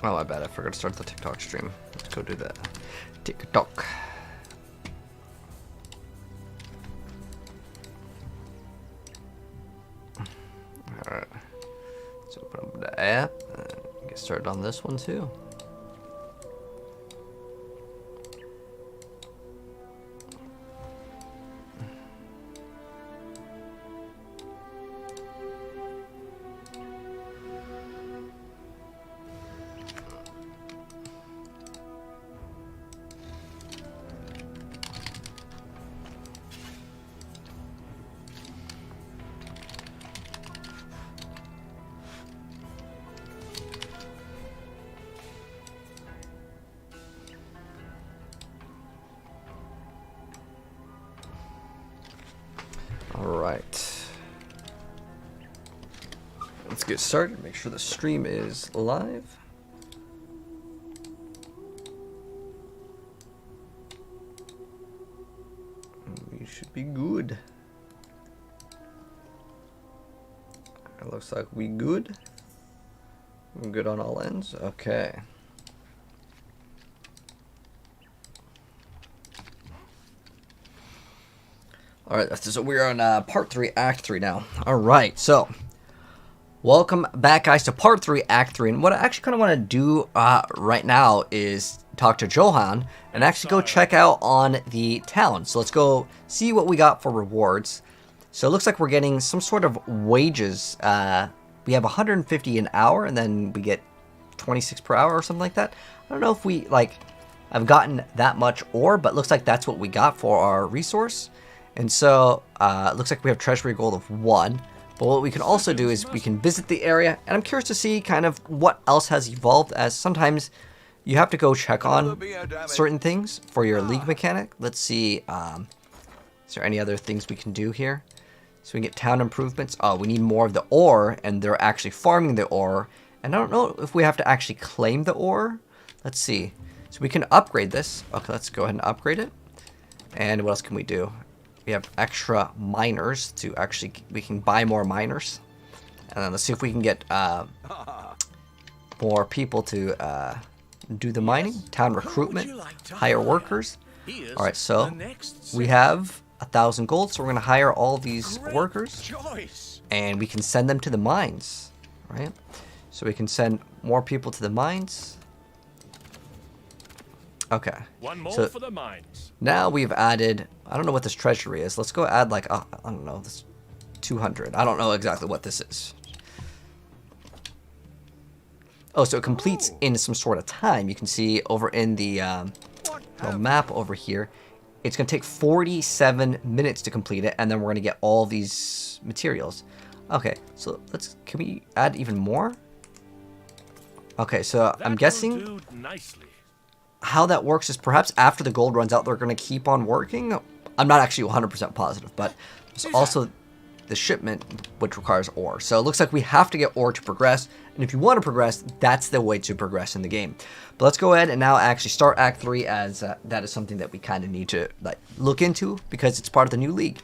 Oh, I bet I forgot to start the TikTok stream. Let's go do that. TikTok. Alright. Let's open up the app and get started on this one too. Alright. Let's get started. Make sure the stream is live. We should be good. It looks like we good. We're good on all ends. Okay. Alright, so we're on part 3, act 3 now. Alright, so welcome back, guys, to part 3, act 3. And what I actually kind of want to do right now is talk to Johan and actually go check out on the town. So let's go see what we got for rewards. So it looks like we're getting some sort of wages. We have 150 an hour, and then we get 26 per hour or something like that. I don't know if we, have gotten that much ore, but it looks like that's what we got for our resource. And so, it looks like we have treasury gold of 1. But what we can also do is we can visit the area, and I'm curious to see kind of what else has evolved, as sometimes you have to go check on certain things for your league mechanic. Let's see, is there any other things we can do here? So we can get town improvements. Oh, we need more of the ore, and they're actually farming the ore. And I don't know if we have to actually claim the ore. Let's see. So we can upgrade this. Okay, let's go ahead and upgrade it. And what else can we do? We have extra miners to actually, we can buy more miners. And then let's see if we can get more people to do the mining. Town recruitment, hire workers. Alright, so we have 1,000 gold, so we're going to hire all these workers. And we can send them to the mines, right? So we can send more people to the mines. Okay. One more so for the mines. Now we've added, I don't know what this treasury is. Let's go add I don't know, this 200. I don't know exactly what this is. Oh, so it completes in some sort of time. You can see over in the map over here, it's going to take 47 minutes to complete it, and then we're going to get all these materials. Okay, so can we add even more? Okay, so I'm guessing how that works is perhaps after the gold runs out, they're going to keep on working. I'm not actually 100% positive, but there's also the shipment, which requires ore. So it looks like we have to get ore to progress. And if you want to progress, that's the way to progress in the game. But let's go ahead and now actually start Act 3, as that is something that we kind of need to look into because it's part of the new league.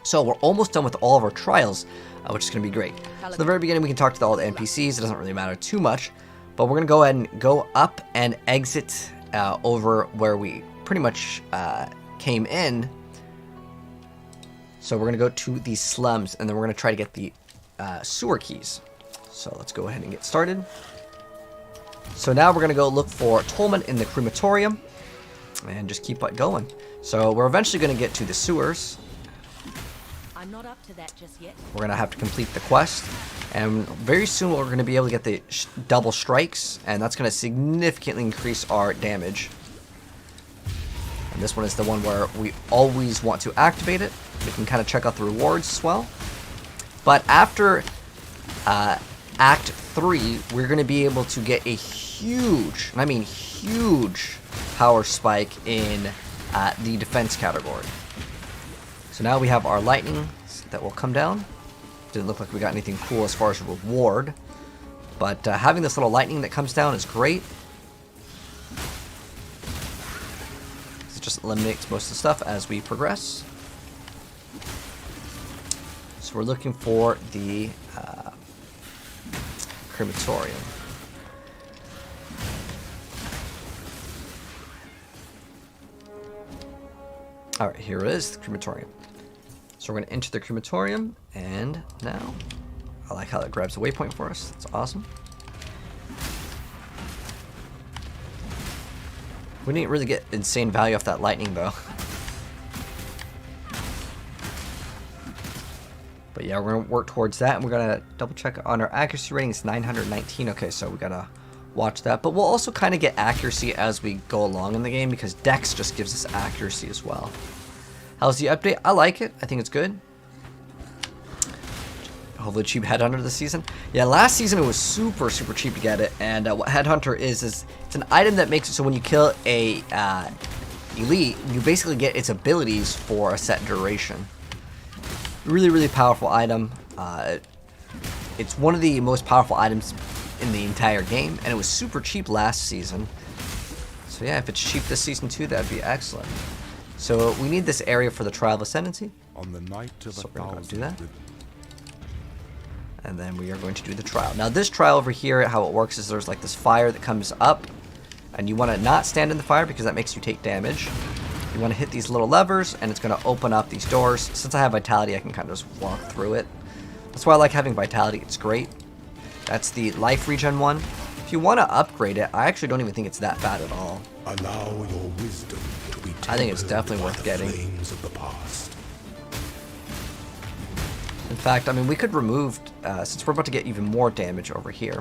So we're almost done with all of our trials, which is going to be great. So at the very beginning, we can talk to all the NPCs. It doesn't really matter too much. But we're going to go ahead and go up and exit over where we pretty much came in. So we're going to go to the slums, and then we're going to try to get the sewer keys. So let's go ahead and get started. So now we're going to go look for Tolman in the crematorium and just keep it going. So we're eventually going to get to the sewers. I'm not up to that just yet. We're going to have to complete the quest. And very soon we're going to be able to get the double strikes, and that's going to significantly increase our damage. And this one is the one where we always want to activate it. We can kind of check out the rewards as well. But after Act 3, we're going to be able to get a huge, and I mean huge, power spike in the defense category. So now we have our lightning that will come down. Didn't look like we got anything cool as far as a reward, but having this little lightning that comes down is great. It just eliminates most of the stuff as we progress. So we're looking for the crematorium. Alright, here it is, the crematorium. So we're going to enter the crematorium, and now, I like how that grabs a waypoint for us. That's awesome. We didn't really get insane value off that lightning, though. But yeah, we're going to work towards that, and we're going to double check on our accuracy rating. It's 919. Okay, so we got to watch that. But we'll also kind of get accuracy as we go along in the game, because Dex just gives us accuracy as well. How's the update? I like it. I think it's good. Hopefully cheap Headhunter this season. Yeah, last season it was super cheap to get it. And what Headhunter is it's an item that makes it so when you kill a elite, you basically get its abilities for a set duration. Really powerful item. It's one of the most powerful items in the entire game, and it was super cheap last season. So yeah, if it's cheap this season too, that'd be excellent. So we need this area for the trial of ascendancy. On the night of So we're going to do that. And then we are going to do the trial. Now this trial over here, how it works is there's like this fire that comes up, and you want to not stand in the fire because that makes you take damage. You want to hit these little levers, and it's going to open up these doors. Since I have vitality, I can kind of just walk through it. That's why I like having vitality. It's great. That's the life regen one. If you want to upgrade it, I actually don't even think it's that bad at all. Allow your wisdom to be I think it's definitely worth getting. flames of the past. In fact, I mean, we could remove, since we're about to get even more damage over here.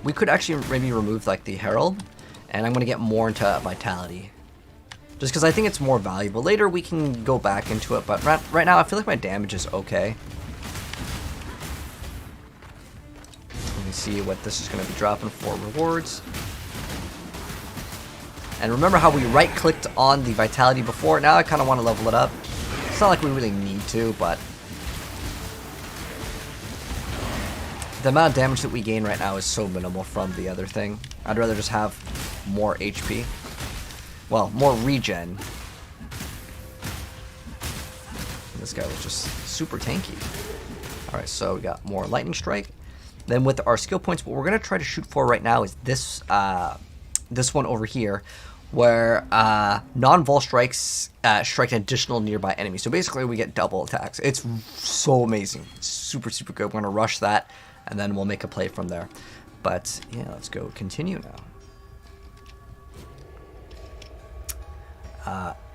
We could actually maybe remove like the Herald, and I'm going to get more into Vitality. Just because I think it's more valuable. Later we can go back into it, but right now I feel like my damage is okay. Let me see what this is going to be dropping for rewards. And remember how we right-clicked on the Vitality before? Now I kind of want to level it up. It's not like we really need to, but the amount of damage that we gain right now is so minimal from the other thing. I'd rather just have more HP. Well, more regen. This guy was just super tanky. Alright, so we got more Lightning Strike. Then with our skill points, what we're going to try to shoot for right now is this this one over here, where non-vol strikes strike an additional nearby enemy. So basically we get double attacks. It's so amazing. It's super good. We're going to rush that, and then we'll make a play from there. But yeah, let's go continue now.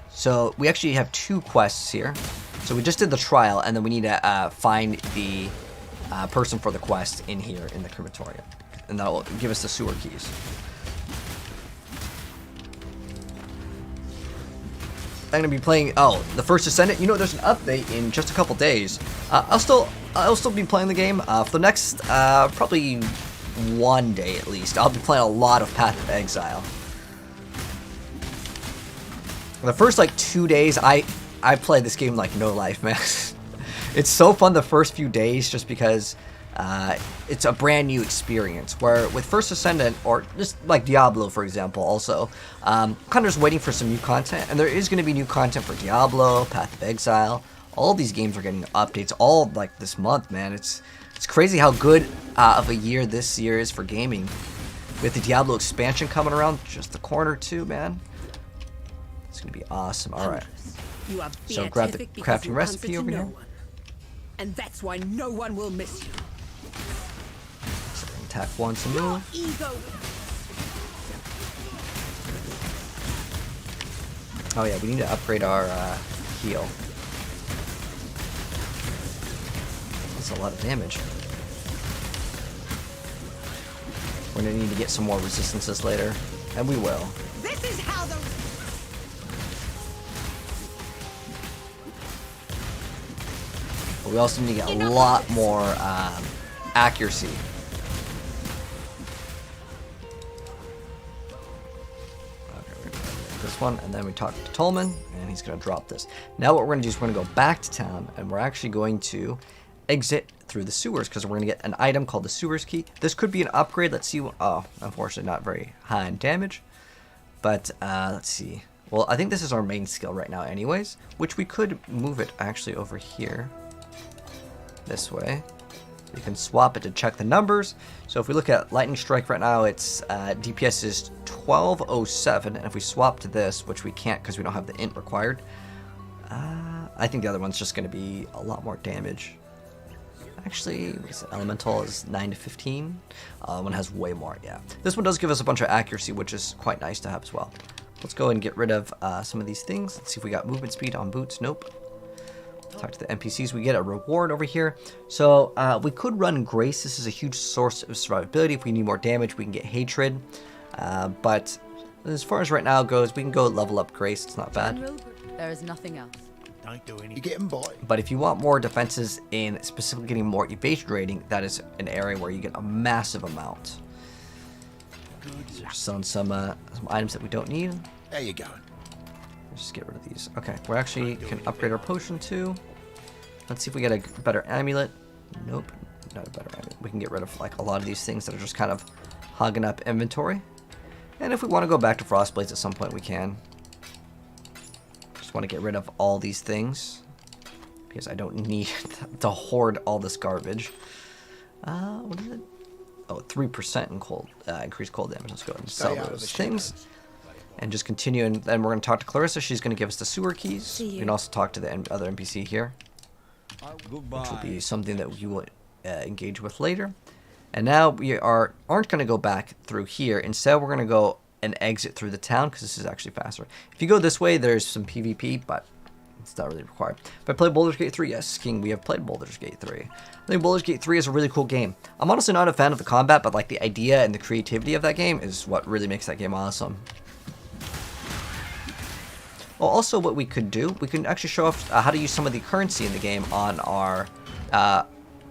So we actually have two quests here. So we just did the trial, and then we need to find the person for the quest in here in the crematorium, and that will give us the sewer keys. I'm gonna be playing the first Ascendant. You know, there's an update in just a couple days. I'll still be playing the game for the next probably one day at least. I'll be playing a lot of Path of Exile. The first like 2 days, I play this game like no life, man. It's so fun the first few days just because it's a brand new experience. Where with First Ascendant, or just like Diablo for example, also kind of just waiting for some new content, and there is going to be new content for Diablo, Path of Exile. All these games are getting updates all like this month, man. It's crazy how good of a year this year is for gaming. With the Diablo expansion coming around just the corner too, man. It's gonna be awesome. All right. So grab the crafting recipe over here. And that's why no one will miss you. So attack once and move. Ego. Oh yeah, we need to upgrade our heal. That's a lot of damage. We're gonna need to get some more resistances later, and we will. This is how the But we also need to get a lot more accuracy. Okay, we're gonna make this one, and then we talk to Tolman, and he's gonna drop this. Now what we're gonna do is we're gonna go back to town, and we're actually going to exit through the sewers, because we're gonna get an item called the sewers key. This could be an upgrade. Let's see. Oh, unfortunately not very high in damage, but let's see. Well, I think this is our main skill right now anyways, which we could move it actually over here. This way. You can swap it to check the numbers. So if we look at Lightning Strike right now, its DPS is 1207, and if we swap to this, which we can't because we don't have the int required, I think the other one's just going to be a lot more damage. Actually, elemental is 9 to 15. One has way more. Yeah, this one does give us a bunch of accuracy, which is quite nice to have as well. Let's go and get rid of some of these things. Let's see if we got movement speed on boots. Nope. Talk to the NPCs. We get a reward over here. So we could run Grace. This is a huge source of survivability. If we need more damage, we can get Hatred. But as far as right now goes, we can go level up Grace. It's not bad. There is nothing else. Don't do anything. You getting by. But if you want more defenses in specifically getting more evasion rating, that is an area where you get a massive amount. We're selling some items that we don't need. There you go. Let's just get rid of these. Okay, we actually can upgrade our potion too. Let's see if we get a better amulet. Nope, not a better amulet. We can get rid of like a lot of these things that are just kind of hogging up inventory. And if we want to go back to Frostblades at some point, we can. Just want to get rid of all these things because I don't need to hoard all this garbage. What is it? Oh, 3% in cold, increased cold damage. Let's go ahead and sell those things. And just continue, and then we're going to talk to Clarissa. She's going to give us the sewer keys. We can also talk to the other NPC here, which will be something that you will engage with later. And now we aren't going to go back through here. Instead, we're going to go and exit through the town because this is actually faster. If you go this way, there's some PvP, but it's not really required. If I play Baldur's Gate 3, yes, King, we have played Baldur's Gate 3. I think Baldur's Gate 3 is a really cool game. I'm honestly not a fan of the combat, but like the idea and the creativity of that game is what really makes that game awesome. Well, also what we could do, we can actually show off how to use some of the currency in the game on our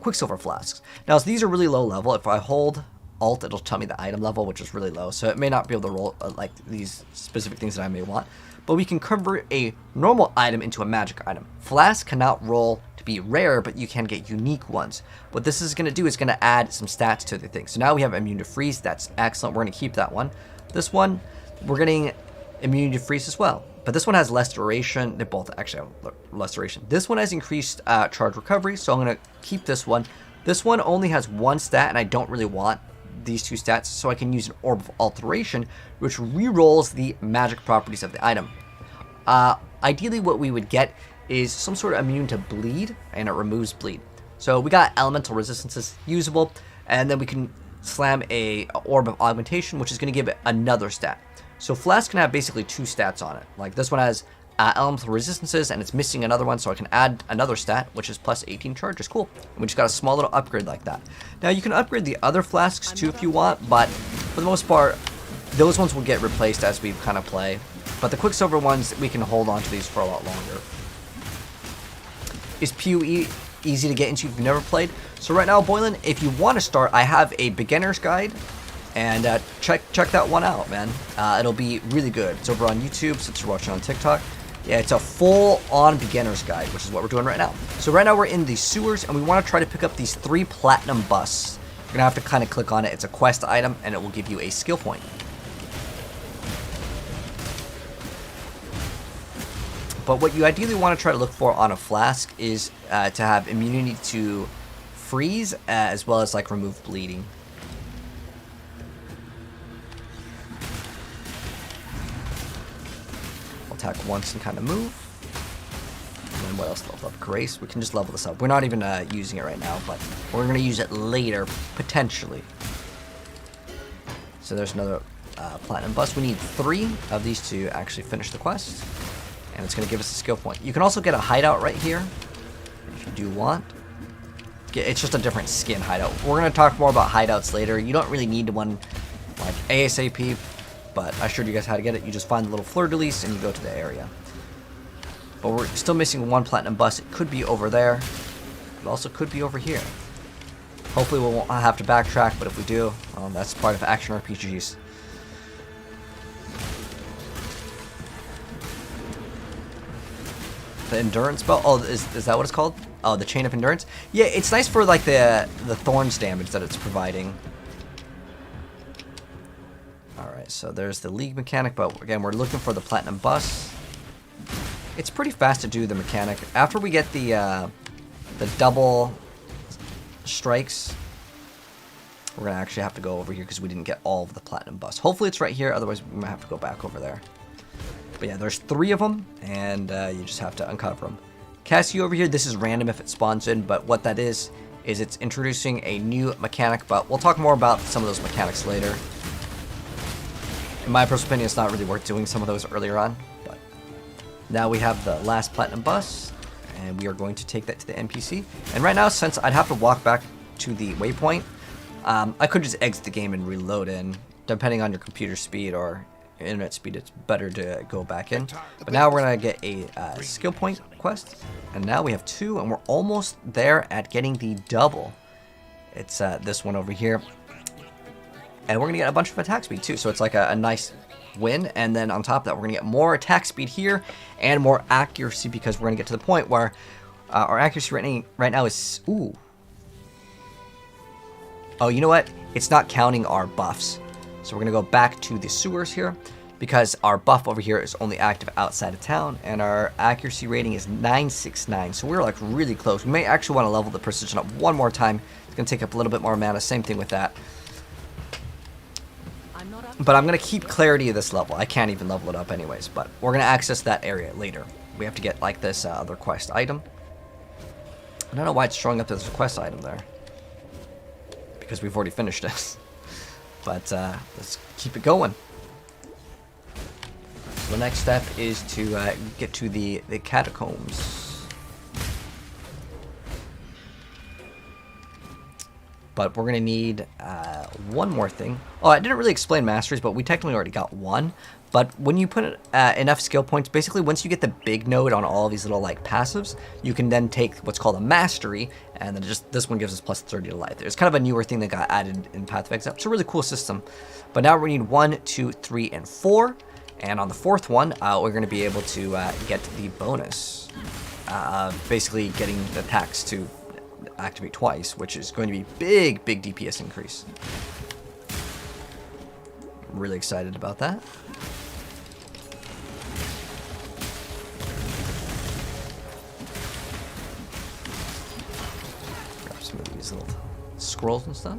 Quicksilver flasks. Now, these are really low level. If I hold Alt, it'll tell me the item level, which is really low. So it may not be able to roll like these specific things that I may want. But we can convert a normal item into a magic item. Flask cannot roll to be rare, but you can get unique ones. What this is going to do is going to add some stats to the thing. So now we have immune to freeze. That's excellent. We're going to keep that one. This one, we're getting immunity to freeze as well. But this one has less duration. They both actually have less duration. This one has increased charge recovery, so I'm going to keep this one. This one only has one stat, and I don't really want these two stats, so I can use an Orb of Alteration, which re-rolls the magic properties of the item. Ideally, what we would get is some sort of immune to bleed, and it removes bleed. So we got elemental resistances usable, and then we can slam a Orb of Augmentation, which is going to give it another stat. So Flask can have basically two stats on it. Like this one has elemental resistances, and it's missing another one, so I can add another stat, which is plus 18 charges. Cool. And we just got a small little upgrade like that. Now you can upgrade the other flasks too if you want, but for the most part, those ones will get replaced as we kind of play. But the Quicksilver ones, we can hold on to these for a lot longer. Is PoE easy to get into if you've never played? So right now, Boylan, if you want to start, I have a beginner's guide. And check that one out, man. It'll be really good. It's over on YouTube since you're watching on TikTok. Yeah, it's a full-on beginner's guide, which is what we're doing right now. So right now we're in the sewers, and we want to try to pick up these 3 platinum busts. You're going to have to kind of click on it. It's a quest item, and it will give you a skill point. But what you ideally want to try to look for on a flask is to have immunity to freeze, as well as like remove bleeding. Attack once and kind of move. And then what else? Level up Grace. We can just level this up. We're not even using it right now, but we're going to use it later, potentially. So there's another platinum bust. We need 3 of these to actually finish the quest. And it's going to give us a skill point. You can also get a hideout right here, if you do want. It's just a different skin hideout. We're going to talk more about hideouts later. You don't really need one like ASAP. But I showed you guys how to get it. You just find the little fleur-de-lis and you go to the area. But we're still missing 1 platinum bust. It could be over there. It also could be over here. Hopefully we won't have to backtrack, but if we do, that's part of action RPGs. The endurance belt? Oh, is that what it's called? Oh, the chain of endurance? Yeah, it's nice for like the thorns damage that it's providing. Alright, so there's the league mechanic, but again, we're looking for the platinum bus. It's pretty fast to do the mechanic. After we get the double strikes, we're going to actually have to go over here because we didn't get all of the platinum busts. Hopefully it's right here, otherwise we might have to go back over there. But yeah, there's 3 of them, and you just have to uncover them. Cassie over here, this is random if it spawns in, but what that is it's introducing a new mechanic, but we'll talk more about some of those mechanics later. In my personal opinion, it's not really worth doing some of those earlier on, but now we have the last platinum bus, and we are going to take that to the NPC. And right now, since I'd have to walk back to the waypoint, I could just exit the game and reload in. Depending on your computer speed or internet speed, it's better to go back in. But now we're going to get a skill point quest, and now we have 2, and we're almost there at getting the double. It's this one over here. And we're going to get a bunch of attack speed too, so it's like a nice win. And then on top of that, we're going to get more attack speed here and more accuracy, because we're going to get to the point where our accuracy right now is... Ooh. Oh, you know what? It's not counting our buffs. So we're going to go back to the sewers here, because our buff over here is only active outside of town, and our accuracy rating is 969. So we're like really close. We may actually want to level the precision up one more time. It's going to take up a little bit more mana. Same thing with that. But I'm going to keep clarity of this level. I can't even level it up anyways, but we're going to access that area later. We have to get like this other quest item. I don't know why it's showing up as a quest item there, because we've already finished this. But let's keep it going. So the next step is to get to the Catacombs. But we're going to need one more thing. Oh, I didn't really explain masteries, but we technically already got one. But when you put enough skill points, basically once you get the big node on all of these little like passives, you can then take what's called a mastery, and then just this one gives us plus 30 to life. It's kind of a newer thing that got added in Path of Exile. It's a really cool system. But now we need 1, 2, 3, and 4. And on the 4th one, we're going to be able to get the bonus. Basically getting the attacks to activate twice, which is going to be big DPS increase. I'm really excited about that. Grab some of these little scrolls and stuff.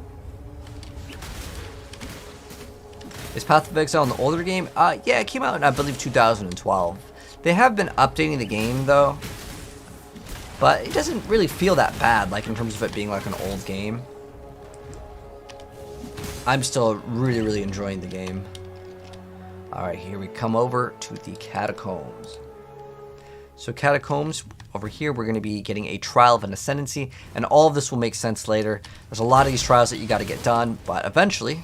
Is Path of Exile an older game? Yeah, it came out in, I believe, 2012. They have been updating the game, though. But it doesn't really feel that bad, like in terms of it being like an old game. I'm still really enjoying the game. Alright, here we come over to the Catacombs. So Catacombs, over here we're going to be getting a trial of an ascendancy, and all of this will make sense later. There's a lot of these trials that you got to get done, but eventually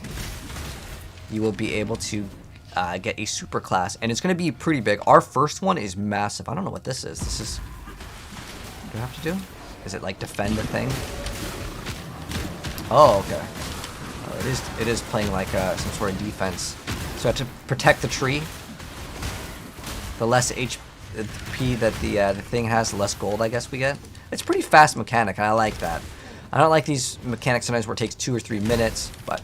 you will be able to get a super class, and it's going to be pretty big. Our first one is massive. I don't know what this is. This is... What do I have to do? Is it like defend the thing? Oh, okay. It is playing like some sort of defense. So I have to protect the tree. The less HP that the thing has, the less gold I guess we get. It's a pretty fast mechanic, and I like that. I don't like these mechanics sometimes where it takes 2 or 3 minutes, but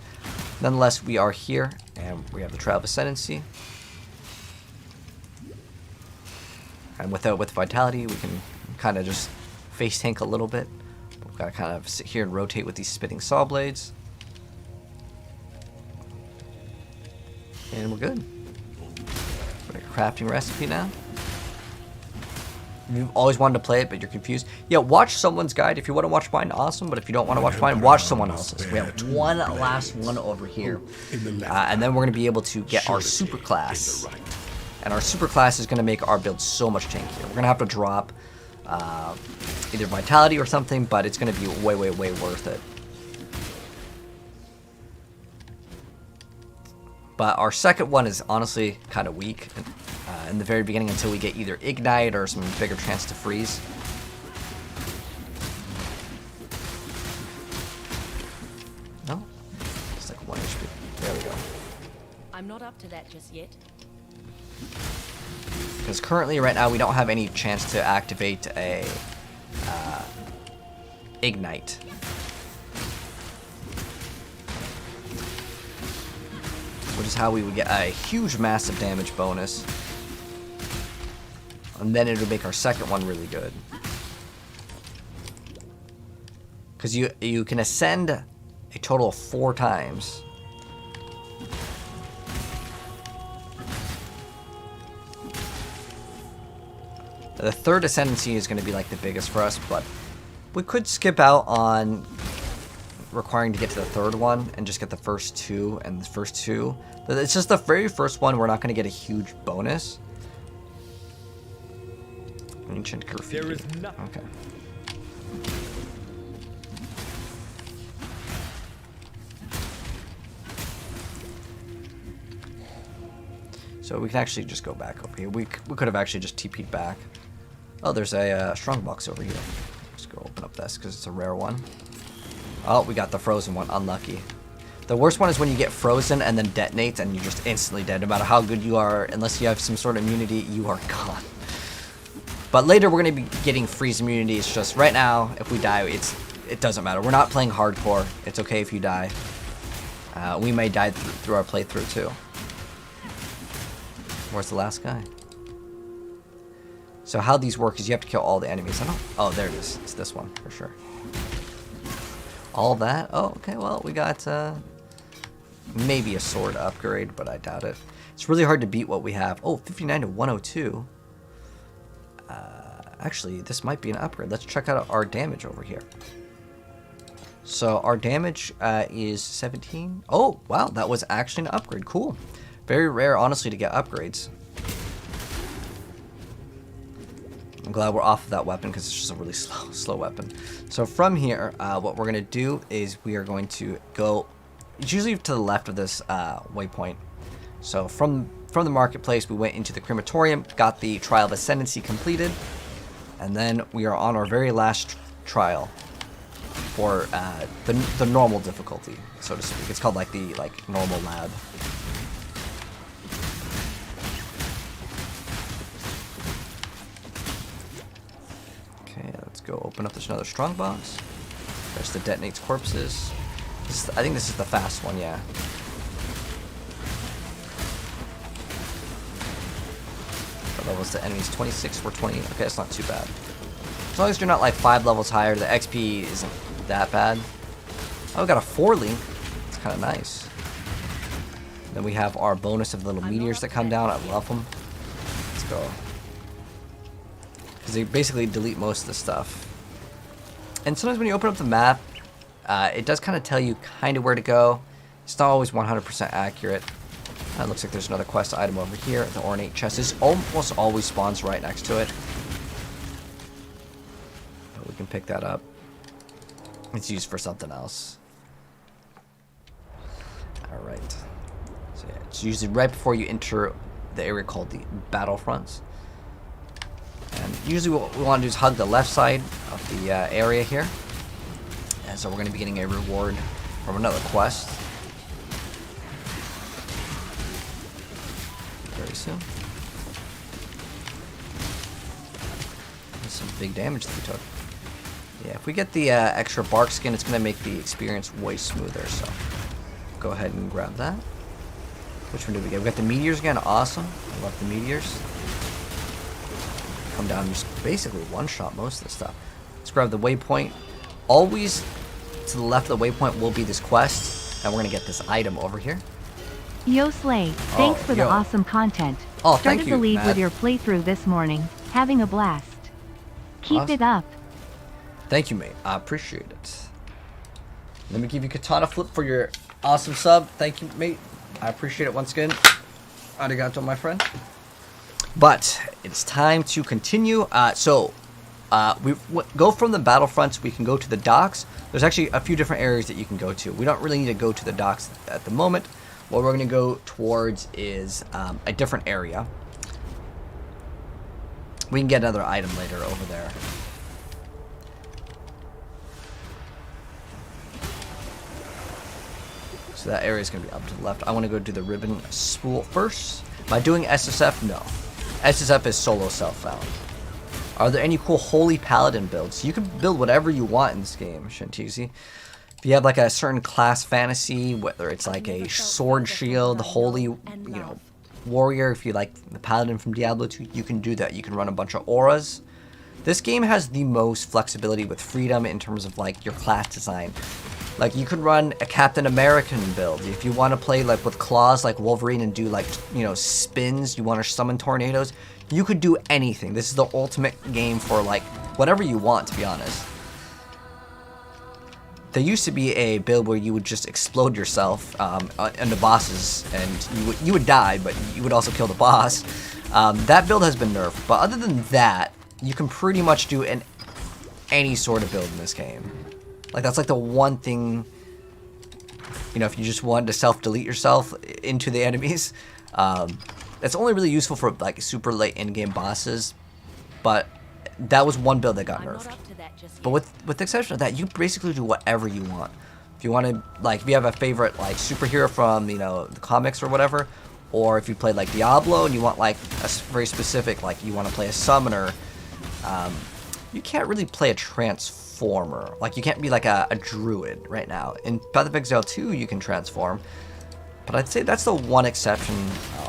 nonetheless, we are here, and we have the Trial of Ascendancy. And with Vitality, we can kind of just face tank a little bit. We've got to kind of sit here and rotate with these spitting saw blades. And we're good. We're crafting recipe now. You've always wanted to play it, but you're confused. Yeah, watch someone's guide. If you want to watch mine, awesome. But if you don't want to watch mine, watch someone else's. We have one last one over here. And then we're going to be able to get our super class. And our super class is going to make our build so much tankier. We're going to have to drop either Vitality or something, but it's going to be way worth it. But our second one is honestly kind of weak in the very beginning until we get either Ignite or some bigger chance to freeze. No? It's like 1 HP. There we go. I'm not up to that just yet. Because currently, right now, we don't have any chance to activate a Ignite. Which is how we would get a huge, massive damage bonus. And then it would make our second one really good. Because you can ascend a total of 4 times. The third ascendancy is going to be like the biggest for us, but we could skip out on requiring to get to the third one and just get the first 2 and the first 2. It's just the very first one we're not going to get a huge bonus. Ancient graffiti. There is nothing. Okay. So we can actually just go back over here. We could have actually just TP'd back. Oh, there's a strongbox over here. Let's go open up this because it's a rare one. Oh, we got the frozen one. Unlucky. The worst one is when you get frozen and then detonates and you're just instantly dead. No matter how good you are, unless you have some sort of immunity, you are gone. But later we're going to be getting freeze immunity. It's just right now, if we die, it doesn't matter. We're not playing hardcore. It's okay if you die. We may die through our playthrough too. Where's the last guy? So how these work is you have to kill all the enemies. Oh, there it is. It's this one for sure. All that? Oh, okay. Well, we got maybe a sword upgrade, but I doubt it. It's really hard to beat what we have. Oh, 59 to 102. Actually, this might be an upgrade. Let's check out our damage over here. So our damage is 17. Oh, wow. That was actually an upgrade. Cool. Very rare, honestly, to get upgrades. I'm glad we're off of that weapon because it's just a really slow weapon. So from here, what we're going to do is we are going to go... It's usually to the left of this waypoint. So from the marketplace, we went into the crematorium, got the trial of ascendancy completed, and then we are on our very last trial for the normal difficulty, so to speak. It's called like the normal lab. Okay, let's go open up this another strongbox. There's the detonates corpses. I think this is the fast one, yeah. What levels the enemies? 26 for 20. Okay, that's not too bad. As long as you're not like 5 levels higher, the XP isn't that bad. Oh, we got a 4 link. It's kind of nice. Then we have our bonus of little meteors that come down. I love them. Let's go. Because they basically delete most of the stuff. And sometimes when you open up the map, it does kind of tell you kind of where to go. It's not always 100% accurate. It looks like there's another quest item over here. The ornate chest is almost always spawns right next to it. But we can pick that up. It's used for something else. Alright. So yeah, it's usually right before you enter the area called the battlefronts. And usually what we want to do is hug the left side of the area here. And so we're going to be getting a reward from another quest very soon. That's some big damage that we took. Yeah, if we get the extra bark skin, it's going to make the experience way smoother. So go ahead and grab that. Which one do we get? We got the meteors again. Awesome. I love the meteors. Come down and just basically one-shot most of the stuff. Let's grab the waypoint. Always to the left of the waypoint will be this quest, and we're gonna get this item over here. Yo Slay, thanks for the awesome content. Oh, thank Started you, the lead Matt. with your playthrough this morning. Having a blast. Keep Awesome. it up. Thank you, mate. I appreciate it. Let me give you Katana Flip for your awesome sub. Thank you, mate. I appreciate it once again. Arigato, my friend. But it's time to continue. We go from the battlefronts. We can go to the docks. There's actually a few different areas that you can go to. We don't really need to go to the docks at the moment. What we're going to go towards is a different area. We can get another item later over there. So that area is going to be up to the left. I want to go do the ribbon spool first. Am I doing SSF? No. SSF is solo self-found. Are there any cool holy paladin builds? You can build whatever you want in this game, Shantizi. If you have like a certain class fantasy, whether it's like a sword shield, holy, warrior, if you like the paladin from Diablo 2, you can do that. You can run a bunch of auras. This game has the most flexibility with freedom in terms of like your class design. Like you could run a Captain American build if you want to play like with claws like Wolverine and do like, you know, spins. You want to summon tornadoes. You could do anything. This is the ultimate game for like whatever you want, to be honest. There used to be a build where you would just explode yourself into bosses, and you would die, but you would also kill the boss. That build has been nerfed, but other than that, you can pretty much do any sort of build in this game. Like that's like the one thing, you know, if you just wanted to self-delete yourself into the enemies, it's only really useful for like super late in-game bosses. But that was one build that got nerfed. But with the exception of that, you basically do whatever you want. If you want to, like, if you have a favorite like superhero from, you know, the comics or whatever, or if you played like Diablo and you want like a very specific, like you want to play a summoner, you can't really play a transformer. Like you can't be like a druid right now. In Path of Exile 2, you can transform, but I'd say that's the one exception.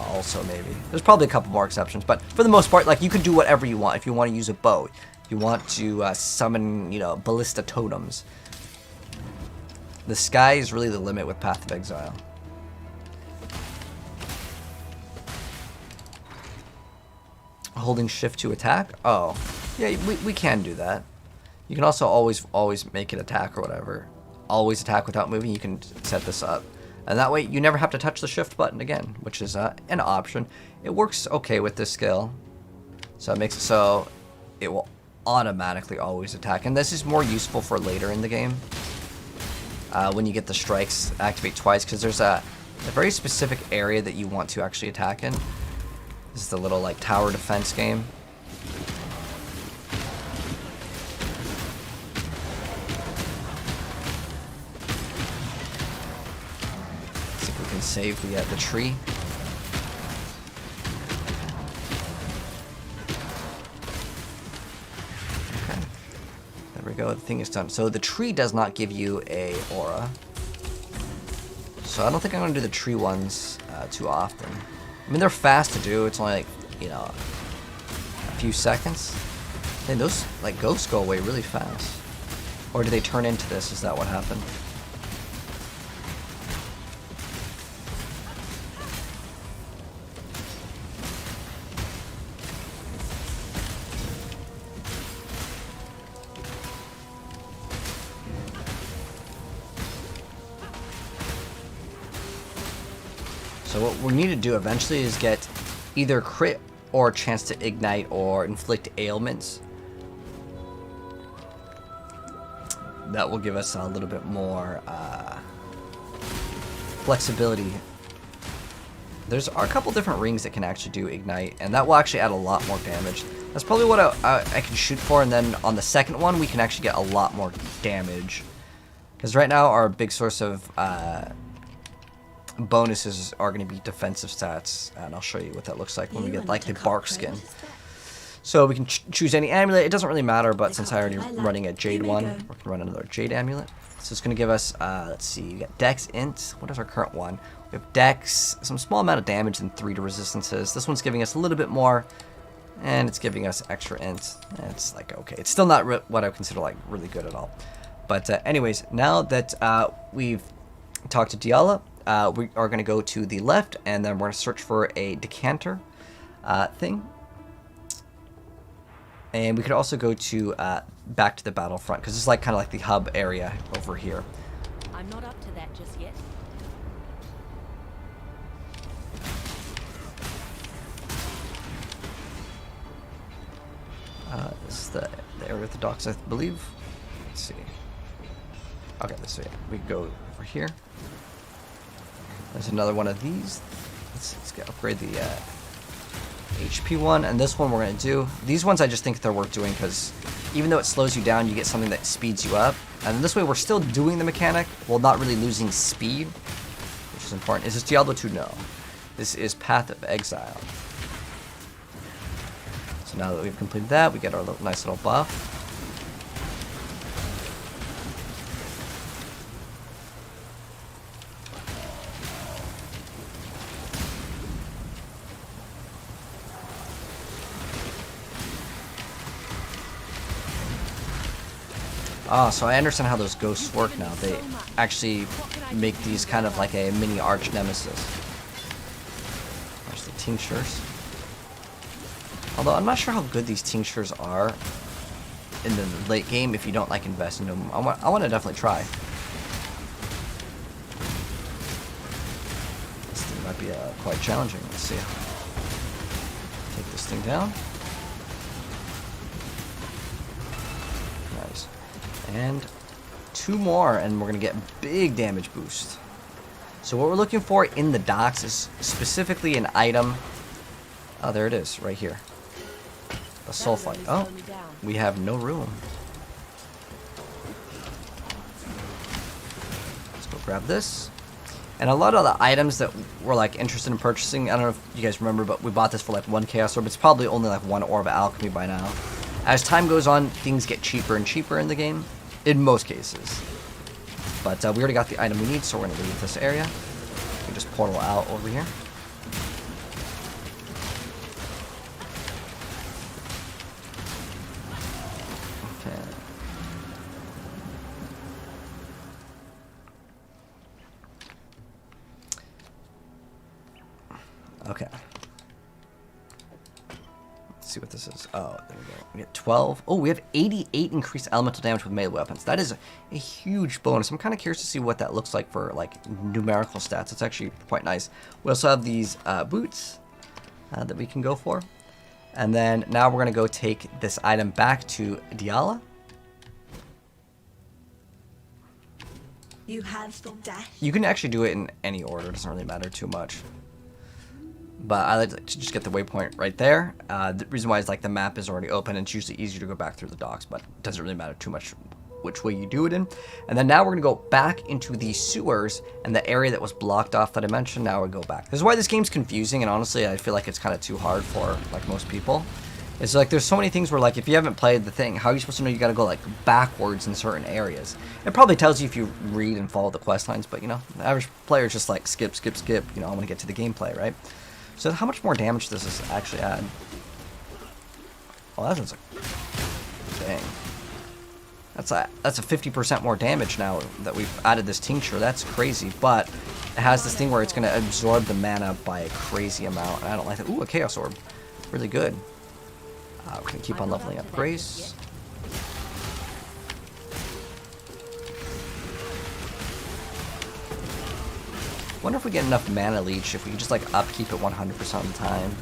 Also, maybe there's probably a couple more exceptions, but for the most part, like you can do whatever you want. If you want to use a bow, if you want to summon, you know, ballista totems. The sky is really the limit with Path of Exile. Holding shift to attack? Oh, yeah, we can do that. You can also always make it attack or whatever. Always attack without moving. You can set this up. And that way, you never have to touch the shift button again, which is an option. It works okay with this skill. So it makes it so it will automatically always attack. And this is more useful for later in the game. When you get the strikes activate twice, because there's a very specific area that you want to actually attack in. This is the little like tower defense game. Save the tree. Okay, there we go. The thing is done. So the tree does not give you a aura. So I don't think I'm gonna do the tree ones too often. I mean, they're fast to do. It's only like, you know, a few seconds. And those like ghosts go away really fast. Or do they turn into this? Is that what happened? So what we need to do eventually is get either crit or a chance to ignite or inflict ailments. That will give us a little bit more flexibility. There's a couple different rings that can actually do ignite, and that will actually add a lot more damage. That's probably what I can shoot for, and then on the second one we can actually get a lot more damage. Because right now our big source of bonuses are going to be defensive stats, and I'll show you what that looks like when we get like the bark skin. So we can choose any amulet. It doesn't really matter, but since I already running a jade one, we're going to run another jade amulet. So it's going to give us, let's see, we got dex int. What is our current one? We have dex, some small amount of damage, and 3 to resistances. This one's giving us a little bit more, and it's giving us extra int. It's like, okay, it's still not what I would consider like really good at all. But anyways, now that we've talked to Diala, we are going to go to the left, and then we're going to search for a decanter thing. And we could also go to back to the battlefront, because it's like kind of like the hub area over here. I'm not up to that just yet. This is the area of the docks, I believe. Let's see. Okay, let's see. We can go over here. There's another one of these. Let's upgrade the HP one, and this one we're going to do. These ones I just think they're worth doing, because even though it slows you down, you get something that speeds you up. And this way we're still doing the mechanic while not really losing speed, which is important. Is this Diablo 2? No. This is Path of Exile. So now that we've completed that, we get our nice little buff. Oh, so I understand how those ghosts work now. They actually make these kind of like a mini arch nemesis. There's the tinctures. Although I'm not sure how good these tinctures are in the late game if you don't like invest in them. I want to definitely try. This thing might be quite challenging. Let's see. Take this thing down. Nice. And 2 more, and we're gonna get big damage boost. So what we're looking for in the docks is specifically an item. Oh, there it is, right here. A sulfite. Oh, we have no room. Let's go grab this. And a lot of the items that we're like interested in purchasing, I don't know if you guys remember, but we bought this for like 1 chaos orb. It's probably only like 1 orb of alchemy by now. As time goes on, things get cheaper and cheaper in the game, in most cases. But we already got the item we need, so we're gonna leave this area. We can just portal out over here. Okay. Let's see what this is. Oh, there we go. We get 12. Oh, we have 88 increased elemental damage with melee weapons. That is a huge bonus. I'm kind of curious to see what that looks like for like numerical stats. It's actually quite nice. We also have these boots that we can go for. And then now we're going to go take this item back to Diala. You have the dash. You can actually do it in any order. It doesn't really matter too much. But I like to just get the waypoint right there. The reason why is like the map is already open and it's usually easier to go back through the docks, but it doesn't really matter too much which way you do it in. And then now we're gonna go back into the sewers and the area that was blocked off that I mentioned. Now we go back. This is why this game's confusing, and honestly I feel like it's kind of too hard for like most people. It's like there's so many things where like if you haven't played the thing, how are you supposed to know you gotta go like backwards in certain areas? It probably tells you if you read and follow the quest lines, but you know, the average player is just like skip, skip, skip. You know, I want to get to the gameplay, right? So how much more damage does this actually add? Oh, that sounds like... Dang. That's a 50% more damage now that we've added this tincture. That's crazy, but it has this thing where it's going to absorb the mana by a crazy amount. And I don't like that. Ooh, a chaos orb. Really good. We're going to keep on leveling up Grace. Wonder if we get enough mana leech if we just like upkeep it 100% of the time.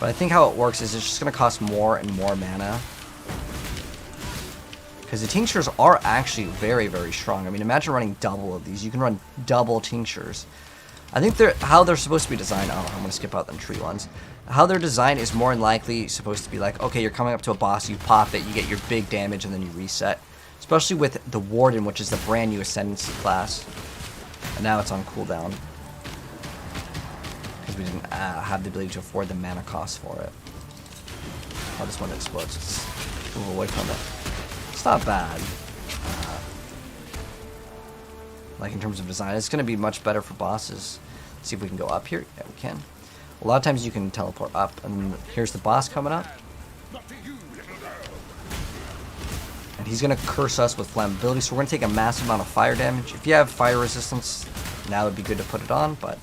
But I think how it works is it's just going to cost more and more mana. Because the tinctures are actually very, very strong. I mean, imagine running double of these. You can run double tinctures. I think how they're supposed to be designed. Oh, I'm going to skip out the tree ones. How they're designed is more than likely supposed to be like, okay, you're coming up to a boss, you pop it, you get your big damage, and then you reset. Especially with the Warden, which is the brand new ascendancy class. And now it's on cooldown. Because we didn't have the ability to afford the mana cost for it. Oh, this one explodes. Let's move away from it. It's not bad. Like in terms of design, it's going to be much better for bosses. Let's see if we can go up here. Yeah, we can. A lot of times you can teleport up, and here's the boss coming up. And he's going to curse us with flammability, so we're going to take a massive amount of fire damage. If you have fire resistance, now would be good to put it on, but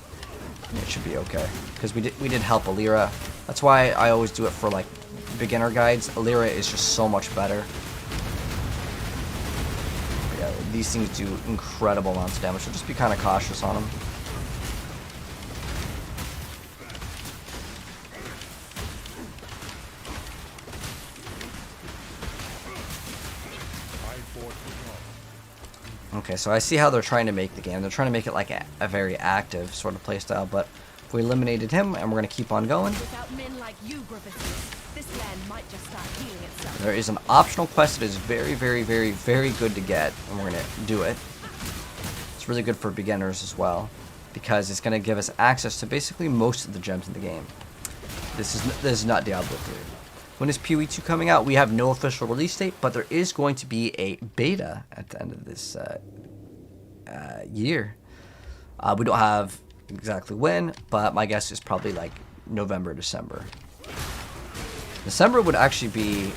it should be okay. Because we did help Alira. That's why I always do it for like beginner guides. Alira is just so much better. But yeah, these things do incredible amounts of damage, so just be kind of cautious on them. Okay, so I see how they're trying to make the game. They're trying to make it like a very active sort of playstyle, but if we eliminated him and we're going to keep on going. Without men like you, Griffiths, this land might just start healing itself. There is an optional quest that is very, very, very, very good to get, and we're going to do it. It's really good for beginners as well, because it's going to give us access to basically most of the gems in the game. This is not Diablo 3. When is PoE 2 coming out? We have no official release date, but there is going to be a beta at the end of this year. We don't have exactly when, but my guess is probably like November, December. December would actually be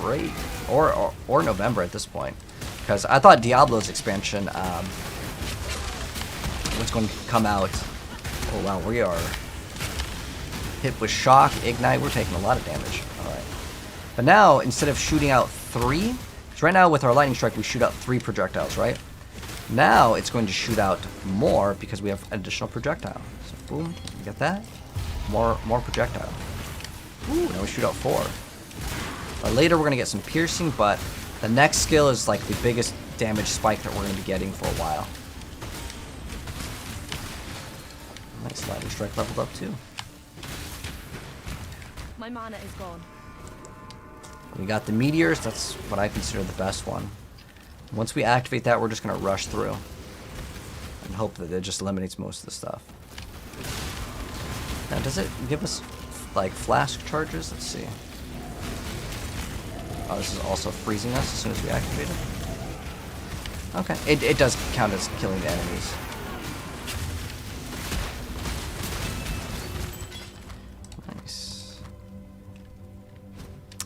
great. Or November at this point. Because I thought Diablo's expansion was going to come out. Oh wow, we are hit with shock, ignite. We're taking a lot of damage. Alright. But now, instead of shooting out 3, so right now with our lightning strike we shoot out 3 projectiles, right? Now it's going to shoot out more because we have additional projectile. So boom, you get that? More projectile. Ooh, now we shoot out 4. Later we're going to get some piercing, but the next skill is like the biggest damage spike that we're going to be getting for a while. Nice, lightning strike leveled up too. My mana is gone. We got the meteors, that's what I consider the best one. Once we activate that, we're just going to rush through and hope that it just eliminates most of the stuff. Now, does it give us like flask charges? Let's see. Oh, this is also freezing us as soon as we activate it. Okay, it does count as killing the enemies. Nice.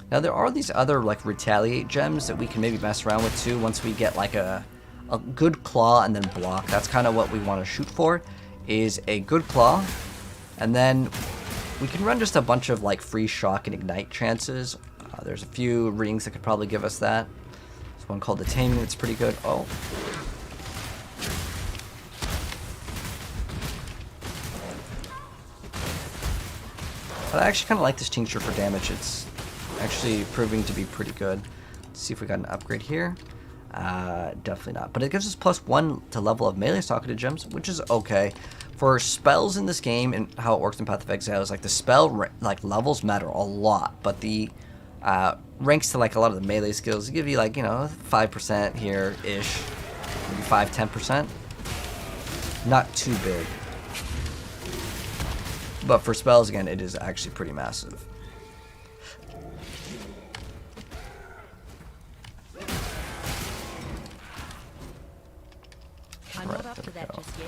Now there are these other like retaliate gems that we can maybe mess around with too once we get like a good claw and then block. That's kind of what we want to shoot for, is a good claw, and then we can run just a bunch of like free shock and ignite chances. There's a few rings that could probably give us that. There's one called the Taming that's pretty good. Oh. But I actually kind of like this tincture for damage. It's actually proving to be pretty good. Let's see if we got an upgrade here. Definitely not. But it gives us +1 to level of melee socketed gems, which is okay. For spells in this game and how it works in Path of Exile is like the spell like levels matter a lot, but the ranks to like a lot of the melee skills give you like, you know, 5% here ish, maybe 5-10%. Not too big. But for spells, again, it is actually pretty massive. I'm not up to that just yet.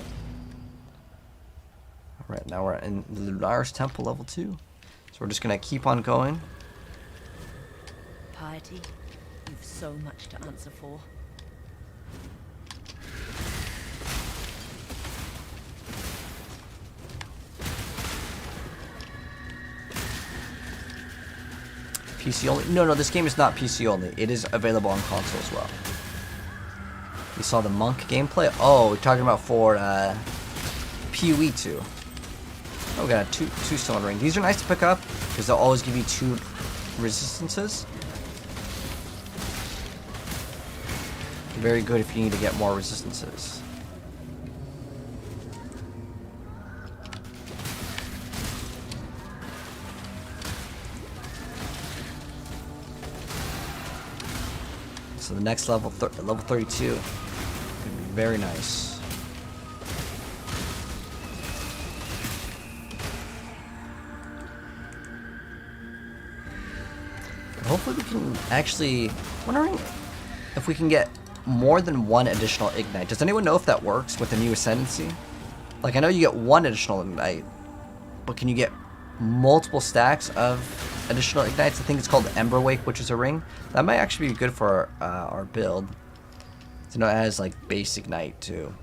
Alright, now we're in the Lunar's Temple level 2. So we're just going to keep on going. Piety, you've so much to answer for. PC only? No, this game is not PC only. It is available on console as well. You saw the monk gameplay? Oh, we're talking about for PoE 2. Oh, we got a two stone ring. These are nice to pick up because they'll always give you 2 resistances. Very good if you need to get more resistances. So the next level, level 32, could be very nice. Hopefully we can actually, wondering if we can get more than 1 additional ignite. Does anyone know if that works with the new ascendancy? Like, I know you get 1 additional ignite, but can you get multiple stacks of additional ignites? I think it's called Ember Wake, which is a ring. That might actually be good for our build. So it has like base ignite too.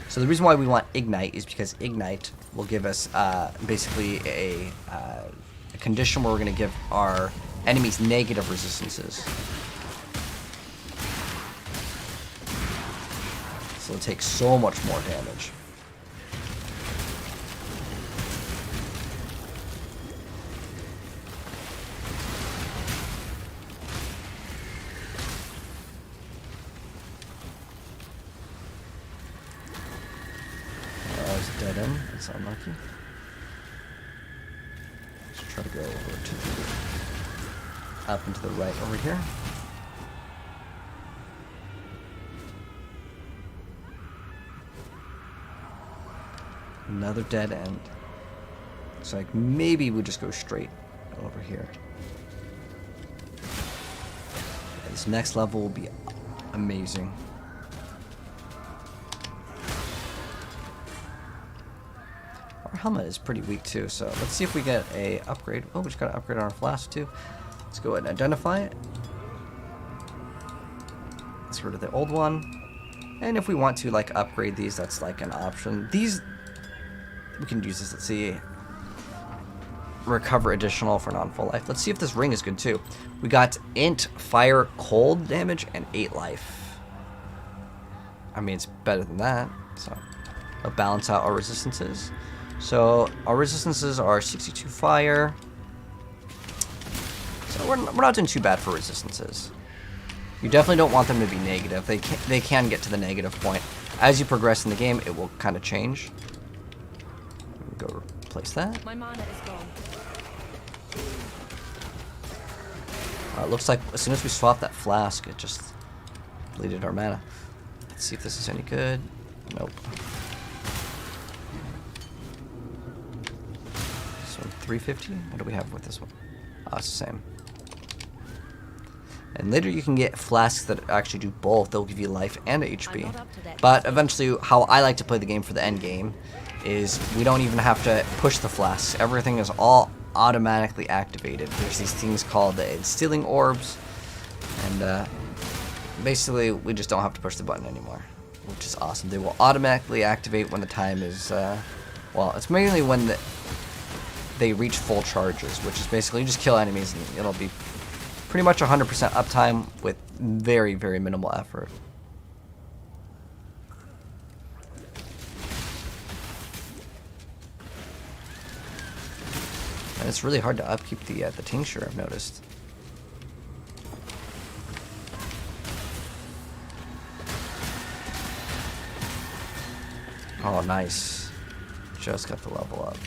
So the reason why we want ignite is because ignite will give us basically a condition where we're going to give our enemies negative resistances. So it takes so much more damage. Dead end. That's unlucky. Let's try to go over to the up and to the right over here. Another dead end. Looks like maybe we just go straight over here. This next level will be amazing. Our helmet is pretty weak too, so let's see if we get a upgrade. Oh, we just got an upgrade on our flask too. Let's go ahead and identify it. Get rid of the old one. And if we want to like upgrade these, that's like an option. These, we can use this, let's see. Recover additional for non-full life. Let's see if this ring is good too. We got int, fire, cold damage, and 8 life. I mean, it's better than that. So, I'll balance out our resistances. So, our resistances are 62 fire. So, we're not doing too bad for resistances. You definitely don't want them to be negative. They can get to the negative point. As you progress in the game, it will kind of change. Go replace that. My mana is gone. It looks like as soon as we swap that flask, it just deleted our mana. Let's see if this is any good. Nope. This one, 350. What do we have with this one? Oh, it's the same. And later you can get flasks that actually do both. They'll give you life and HP. But eventually, how I like to play the game for the end game is we don't even have to push the flasks. Everything is all automatically activated. There's these things called the instilling orbs, and basically we just don't have to push the button anymore, which is awesome. They will automatically activate when the time is well, it's mainly when they reach full charges, which is basically you just kill enemies and it'll be pretty much 100% uptime with very, very minimal effort. And it's really hard to upkeep the tincture, I've noticed. Oh, nice. Just got the level up.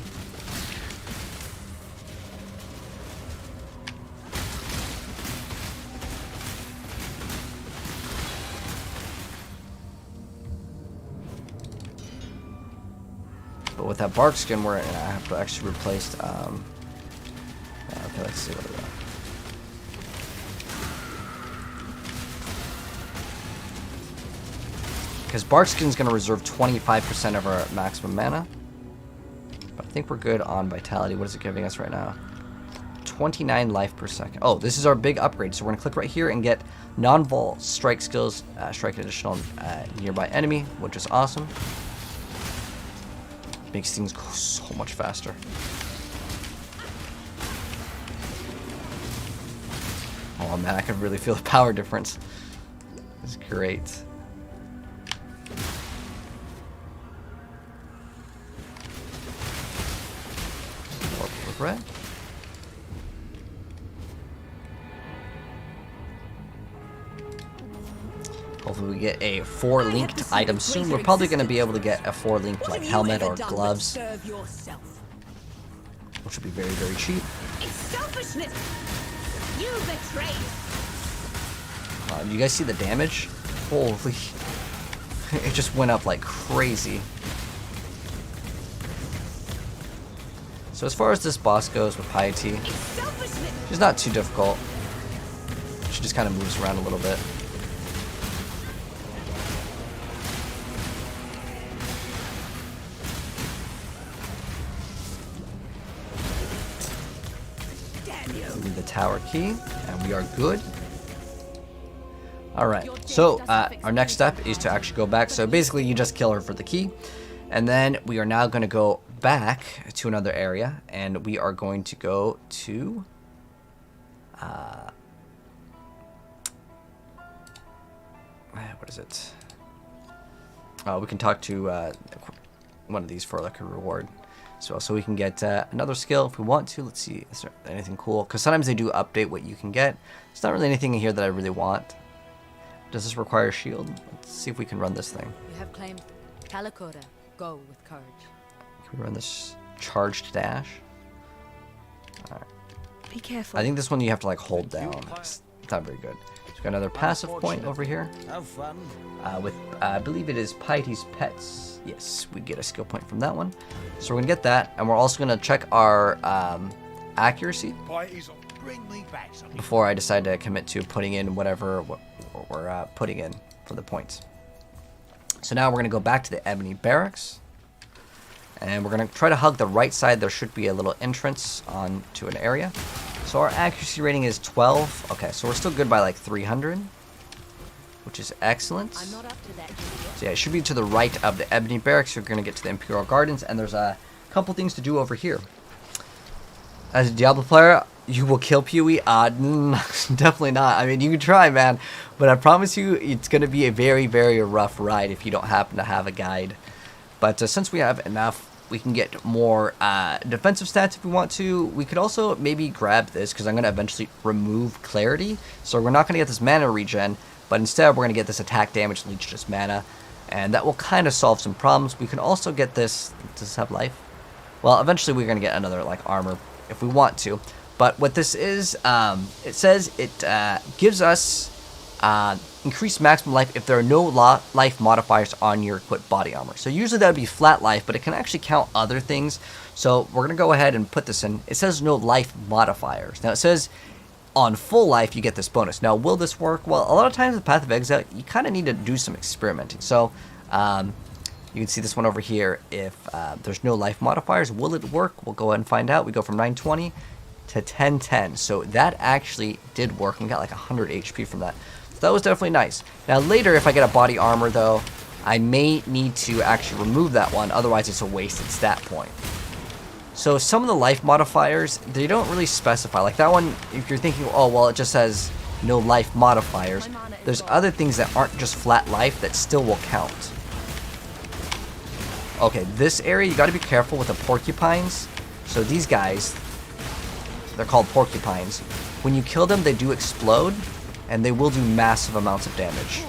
But with that bark skin, we're gonna have to actually replace. Okay, let's see what we got. Because bark skin is gonna reserve 25% of our maximum mana. But I think we're good on vitality. What is it giving us right now? 29 life per second. Oh, this is our big upgrade. So we're gonna click right here and get non-vol strike skills, strike additional nearby enemy, which is awesome. Makes things go so much faster. Oh man, I can really feel the power difference. It's great. With red. Hopefully we get a 4 linked item soon. We're probably going to be able to get a 4 linked like helmet or gloves, which would be very, very cheap. It's selfishness. You betrayed. Do you guys see the damage? Holy. It just went up like crazy. So as far as this boss goes with Piety, she's not too difficult. She just kind of moves around a little bit. The tower key, and we are good. Alright, so our next step is to actually go back. So basically you just kill her for the key, and then we are now going to go back to another area, and we are going to go to what is it? We can talk to one of these for like a reward. So we can get another skill if we want to. Let's see, is there anything cool? Because sometimes they do update what you can get. There's not really anything in here that I really want. Does this require a shield? Let's see if we can run this thing. You have claimed Catacombs. Go with courage. Can we run this charged dash? Alright. Be careful. I think this one you have to like hold down. It's not very good. So we got another passive point over here. Have fun. With I believe it is Piety's Pets. Yes, we get a skill point from that one. So we're gonna get that, and we're also gonna check our accuracy before I decide to commit to putting in whatever we're putting in for the points. So now we're gonna go back to the Ebony Barracks, and we're gonna try to hug the right side. There should be a little entrance onto an area. So our accuracy rating is 12. Okay, so we're still good by like 300. which is excellent. I'm not up to that just yet. So yeah, it should be to the right of the Ebony Barracks. You're going to get to the Imperial Gardens, and there's a couple things to do over here. As a Diablo player, you will kill PoE? Definitely not. I mean, you can try, man, but I promise you it's going to be a very, very rough ride if you don't happen to have a guide. But since we have enough, we can get more defensive stats if we want to. We could also maybe grab this, because I'm going to eventually remove Clarity. So we're not going to get this mana regen, but instead we're going to get this attack damage leech just mana. And that will kind of solve some problems. We can also get this... Does this have life? Well, eventually we're going to get another like armor if we want to. But what this is, it says it gives us increased maximum life if there are no life modifiers on your equipped body armor. So usually that would be flat life, but it can actually count other things. So we're going to go ahead and put this in. It says no life modifiers. Now it says on full life you get this bonus. Now will this work? Well, a lot of times with Path of Exile you kind of need to do some experimenting. So you can see this one over here. If there's no life modifiers, will it work? We'll go ahead and find out. We go from 920 to 1010. So that actually did work. We got like 100 HP from that. So that was definitely nice. Now later, if I get a body armor though, I may need to actually remove that one. Otherwise, it's a wasted stat point. So some of the life modifiers, they don't really specify. Like that one, if you're thinking, oh, well, it just says no life modifiers. There's other things that aren't just flat life that still will count. Okay, this area, you got to be careful with the porcupines. So these guys, they're called porcupines. When you kill them, they do explode, and they will do massive amounts of damage.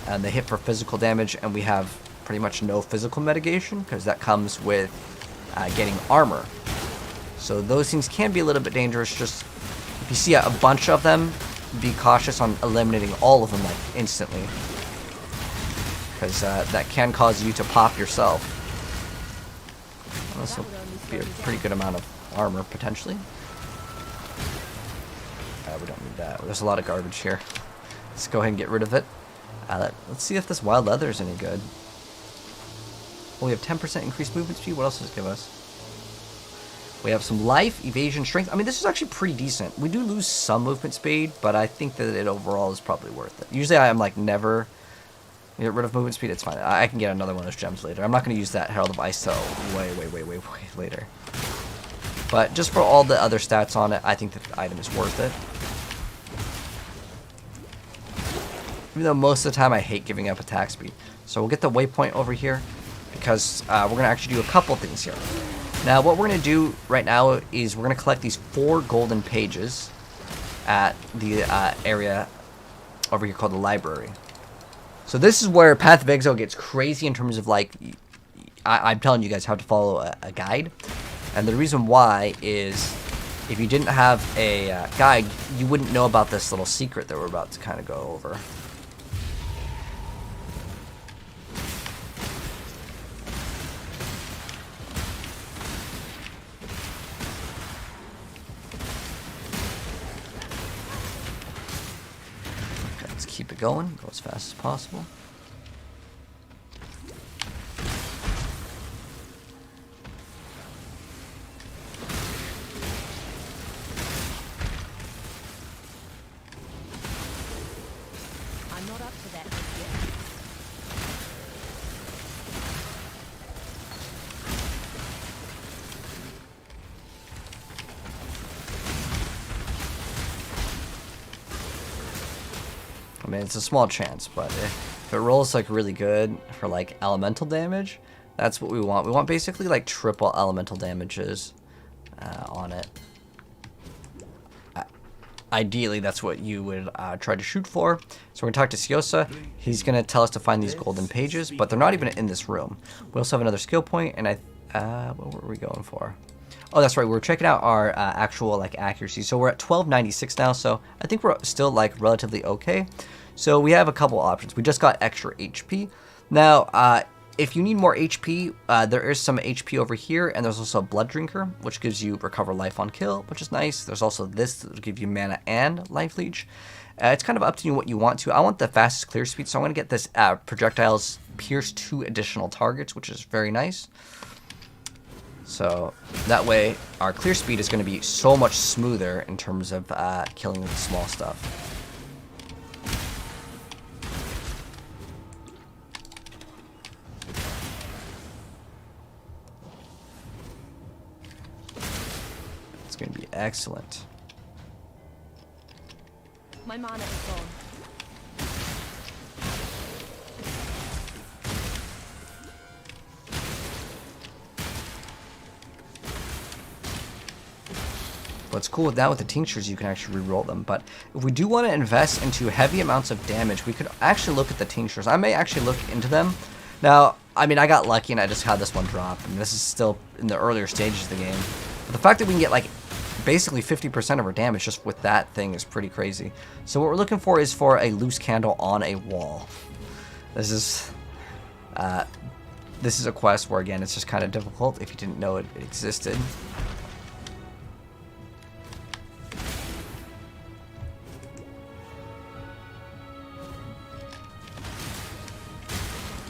And they hit for physical damage, and we have pretty much no physical mitigation, because that comes with getting armor. So those things can be a little bit dangerous. Just if you see a bunch of them, be cautious on eliminating all of them like instantly, because that can cause you to pop yourself. This will be a pretty good amount of armor, potentially. We don't need that. There's a lot of garbage here. Let's go ahead and get rid of it. Let's see if this wild leather is any good. Well, we have 10% increased movement speed. What else does it give us? We have some life, evasion, strength. I mean, this is actually pretty decent. We do lose some movement speed, but I think that it overall is probably worth it. Usually I'm like never... Get rid of movement speed, it's fine. I can get another one of those gems later. I'm not going to use that Herald of Ice till way later. But just for all the other stats on it, I think that the item is worth it. Even though most of the time I hate giving up attack speed. So we'll get the waypoint over here, because we're going to actually do a couple things here. Now what we're going to do right now is we're going to collect these 4 golden pages at the area over here called the library. So this is where Path of Exile gets crazy in terms of like, I'm telling you guys how to follow a guide. And the reason why is if you didn't have a guide, you wouldn't know about this little secret that we're about to kind of go over. Keep it going, go as fast as possible. I'm not up to that just yet. I mean, it's a small chance, but if it rolls like really good for like elemental damage, that's what we want. We want basically like triple elemental damages on it. Ideally, that's what you would try to shoot for. So we're going to talk to Siosa. He's going to tell us to find these golden pages, but they're not even in this room. We also have another skill point, and what were we going for? Oh, that's right. We're checking out our actual like accuracy. So we're at 1296 now. So I think we're still like relatively okay. So we have a couple options. We just got extra HP. Now, if you need more HP, there is some HP over here, and there's also a blood drinker, which gives you recover life on kill, which is nice. There's also this that will give you mana and life leech. It's kind of up to you what you want to. I want the fastest clear speed, so I'm going to get this projectiles pierce 2 additional targets, which is very nice. So that way our clear speed is going to be so much smoother in terms of killing the small stuff. going to be excellent. My mana is gone. What's cool with that with the tinctures, you can actually reroll them. But if we do want to invest into heavy amounts of damage, we could actually look at the tinctures. I may actually look into them. Now, I mean, I got lucky and I just had this one drop. And this is still in the earlier stages of the game. But the fact that we can get like basically 50% of our damage just with that thing is pretty crazy. So what we're looking for is for a loose candle on a wall. This is a quest where, again, it's just kind of difficult if you didn't know it existed.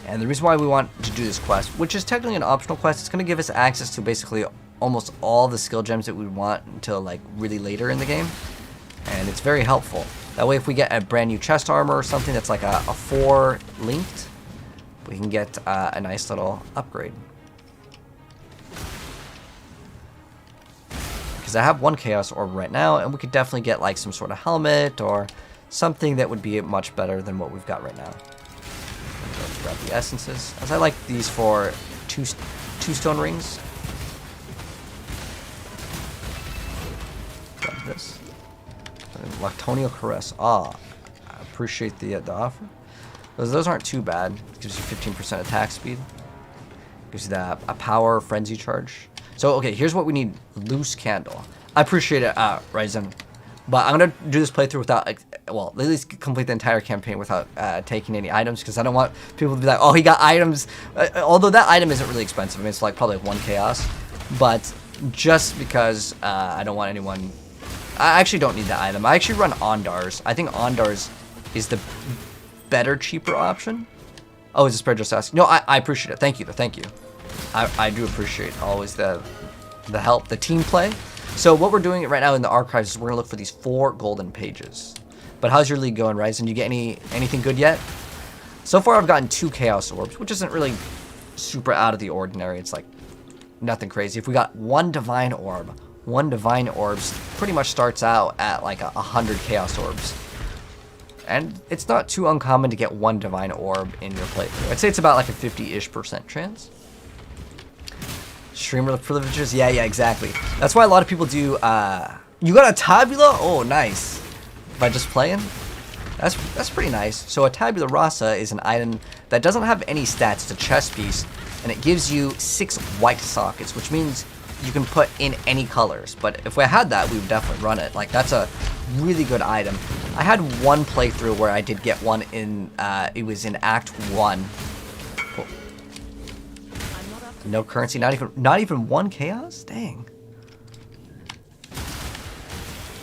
And the reason why we want to do this quest, which is technically an optional quest, it's going to give us access to basically almost all the skill gems that we want until like really later in the game. And it's very helpful. That way if we get a brand new chest armor or something that's like a 4 linked, we can get a nice little upgrade. Because I have 1 chaos orb right now, and we could definitely get like some sort of helmet or something that would be much better than what we've got right now. Let's grab the essences, as I like these for two stone rings. Grab this. Lactonio Caress. Ah, I appreciate the offer. Those aren't too bad. It gives you 15% attack speed. Gives you that a power frenzy charge. So okay, here's what we need: loose candle. I appreciate it, Ryzen. But I'm gonna do this playthrough without, well, at least complete the entire campaign without taking any items, because I don't want people to be like, oh, he got items. Although that item isn't really expensive. I mean, it's like probably 1 chaos. But just because I don't want anyone, I actually don't need that item. I actually run Ondars. I think Ondars is the better, cheaper option. Oh, is this prayer just asking? No, I appreciate it. Thank you, though. Thank you. I do appreciate always the help, the team play. So what we're doing right now in the archives is we're gonna look for these 4 golden pages. But how's your league going, Ryzen? You get anything good yet? So far I've gotten 2 chaos orbs, which isn't really super out of the ordinary. It's like nothing crazy. If we got 1 divine orb, 1 divine orbs pretty much starts out at like 100 chaos orbs. And it's not too uncommon to get 1 divine orb in your playthrough. I'd say it's about like a 50-ish% chance. Streamer privileges? Yeah, exactly. That's why a lot of people do, you got a tabula? Oh, nice. By just playing? That's pretty nice. So a tabula rasa is an item that doesn't have any stats. It's a chess piece, and it gives you 6 white sockets, which means you can put in any colors. But if we had that, we would definitely run it. Like, that's a really good item. I had 1 playthrough where I did get one in, it was in Act 1. Cool. No currency, not even 1 chaos? Dang.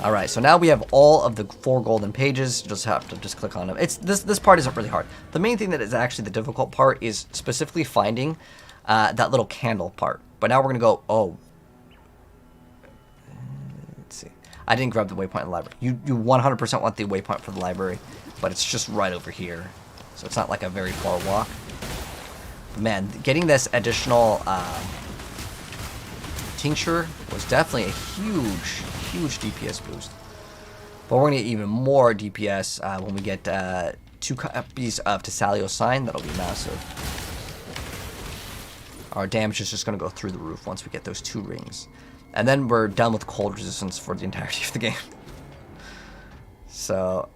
Alright, so now we have all of the 4 golden pages. You just have to click on them. This part isn't really hard. The main thing that is actually the difficult part is specifically finding that little candle part. But now we're gonna go, let's see. I didn't grab the waypoint in the library. You 100% want the waypoint for the library, but it's just right over here. So it's not like a very far walk. Man, getting this additional tincture was definitely a huge DPS boost. But we're gonna get even more DPS when we get 2 copies of Tessalio's sign. That'll be massive. Our damage is just gonna go through the roof once we get those 2 rings, and then we're done with cold resistance for the entirety of the game. So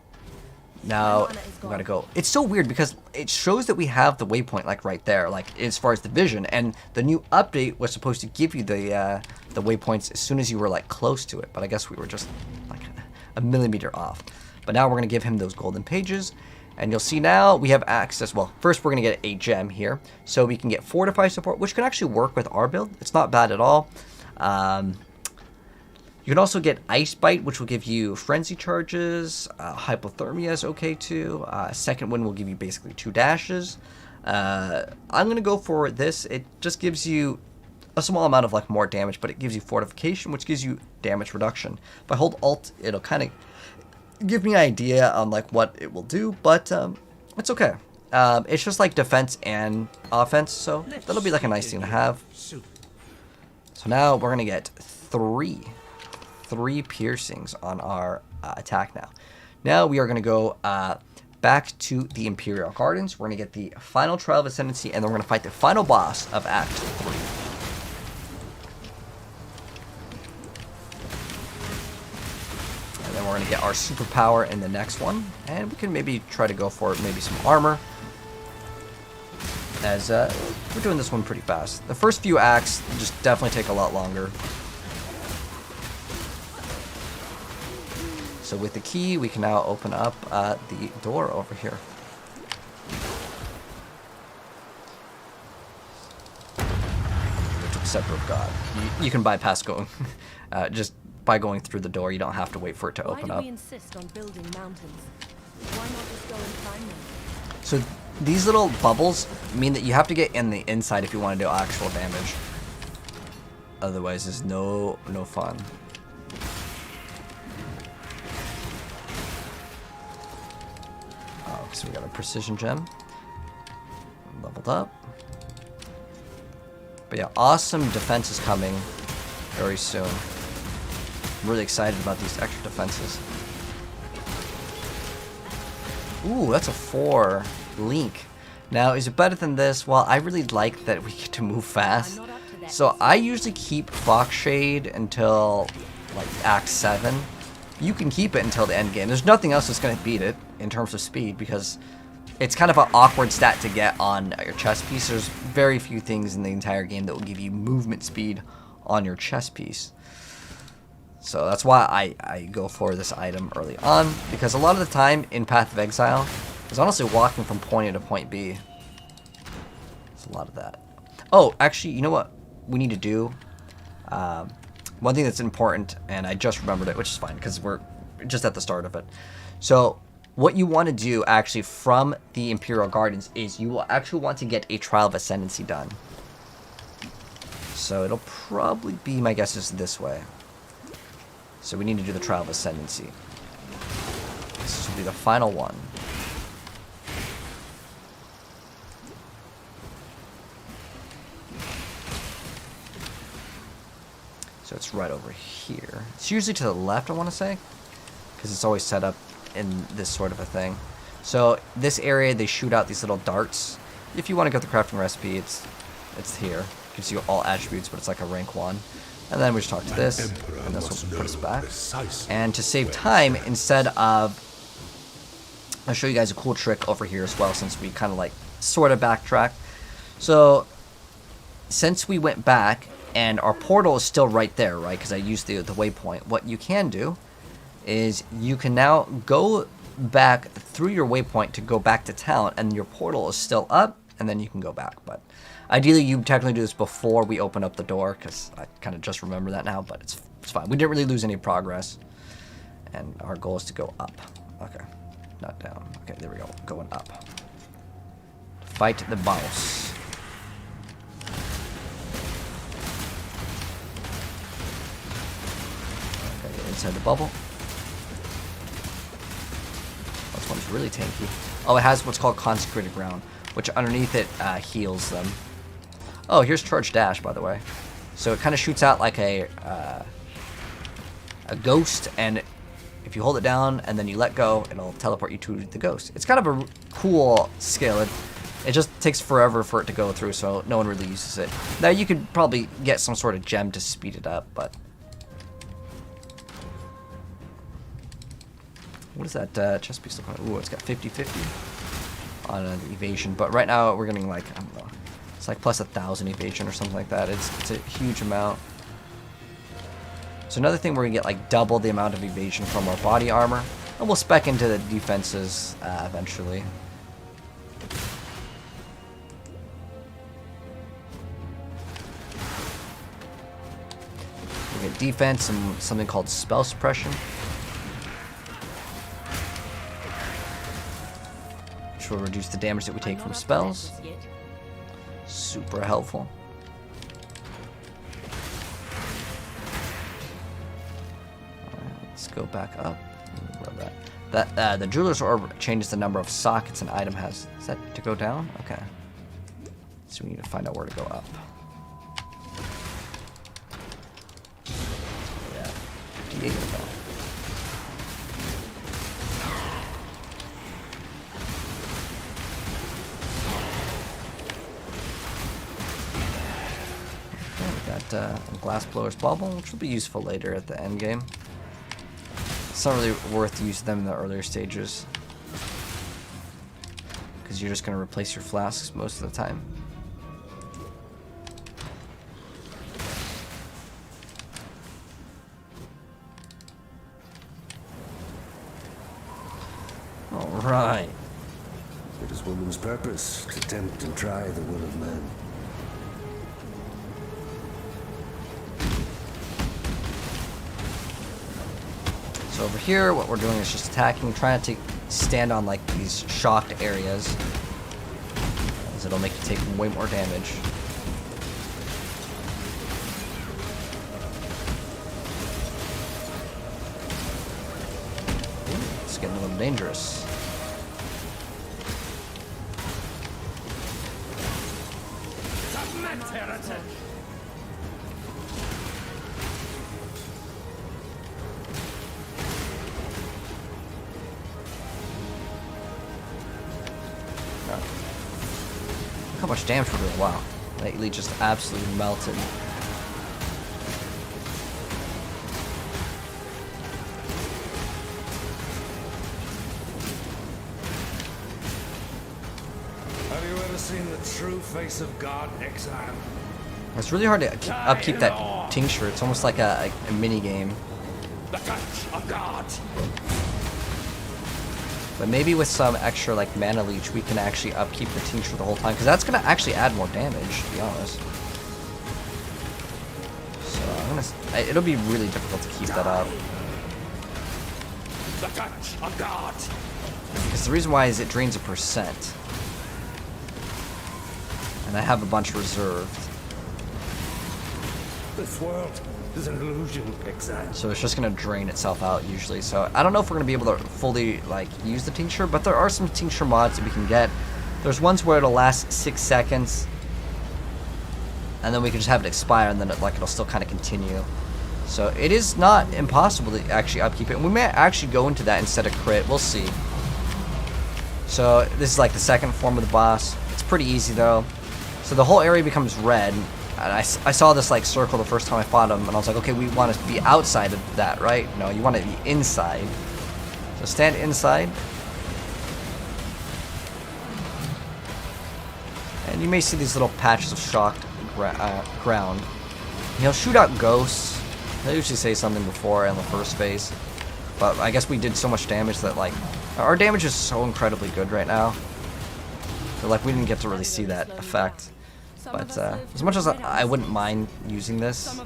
now we gotta go. It's so weird because it shows that we have the waypoint like right there, like as far as the vision, and the new update was supposed to give you the waypoints as soon as you were like close to it, but I guess we were just like a millimeter off. But now we're gonna give him those golden pages, and you'll see now we have access. Well, first we're gonna get a gem here, so we can get fortify support, which can actually work with our build. It's not bad at all. You can also get Ice Bite, which will give you frenzy charges. Hypothermia is okay too. Second Wind will give you basically 2 dashes. I'm gonna go for this. It just gives you a small amount of like more damage, but it gives you fortification, which gives you damage reduction. If I hold Alt, it'll kind of give me an idea on like what it will do, but it's okay. It's just like defense and offense, so that'll be like a nice thing to have. So now we're gonna get 3 3 piercings on our attack now. Now we are going to go back to the Imperial Gardens. We're going to get the final Trial of Ascendancy, and then we're going to fight the final boss of Act 3. And then we're going to get our superpower in the next one, and we can maybe try to go for maybe some armor, as we're doing this one pretty fast. The first few acts just definitely take a lot longer. So with the key, we can now open up the door over here. Ritual Scepter of God. You can bypass going just by going through the door. You don't have to wait for it to open Why up. do we insist on building mountains? Why not just go and climb them? So these little bubbles mean that you have to get in the inside if you want to do actual damage. Otherwise, it's no fun. Oh, so we got a precision gem. Leveled up. But yeah, awesome defense is coming very soon. I'm really excited about these extra defenses. Ooh, that's a 4 Link. Now, is it better than this? Well, I really like that we get to move fast. So I usually keep Fox Shade until like Act 7. You can keep it until the end game. There's nothing else that's going to beat it in terms of speed, because it's kind of an awkward stat to get on your chess piece. There's very few things in the entire game that will give you movement speed on your chess piece. So that's why I go for this item early on, because a lot of the time in Path of Exile is honestly walking from point A to point B. There's a lot of that. Oh, actually, you know what we need to do? One thing that's important, and I just remembered it, which is fine because we're just at the start of it. So what you want to do actually from the Imperial Gardens is you will actually want to get a Trial of Ascendancy done. So it'll probably be, my guess is this way. So we need to do the Trial of Ascendancy. This will be the final one. So it's right over here. It's usually to the left, I want to say, because it's always set up in this sort of a thing. So this area, they shoot out these little darts. If you want to get the crafting recipe, it's here. It gives you all attributes, but it's like a rank 1. And then we just talk to this, and this will put us back. And to save time, instead of... I'll show you guys a cool trick over here as well, since we kind of like sort of backtrack. So since we went back, and our portal is still right there, right? Because I used the waypoint. What you can do is you can now go back through your waypoint to go back to town, and your portal is still up, and then you can go back. But ideally, you technically do this before we open up the door, because I kind of just remember that now, but it's fine. We didn't really lose any progress, and our goal is to go up. Okay, not down. Okay, there we go. Going up. Fight the boss. Inside the bubble. This one's really tanky. Oh, it has what's called Consecrated Ground, which underneath it heals them. Oh, here's Charge Dash, by the way. So it kind of shoots out like a ghost, and if you hold it down and then you let go, it'll teleport you to the ghost. It's kind of a cool skill. It just takes forever for it to go through, so no one really uses it. Now, you could probably get some sort of gem to speed it up, but... What is that chest piece look like? Ooh, it's got 50-50 on evasion. But right now we're getting like, I don't know, it's like plus 1,000 evasion or something like that. It's a huge amount. So another thing, we're gonna get like double the amount of evasion from our body armor, and we'll spec into the defenses eventually. We get defense and something called spell suppression, will reduce the damage that we take from spells. Super helpful. Alright, let's go back up. Grab that. The Jeweler's Orb changes the number of sockets an item has. Is that to go down? Okay. So we need to find out where to go up. Yeah. 58 of that. Glass blower's bubble, which will be useful later at the end game. It's not really worth using them in the earlier stages because you're just going to replace your flasks most of the time. All right. It is woman's purpose to tempt and try the will of man. So over here, what we're doing is just attacking, trying to stand on like these shocked areas, as it'll make you take way more damage. Ooh, it's getting a little dangerous. Look how much damage we're doing. Wow. Lately just absolutely melted. Have you ever seen the true face of God, Exile? It's really hard to upkeep that tincture. It's almost like a mini game. The touch of God. But maybe with some extra like mana leech, we can actually upkeep the tincture the whole time, because that's gonna actually add more damage, to be honest. So it'll be really difficult to keep that up. The touch of God. Because the reason why is it drains 1%, and I have a bunch reserved. This world is an illusion, Exile. So it's just gonna drain itself out usually. So I don't know if we're gonna be able to fully like use the tincture, but there are some tincture mods that we can get. There's ones where it'll last 6 seconds, and then we can just have it expire, and then it'll still kind of continue. So it is not impossible to actually upkeep it, and we may actually go into that instead of crit. We'll see. So this is like the second form of the boss. It's pretty easy though. So the whole area becomes red. And I saw this like circle the first time I fought him, and I was like, okay, we want to be outside of that, right? No, you want to be inside. So stand inside. And you may see these little patches of shocked ground. He'll shoot out ghosts. He'll usually say something before in the first phase. But I guess we did so much damage that like, our damage is so incredibly good right now. So like we didn't get to really see that effect. But as much as I wouldn't mind using this,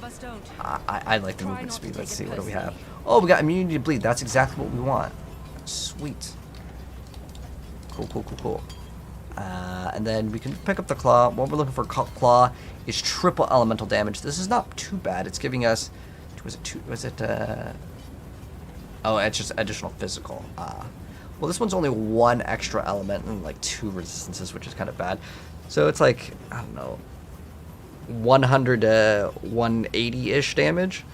I like the movement speed. Let's see, what do we have? Oh, we got immunity to bleed. That's exactly what we want. Sweet. Cool, cool, cool, cool. And then we can pick up the claw. What we're looking for claw is triple elemental damage. This is not too bad. It's giving us, oh, it's just additional physical. Well, this one's only 1 extra element and like 2 resistances, which is kind of bad. So it's like, I don't know, 100 to 180-ish damage.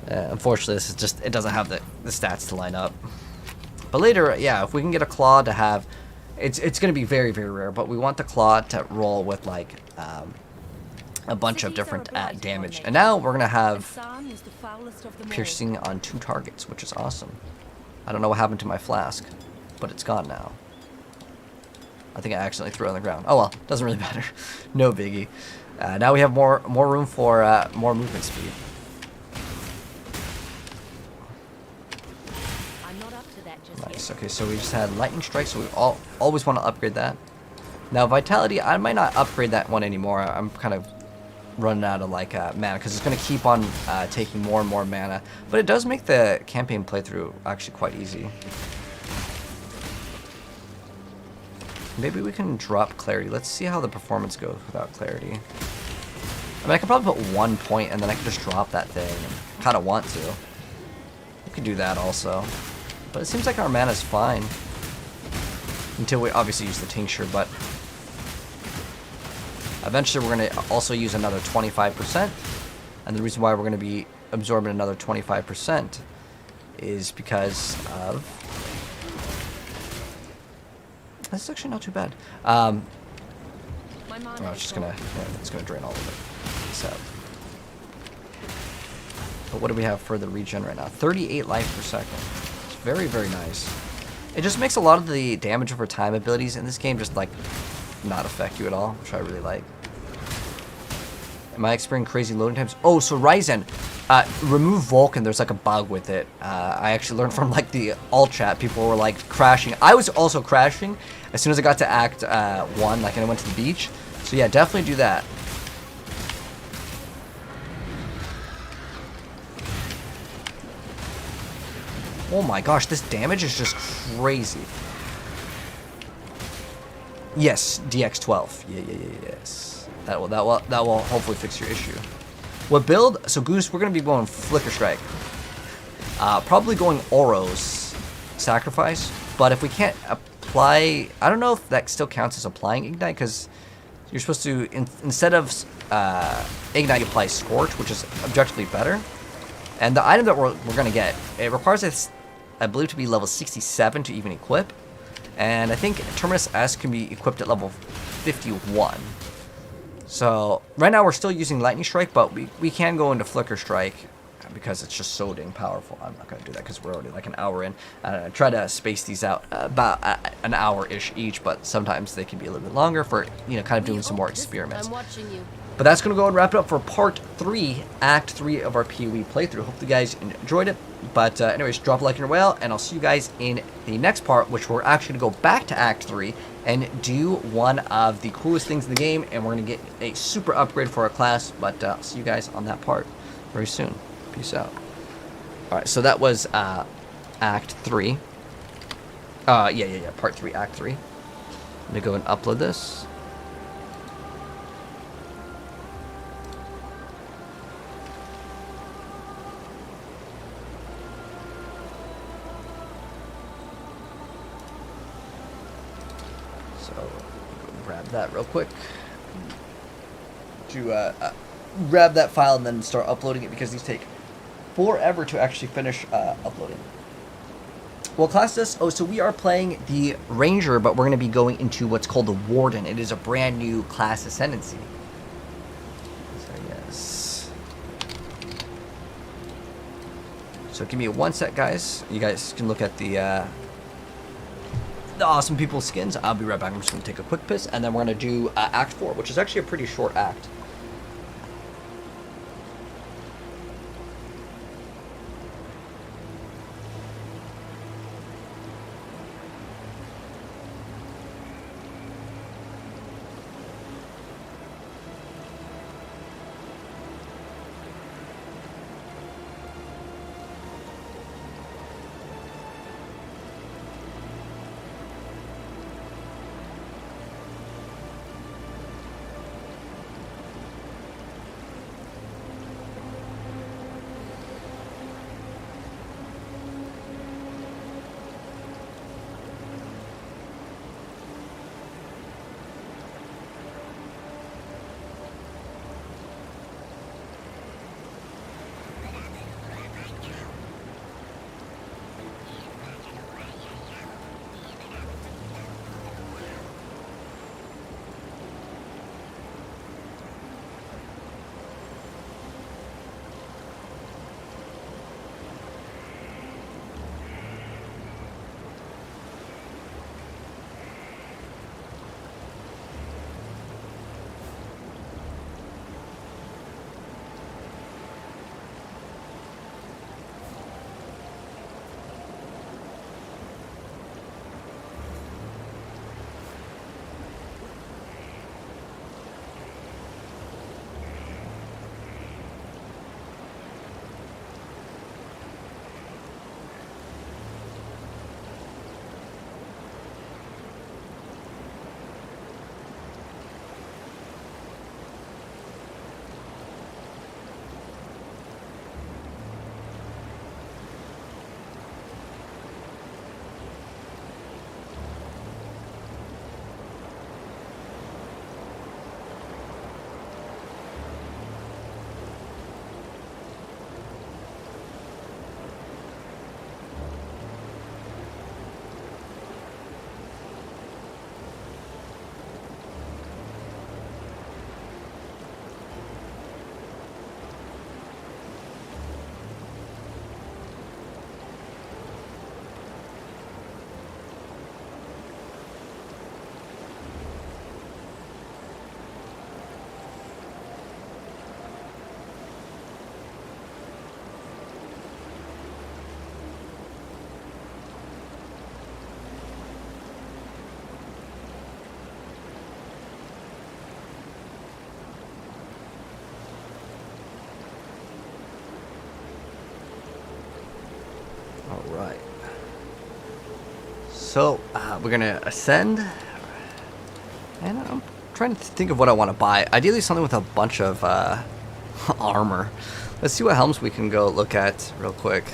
Unfortunately, this is just, it doesn't have the stats to line up. But later, yeah, if we can get a claw to have, it's going to be very, very rare, but we want the claw to roll with like a bunch of different damage. And now we're going to have piercing on 2 targets, which is awesome. I don't know what happened to my flask, but it's gone now. I think I accidentally threw it on the ground. Oh well, doesn't really matter. No biggie. Now we have more room for more movement speed. I'm not up to that just Nice. Okay, so we just had lightning strike, so we always want to upgrade that. Now vitality, I might not upgrade that one anymore. I'm kind of running out of like mana because it's going to keep on taking more and more mana. But it does make the campaign playthrough actually quite easy. Maybe we can drop clarity. Let's see how the performance goes without clarity. I mean, I could probably put 1 point and then I could just drop that thing. I kind of want to. We could do that also. But it seems like our mana's fine. Until we obviously use the tincture, but eventually we're going to also use another 25%. And the reason why we're going to be absorbing another 25% is because of... This is actually not too bad. My mana Oh, it's is just gone. gonna, yeah, it's gonna drain all of it. So, but what do we have for the regen right now? 38 life per second. It's very, very nice. It just makes a lot of the damage over time abilities in this game just like not affect you at all, which I really like. Am I experiencing crazy loading times? Oh, so Ryzen, remove Vulcan. There's like a bug with it. I actually learned from like the alt chat. People were like crashing. I was also crashing as soon as I got to Act 1, like, and I went to the beach. So yeah, definitely do that. Oh my gosh, this damage is just crazy. Yes, DX12. Yes. That will hopefully fix your issue. What build? So Goose, we're gonna be going Flicker Strike. Probably going Oros Sacrifice. But if we can't apply, I don't know if that still counts as applying Ignite, because you're supposed to instead of Ignite, you apply Scorch, which is objectively better. And the item that we're gonna get, it requires us, I believe, to be level 67 to even equip. And I think Terminus S can be equipped at level 51. So right now we're still using Lightning Strike, but we can go into Flicker Strike because it's just so dang powerful. I'm not going to do that because we're already like an hour in. I try to space these out about an hour-ish each, but sometimes they can be a little bit longer for, you know, kind of doing some more experiments. I'm watching you. But that's going to go and wrap it up for part 3, Act 3 of our PoE playthrough. Hope you guys enjoyed it. But anyways, drop a like in your whale, and I'll see you guys in the next part, which we're actually going to go back to Act 3 and do one of the coolest things in the game, and we're going to get a super upgrade for our class. But I'll see you guys on that part very soon. Peace out. Alright, so that was Act 3. Yeah, part 3, Act 3. I'm going to go and upload this. Grab that real quick to grab that file and then start uploading it, because these take forever to actually finish uploading. Well, class this. Oh, so we are playing the Ranger, but we're going to be going into what's called the Warden. It is a brand new class ascendancy. So yes. So give me one sec, guys. You guys can look at the awesome people's skins. I'll be right back. I'm just going to take a quick piss, and then we're going to do Act 4, which is actually a pretty short act. So, we're gonna ascend. And I'm trying to think of what I want to buy. Ideally something with a bunch of armor. Let's see what helms we can go look at real quick.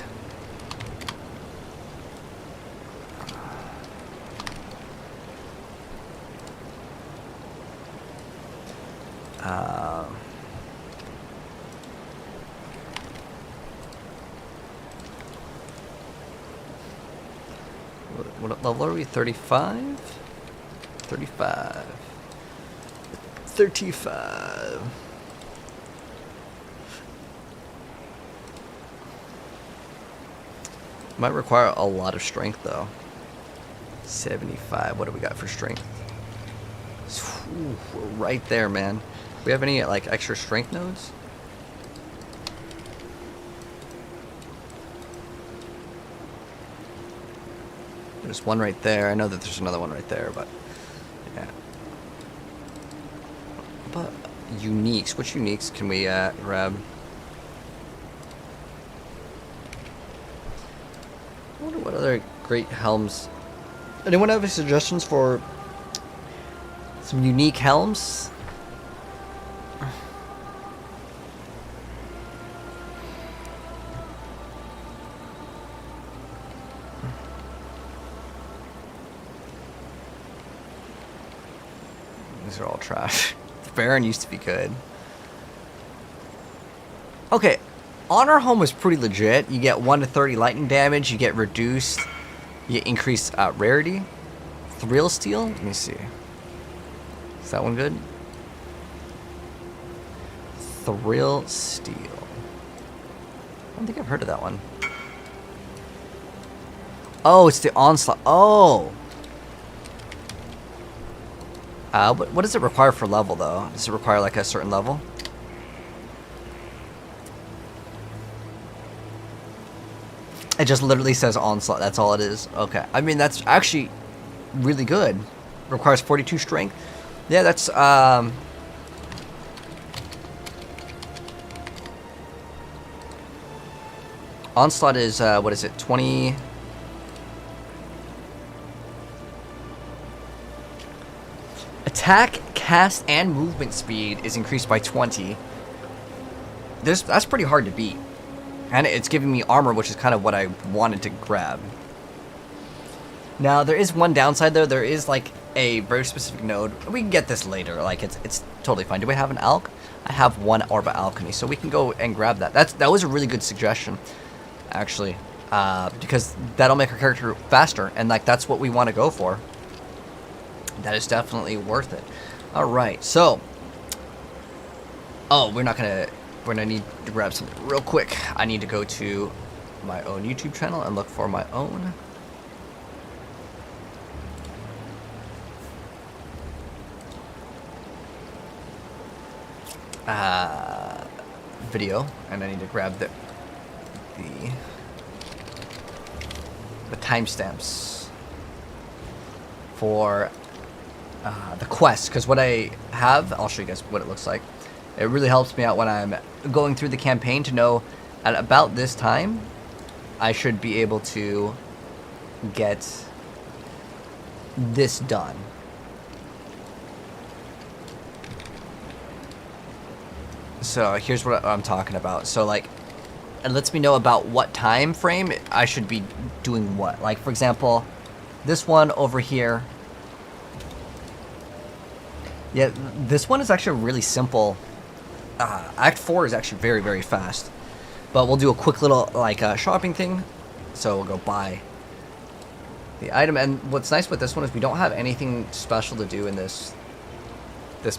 What level are we? 35? 35. 35. Might require a lot of strength though. 75. What do we got for strength? Ooh, we're right there, man. Do we have any like extra strength nodes? There's one right there. I know that there's another one right there, but yeah. But uniques. Which uniques can we grab? I wonder what other great helms. Anyone have any suggestions for some unique helms? These are all trash. The Baron used to be good. Okay, Honor Home was pretty legit. You get 1 to 30 lightning damage. You get reduced. You get increased rarity. Thrill Steel. Let me see. Is that one good? Thrill Steel. I don't think I've heard of that one. Oh, it's the Onslaught. Oh. What does it require for level, though? Does it require, like, a certain level? It just literally says Onslaught. That's all it is. Okay. I mean, that's actually really good. Requires 42 strength. Yeah, that's, Onslaught is, what is it? 20... Attack, cast, and movement speed is increased by 20. That's pretty hard to beat. And it's giving me armor, which is kind of what I wanted to grab. Now, there is one downside, though. There is, like, a very specific node. We can get this later. Like, it's totally fine. Do we have an alch? I have one Orb of Alchemy, so we can go and grab that. That was a really good suggestion, actually. Because that'll make our character faster, and, like, that's what we want to go for. That is definitely worth it. Alright, so. Oh, we're gonna need to grab something real quick. I need to go to my own YouTube channel and look for my own video, and I need to grab the timestamps for the quest, because what I have, I'll show you guys what it looks like. It really helps me out when I'm going through the campaign to know at about this time I should be able to get this done. So here's what I'm talking about. So like, it lets me know about what time frame I should be doing what. Like, for example, this one over here. Yeah, this one is actually really simple. Act 4 is actually very, very fast. But we'll do a quick little, like, shopping thing. So we'll go buy the item. And what's nice with this one is we don't have anything special to do in this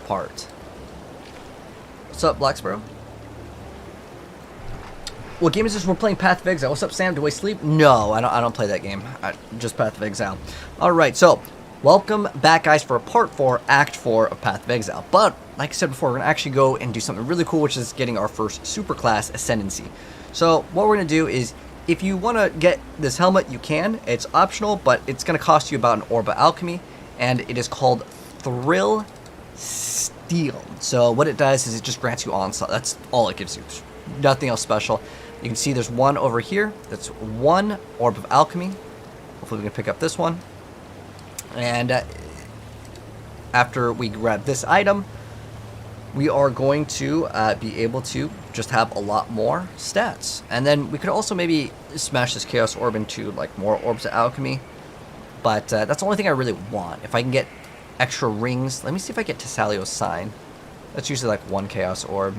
part. What's up, Blacksboro? What game is this? We're playing Path of Exile. What's up, Sam? Do I sleep? No, I don't play that game. Just Path of Exile. Alright, so welcome back, guys, for part 4, Act 4 of Path of Exile. But, like I said before, we're going to actually go and do something really cool, which is getting our first superclass ascendancy. So, what we're going to do is, if you want to get this helmet, you can. It's optional, but it's going to cost you about an Orb of Alchemy, and it is called Thrill Steel. So, what it does is it just grants you Onslaught. That's all it gives you. There's nothing else special. You can see there's one over here. That's one Orb of Alchemy. Hopefully we can pick up this one. And after we grab this item, we are going to be able to just have a lot more stats. And then we could also maybe smash this Chaos Orb into like more Orbs of Alchemy. But that's the only thing I really want. If I can get extra rings, let me see if I get Tessalio's Sign. That's usually like 1 Chaos Orb.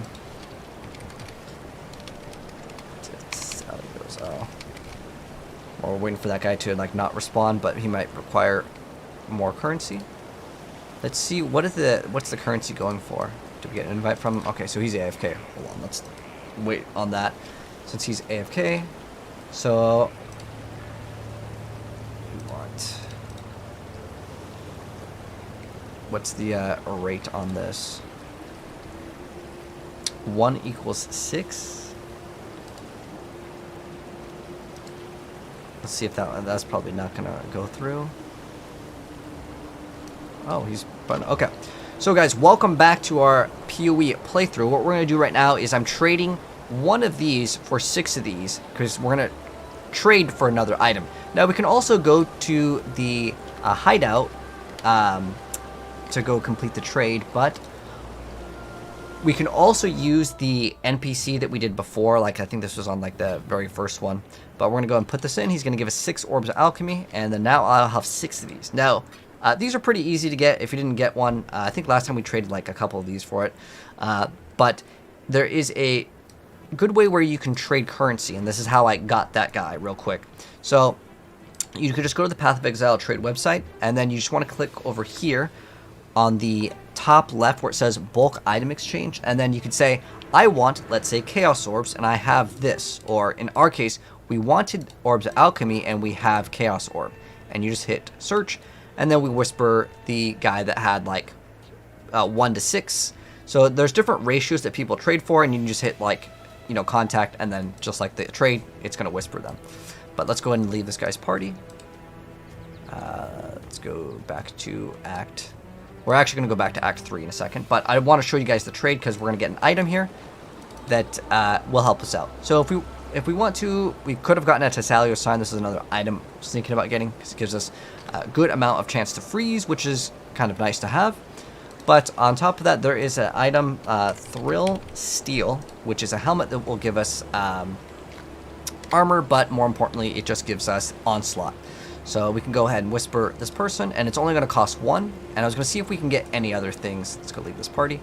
Tessalio's, oh. Well, we're waiting for that guy to like not respond, but he might require more currency. Let's see, what's the currency going for? Did we get an invite from him? Okay, so he's AFK. Hold on, let's wait on that since he's AFK. So we want, what's the rate on this? 1 equals 6. Let's see if that's probably not gonna go through. Oh, he's fun. Okay. So guys, welcome back to our PoE playthrough. What we're going to do right now is I'm trading one of these for 6 of these because we're going to trade for another item. Now we can also go to the hideout to go complete the trade, but we can also use the NPC that we did before. Like I think this was on like the very first one, but we're going to go and put this in. He's going to give us 6 Orbs of Alchemy, and then now I'll have 6 of these. Now, these are pretty easy to get if you didn't get one. I think last time we traded like a couple of these for it. But there is a good way where you can trade currency, and this is how I got that guy real quick. So you could just go to the Path of Exile trade website, and then you just want to click over here on the top left where it says bulk item exchange, and then you could say, I want, let's say, Chaos Orbs, and I have this. Or in our case, we wanted Orbs of Alchemy, and we have Chaos Orb. And you just hit search, and then we whisper the guy that had like 1 to 6. So there's different ratios that people trade for, and you can just hit like, you know, contact, and then just like the trade, it's going to whisper them. But let's go ahead and leave this guy's party. Let's go back to Act. We're actually going to go back to Act 3 in a second, but I want to show you guys the trade because we're going to get an item here that will help us out. So if we want to, we could have gotten a Tessalio Sign. This is another item I was thinking about getting because it gives us a good amount of chance to freeze, which is kind of nice to have. But on top of that, there is an item, Thrill Steel, which is a helmet that will give us armor, but more importantly, it just gives us Onslaught. So we can go ahead and whisper this person, and it's only going to cost 1. And I was going to see if we can get any other things. Let's go leave this party.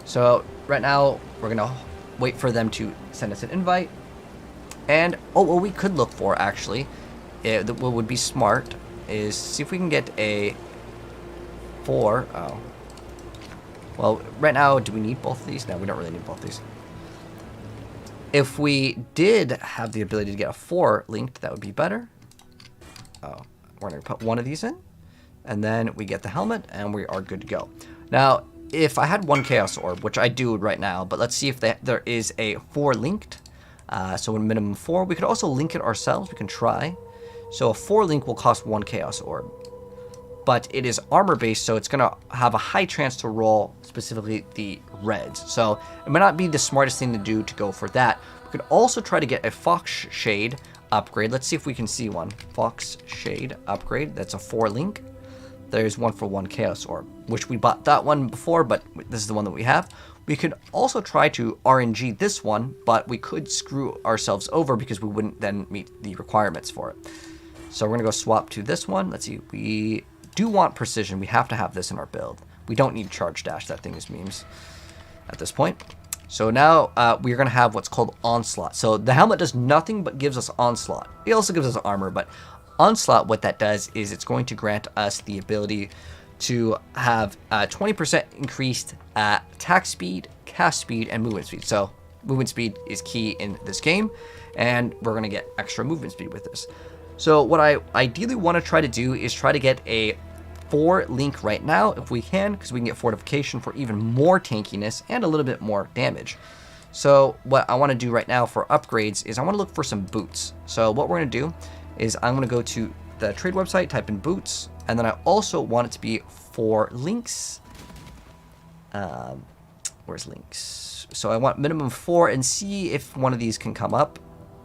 So right now, we're going to wait for them to send us an invite. And, oh, what we could look for, actually, what would be smart, is see if we can get a 4. Oh. Well, right now, do we need both of these? No, we don't really need both of these. If we did have the ability to get a 4 linked, that would be better. Oh, we're going to put one of these in, and then we get the helmet, and we are good to go. Now, if I had 1 Chaos Orb, which I do right now, but let's see if there is a 4 linked. So a minimum 4. We could also link it ourselves. We can try. So a 4 link will cost 1 Chaos Orb. But it is armor based, so it's going to have a high chance to roll specifically the reds. So it might not be the smartest thing to do to go for that. We could also try to get a Fox Shade upgrade. Let's see if we can see one. Fox Shade upgrade. That's a 4 link. There's one for 1 Chaos Orb, which we bought that one before, but this is the one that we have. We could also try to RNG this one, but we could screw ourselves over because we wouldn't then meet the requirements for it. So we're going to go swap to this one. Let's see. We do want precision. We have to have this in our build. We don't need charge dash. That thing is memes at this point. So now we're going to have what's called Onslaught. So the helmet does nothing but gives us Onslaught. It also gives us armor, but Onslaught, what that does is it's going to grant us the ability to have 20% increased attack speed, cast speed, and movement speed. So movement speed is key in this game, and we're going to get extra movement speed with this. So what I ideally want to try to do is try to get a 4 link right now if we can, because we can get fortification for even more tankiness and a little bit more damage. So what I want to do right now for upgrades is I want to look for some boots. So what we're going to do is I'm going to go to the trade website, type in boots, and then I also want it to be 4 links. Where's links? So I want minimum 4 and see if one of these can come up.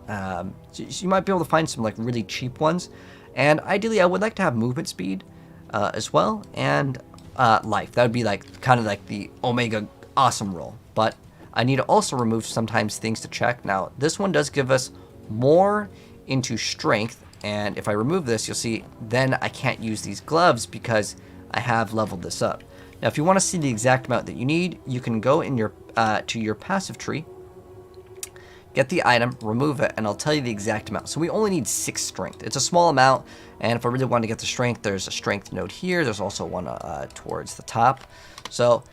So you might be able to find some like really cheap ones. And ideally I would like to have movement speed. as well, and life. That would be like kind of like the Omega awesome roll. But I need to also remove sometimes things to check. Now this one does give us more into strength, and if I remove this, you'll see then I can't use these gloves because I have leveled this up. Now if you want to see the exact amount that you need, you can go in your to your passive tree, get the item, remove it, and I'll tell you the exact amount. So we only need 6 strength. It's a small amount, and if I really want to get the strength, there's a strength node here. There's also one towards the top. So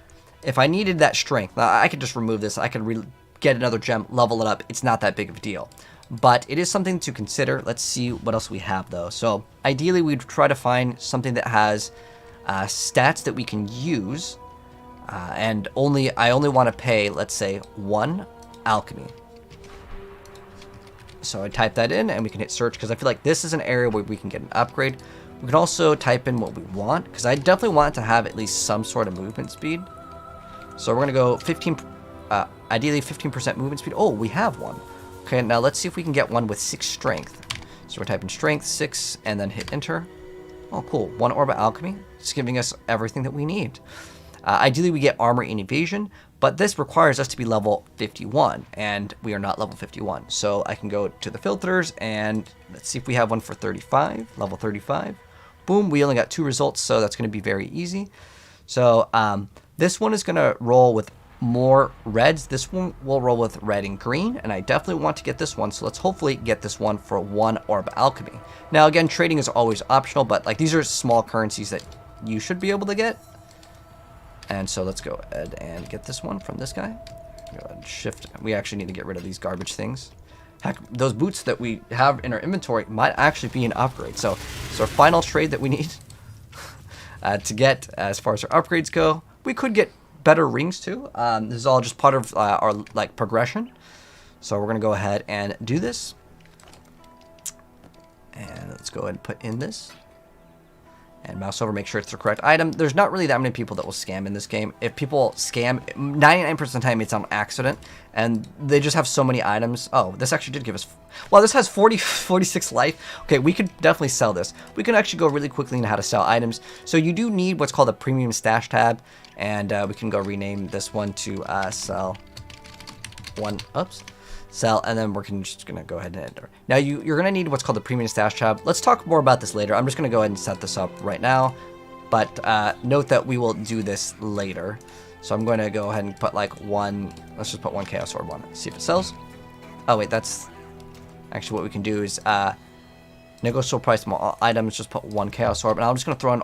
if I needed that strength, now I could just remove this. I could get another gem, level it up. It's not that big of a deal. But it is something to consider. Let's see what else we have, though. So ideally, we'd try to find something that has stats that we can use. And I only want to pay, let's say, 1 alchemy. So I type that in and we can hit search because I feel like this is an area where we can get an upgrade. We can also type in what we want because I definitely want it to have at least some sort of movement speed. So we're going to go 15, ideally 15% movement speed. Oh, we have one. Okay, now let's see if we can get one with 6 strength. So we're typing strength 6 and then hit enter. Oh, cool. 1 orb of alchemy. It's giving us everything that we need. Ideally, we get armor and evasion, but this requires us to be level 51, and we are not level 51. So I can go to the filters, and let's see if we have one for 35, level 35. Boom, we only got 2 results, so that's going to be very easy. So this one is going to roll with more reds. This one will roll with red and green, and I definitely want to get this one, so let's hopefully get this one for 1 orb alchemy. Now, again, trading is always optional, but like these are small currencies that you should be able to get. And so let's go ahead and get this one from this guy. Go ahead and shift. We actually need to get rid of these garbage things. Heck, those boots that we have in our inventory might actually be an upgrade. So it's our final trade that we need to get as far as our upgrades go. We could get better rings too. This is all just part of our like progression. So we're gonna go ahead and do this. And let's go ahead and put in this. And mouse over, make sure it's the correct item. There's not really that many people that will scam in this game. If people scam, 99% of the time it's on accident. And they just have so many items. Oh, this actually did give us... Well, this has 46 life. Okay, we could definitely sell this. We can actually go really quickly into how to sell items. So you do need what's called a premium stash tab. And we can go rename this one to sell one... Oops. Sell, and then we're just gonna go ahead and enter. Now you're gonna need what's called the premium stash tab. Let's talk more about this later. I'm just gonna go ahead and set this up right now, but note that we will do this later. So I'm going to go ahead and put like 1. Let's just put 1 chaos orb on it. See if it sells. Oh wait, that's actually what we can do is negotiable price small items. Just put 1 chaos orb, and I'm just gonna throw in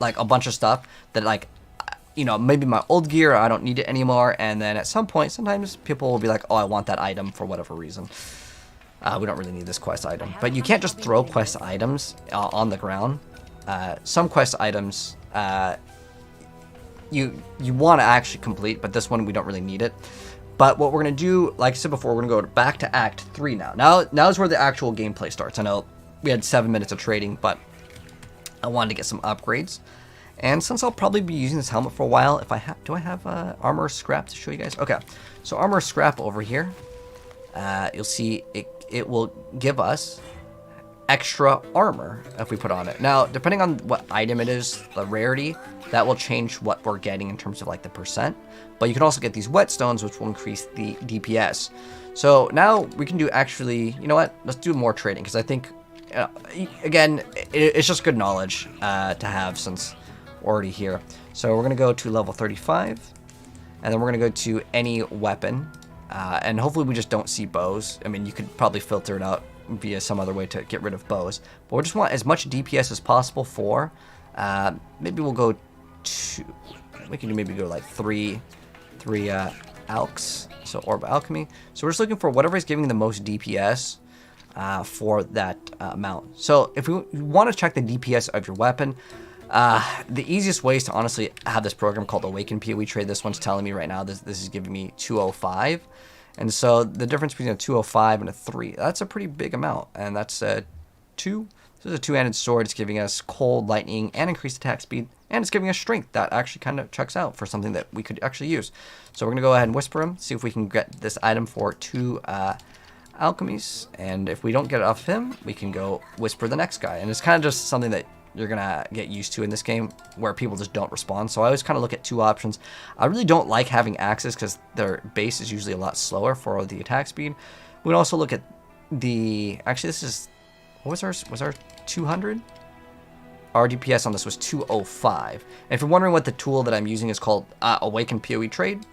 like a bunch of stuff that like. You know, maybe my old gear, I don't need it anymore, and then at some point, sometimes people will be like, oh, I want that item for whatever reason. We don't really need this quest item. But you can't just throw quest items on the ground. Some quest items you want to actually complete, but this one we don't really need it. But what we're going to do, like I said before, we're going to go back to Act 3 now. Now is where the actual gameplay starts. I know we had 7 minutes of trading, but I wanted to get some upgrades. And since I'll probably be using this helmet for a while, if I have, do I have armor scrap to show you guys? Okay, so armor scrap over here. You'll see it will give us extra armor if we put on it. Now, depending on what item it is, the rarity, that will change what we're getting in terms of like the percent. But you can also get these whetstones, which will increase the DPS. So now we can do actually, you know what? Let's do more trading because I think, again, it's just good knowledge to have since already here. So we're gonna go to level 35, and then we're gonna go to any weapon, and hopefully we just don't see bows. I mean, you could probably filter it out via some other way to get rid of bows, but we just want as much DPS as possible for maybe we'll go to, we can maybe go like three alks, so orb alchemy. So we're just looking for whatever is giving the most DPS for that amount. So if we want to check the DPS of your weapon, the easiest way is to honestly have this program called Awaken PoE Trade. This one's telling me right now this is giving me 205. And so the difference between a 205 and a 3, that's a pretty big amount. And that's a 2. This is a 2-handed sword. It's giving us cold, lightning, and increased attack speed. And it's giving us strength. That actually kind of checks out for something that we could actually use. So we're going to go ahead and whisper him, see if we can get this item for 2 alchemies. And if we don't get it off him, we can go whisper the next guy. And it's kind of just something that you're gonna get used to in this game, where people just don't respond. So I always kind of look at 2 options. I really don't like having axes because their base is usually a lot slower for the attack speed. We can also look at the, actually this is, what was our 200? Our DPS on this was 205. And if you're wondering what the tool that I'm using is called, Awaken PoE Trade.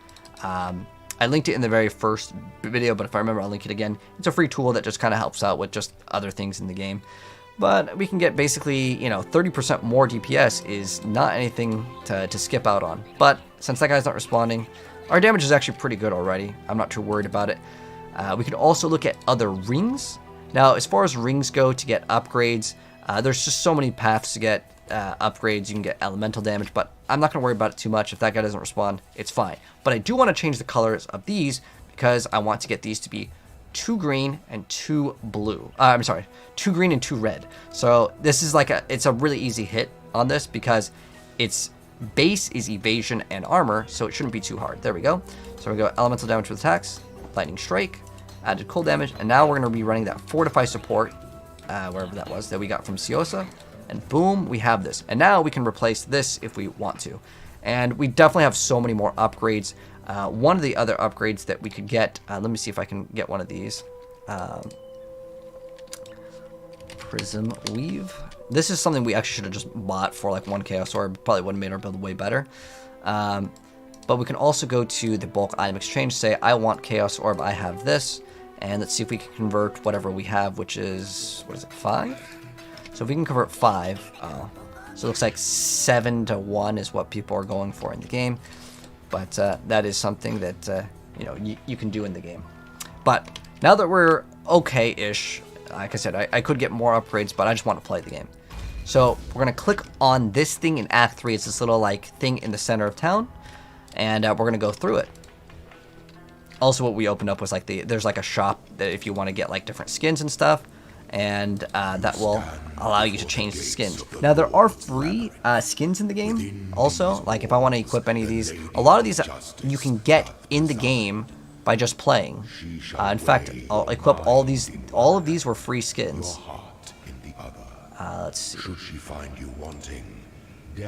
I linked it in the very first video, but if I remember, I'll link it again. It's a free tool that just kind of helps out with just other things in the game. But we can get basically, you know, 30% more DPS is not anything to skip out on. But since that guy's not responding, our damage is actually pretty good already. I'm not too worried about it. We could also look at other rings. Now, as far as rings go to get upgrades, there's just so many paths to get upgrades. You can get elemental damage, but I'm not going to worry about it too much. If that guy doesn't respond, it's fine. But I do want to change the colors of these because I want to get these to be 2 green and 2 blue. I'm sorry, 2 green and 2 red. So this is like it's a really easy hit on this because its base is evasion and armor, so it shouldn't be too hard. There we go. So we go elemental damage with attacks, lightning strike, added cold damage, and now we're going to be running that fortify support, wherever that was, that we got from Siosa. And boom, we have this. And now we can replace this if we want to. And we definitely have so many more upgrades. One of the other upgrades that we could get, let me see if I can get one of these. Prism Weave. This is something we actually should have just bought for like 1 Chaos Orb. Probably would have made our build way better. But we can also go to the bulk item exchange, say I want Chaos Orb, I have this. And let's see if we can convert whatever we have, which is, what is it, 5? So if we can convert 5, so it looks like 7 to 1 is what people are going for in the game. But that is something that, you know, you can do in the game. But now that we're okay-ish, like I said, I could get more upgrades, but I just want to play the game. So we're going to click on this thing in Act 3. It's this little, like, thing in the center of town. And we're going to go through it. Also, what we opened up was, like, there's, like, a shop that if you want to get, like, different skins and stuff. And that will allow you to change the skins. Now, there are free skins in the game also. Like, if I want to equip any of these, a lot of these you can get in the game by just playing. In fact, I'll equip all these. All of these were free skins. Let's see.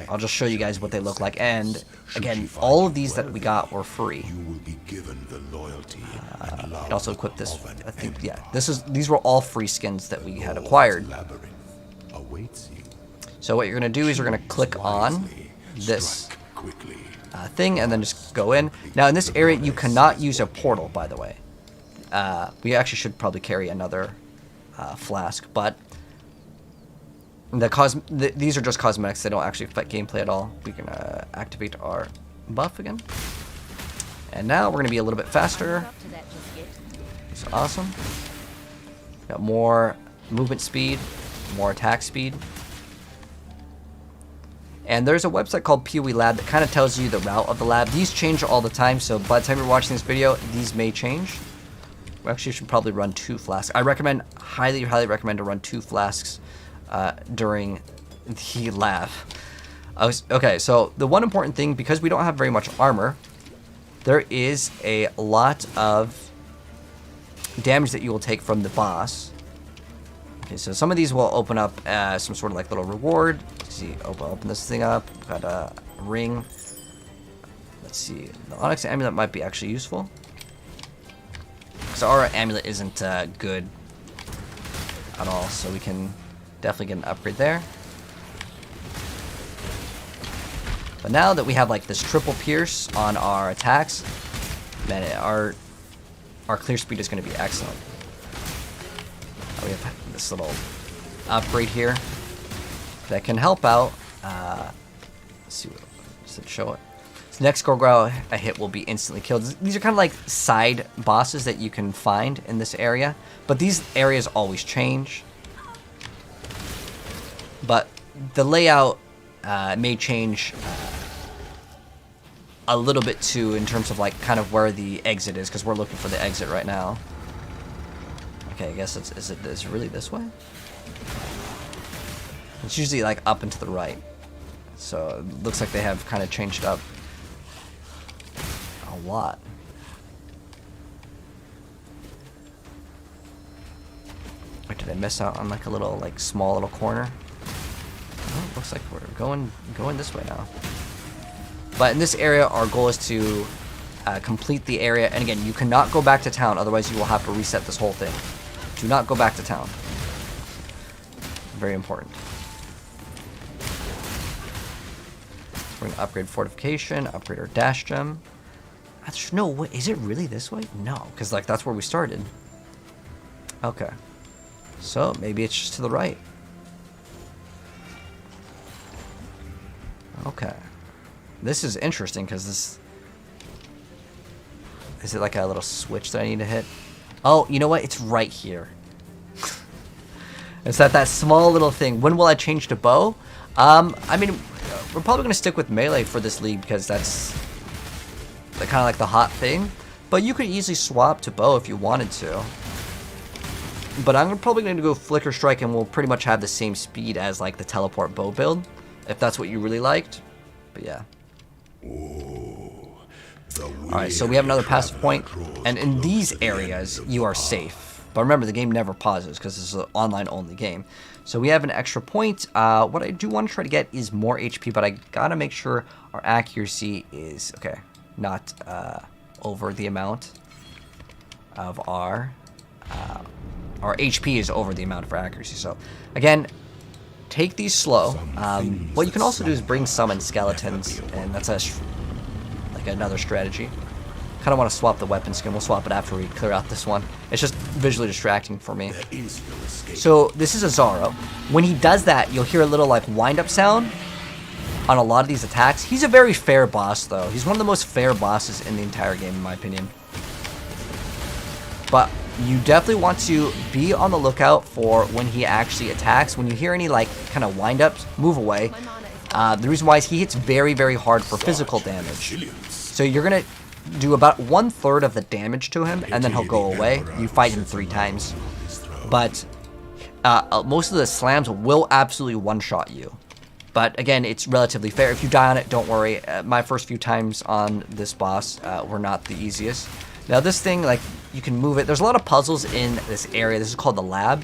I'll just show you guys what they look like. And again, all of these that we got were free. I can also equip this. I think, yeah, these were all free skins that we had acquired. So what you're gonna do is you're gonna click on this thing and then just go in. Now in this area, you cannot use a portal, by the way. We actually should probably carry another flask, but these are just cosmetics. They don't actually affect gameplay at all. We can activate our buff again. And now we're going to be a little bit faster. It's awesome. Got more movement speed, more attack speed. And there's a website called PoE Lab that kind of tells you the route of the lab. These change all the time, so by the time you're watching this video, these may change. We actually should probably run 2 flasks. I recommend, highly recommend to run 2 flasks during the lab. Okay, so the one important thing, because we don't have very much armor, there is a lot of damage that you will take from the boss. Okay, so some of these will open up some sort of like little reward. Let's see, open this thing up. Got a ring. Let's see, the Onyx Amulet might be actually useful. So our amulet isn't good at all, so we can definitely get an upgrade there. But now that we have like this triple pierce on our attacks, man, our clear speed is going to be excellent. We have this little upgrade here that can help out. Let's see, what does it show it? So next Gorgoroth a hit will be instantly killed. These are kind of like side bosses that you can find in this area, but these areas always change. But the layout may change a little bit too in terms of like kind of where the exit is, because we're looking for the exit right now. Okay, I guess is it really this way? It's usually like up and to the right. So it looks like they have kind of changed up a lot. Or did I miss out on like a little like small little corner? Oh, looks like we're going this way now. But in this area, our goal is to complete the area. And again, you cannot go back to town, otherwise you will have to reset this whole thing. Do not go back to town. Very important. We're going to upgrade fortification, upgrade our dash gem. No way. Is it really this way? No, because like that's where we started. Okay. So maybe it's just to the right. Okay. This is interesting because this... Is it like a little switch that I need to hit? Oh, you know what? It's right here. It's that small little thing. When will I change to bow? I mean, we're probably going to stick with melee for this league because that's kind of like the hot thing. But you could easily swap to bow if you wanted to. But I'm probably going to go flicker strike and we'll pretty much have the same speed as like the teleport bow build. If that's what you really liked. But yeah. Alright, so we have another passive point. And in these areas, you are safe. But remember, the game never pauses because this is an online-only game. So we have an extra point. What I do want to try to get is more HP, but I gotta make sure our accuracy is, okay, not over the amount of our HP is over the amount of our accuracy. So again, take these slow. What you can also do is bring summon skeletons, and that's like another strategy. Kind of want to swap the weapon skin. We'll swap it after we clear out this one. It's just visually distracting for me. So this is a Zaro. When he does that, you'll hear a little like wind-up sound on a lot of these attacks. He's a very fair boss, though. He's one of the most fair bosses in the entire game, in my opinion. But you definitely want to be on the lookout for when he actually attacks. When you hear any like kind of wind-ups, move away. The reason why is he hits very, very hard for physical damage. So you're going to do about 1/3 of the damage to him, and then he'll go away. You fight him 3 times. But most of the slams will absolutely one-shot you. But again, it's relatively fair. If you die on it, don't worry. My first few times on this boss were not the easiest. Now this thing, like, you can move it. There's a lot of puzzles in this area. This is called the lab.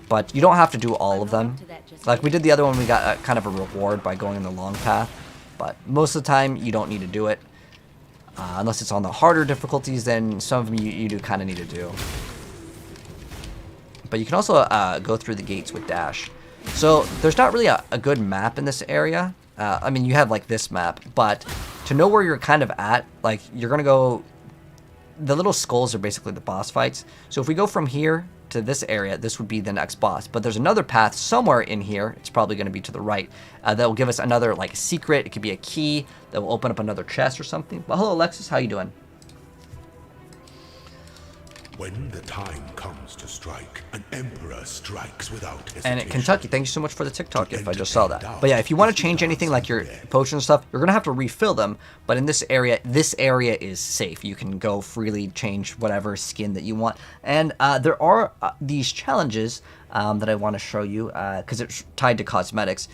But you don't have to do all of them. Like we did the other one, we got kind of a reward by going in the long path. But most of the time, you don't need to do it. Unless it's on the harder difficulties, then some of them you do kind of need to do. But you can also go through the gates with dash. So there's not really a good map in this area. I mean, you have like this map, but to know where you're kind of at, like you're going to go... The little skulls are basically the boss fights. So if we go from here to this area, this would be the next boss. But there's another path somewhere in here. It's probably going to be to the right. That will give us another like secret. It could be a key that will open up another chest or something. But hello, Alexis. How you doing? When the time comes to strike, an emperor strikes without hesitation. And at Kentucky, thank you so much for the TikTok gift. I just saw that. But yeah, if you want to change anything like your potions and stuff, you're going to have to refill them. But in this area is safe. You can go freely change whatever skin that you want. And there are these challenges that I want to show you because it's tied to cosmetics.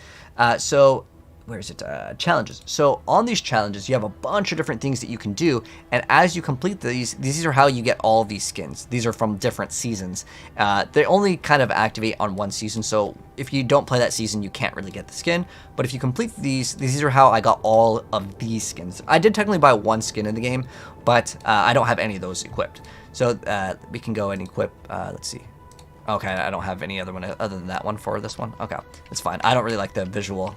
So... Where is it? Challenges. So on these challenges, you have a bunch of different things that you can do. And as you complete these are how you get all these skins. These are from different seasons. They only kind of activate on one season. So if you don't play that season, you can't really get the skin. But if you complete these are how I got all of these skins. I did technically buy one skin in the game, but I don't have any of those equipped. So we can go and equip, let's see. Okay, I don't have any other one other than that one for this one. Okay, it's fine. I don't really like the visual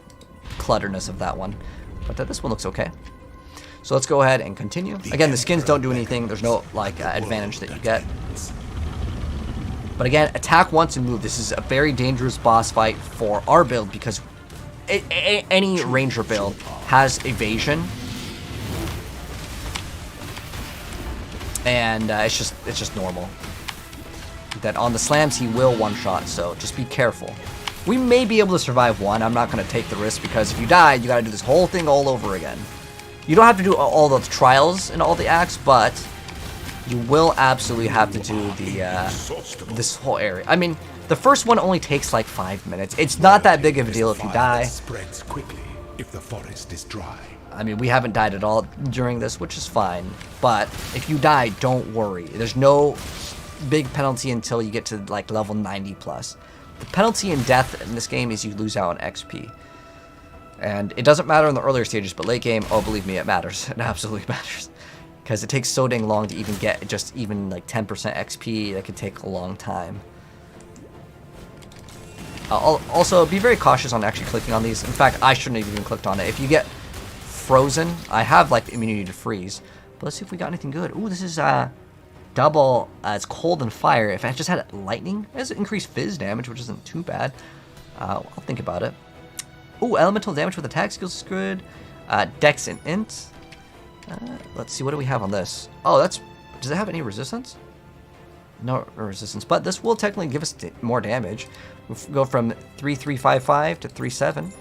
clutterness of that one, but this one looks okay. So let's go ahead and continue. Again, the skins don't do anything. There's no like advantage that you get. But again, attack once and move. This is a very dangerous boss fight for our build because any ranger build has evasion, and it's just normal. That on the slams he will one-shot, so just be careful. We may be able to survive one. I'm not going to take the risk because if you die, you got to do this whole thing all over again. You don't have to do all the trials and all the acts, but you will absolutely have to do the this whole area. I mean, the first one only takes like 5 minutes. It's not that big of a deal if you die. Spreads quickly if the forest is dry. I mean, we haven't died at all during this, which is fine. But if you die, don't worry. There's no big penalty until you get to like level 90 plus. the penalty in death in this game is you lose out on XP. And it doesn't matter in the earlier stages, but late game, oh, believe me, it matters. It absolutely matters. Because it takes so dang long to even get just even like 10% XP. That could take a long time. Also, be very cautious on actually clicking on these. In fact, I shouldn't have even clicked on it. If you get frozen, I have like immunity to freeze. But let's see if we got anything good. Ooh, this is double. It's cold and fire. If I just had lightning, it has increased fizz damage, which isn't too bad. I'll think about it. Ooh, elemental damage with attack skills is good. Dex and int. Let's see, what do we have on this? Oh, that's... Does it have any resistance? No resistance, but this will technically give us more damage. We'll go from 3355 to 37.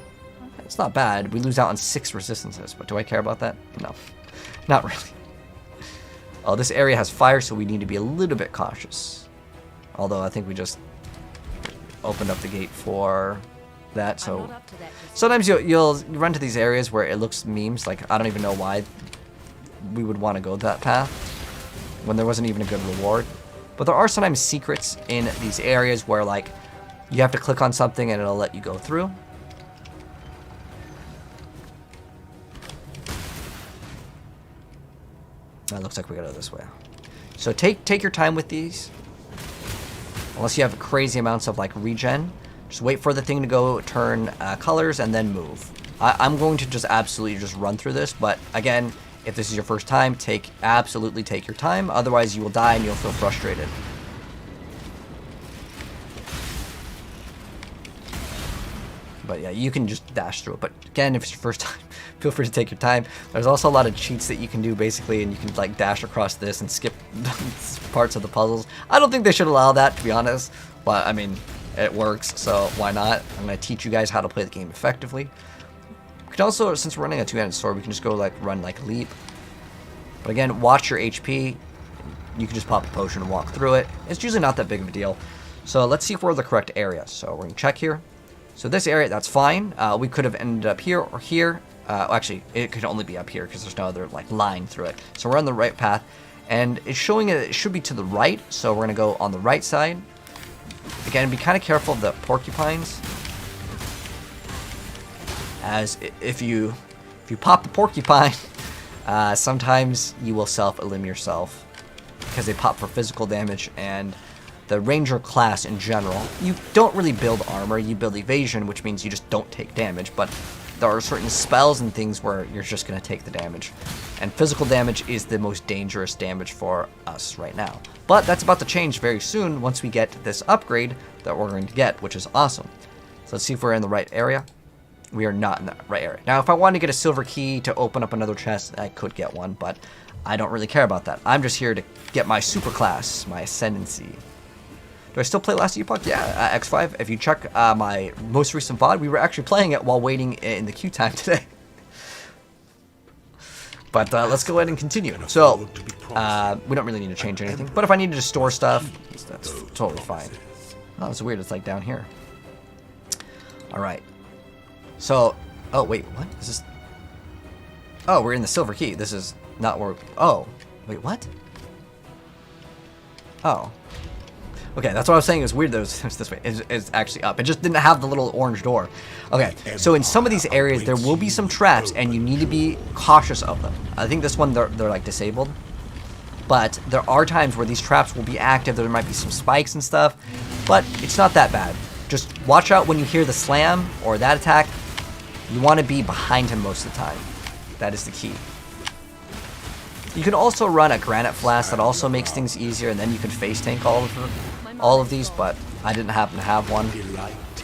It's not bad. We lose out on 6 resistances, but do I care about that? No, not really. Oh, this area has fire, so we need to be a little bit cautious. Although I think we just opened up the gate for that, so sometimes you'll run to these areas where it looks memes. Like, I don't even know why we would want to go that path when there wasn't even a good reward. But there are sometimes secrets in these areas where, like, you have to click on something and it'll let you go through. That looks like we gotta go this way. So take your time with these. Unless you have crazy amounts of, like, regen. Just wait for the thing to go turn colors and then move. I'm going to just absolutely just run through this, but again, if this is your first time, absolutely take your time. Otherwise, you will die and you'll feel frustrated. But yeah, you can just dash through it. But again, if it's your first time, feel free to take your time. There's also a lot of cheats that you can do, basically, and you can, like, dash across this and skip parts of the puzzles. I don't think they should allow that, to be honest. But, I mean, it works, so why not? I'm going to teach you guys how to play the game effectively. We can also, since we're running a two-handed sword, we can just go, like, run, like, leap. But again, watch your HP. You can just pop a potion and walk through it. It's usually not that big of a deal. So let's see if we're in the correct area. So we're going to check here. So this area, that's fine. We could have ended up here or here. Actually, it could only be up here because there's no other, like, line through it. So we're on the right path. And it's showing it should be to the right. So we're going to go on the right side. Again, be kind of careful of the porcupines. As if you pop the porcupine, sometimes you will self-elim yourself. Because they pop for physical damage, and the ranger class in general, you don't really build armor, you build evasion, which means you just don't take damage, but there are certain spells and things where you're just going to take the damage. And physical damage is the most dangerous damage for us right now. But that's about to change very soon once we get this upgrade that we're going to get, which is awesome. So let's see if we're in the right area. We are not in the right area. Now, if I wanted to get a silver key to open up another chest, I could get one, but I don't really care about that. I'm just here to get my super class, my ascendancy. Do I still play Last Epoch? Yeah, X5. If you check my most recent VOD, we were actually playing it while waiting in the queue time today. But let's go ahead and continue. So, we don't really need to change anything. But if I needed to store stuff, that's totally fine. Oh, it's weird. It's like down here. Alright. So, oh, wait, what? Is this... Oh, we're in the silver key. This is not where... Oh, wait, what? Oh. Okay, that's what I was saying. It was weird that it was this way. It's actually up. It just didn't have the little orange door. Okay, so in some of these areas, there will be some traps, and you need to be cautious of them. I think this one, they're like, disabled. But there are times where these traps will be active. There might be some spikes and stuff, but it's not that bad. Just watch out when you hear the slam or that attack. You want to be behind him most of the time. That is the key. You can also run a granite flask that also makes things easier, and then you can face tank all of these, but I didn't happen to have one.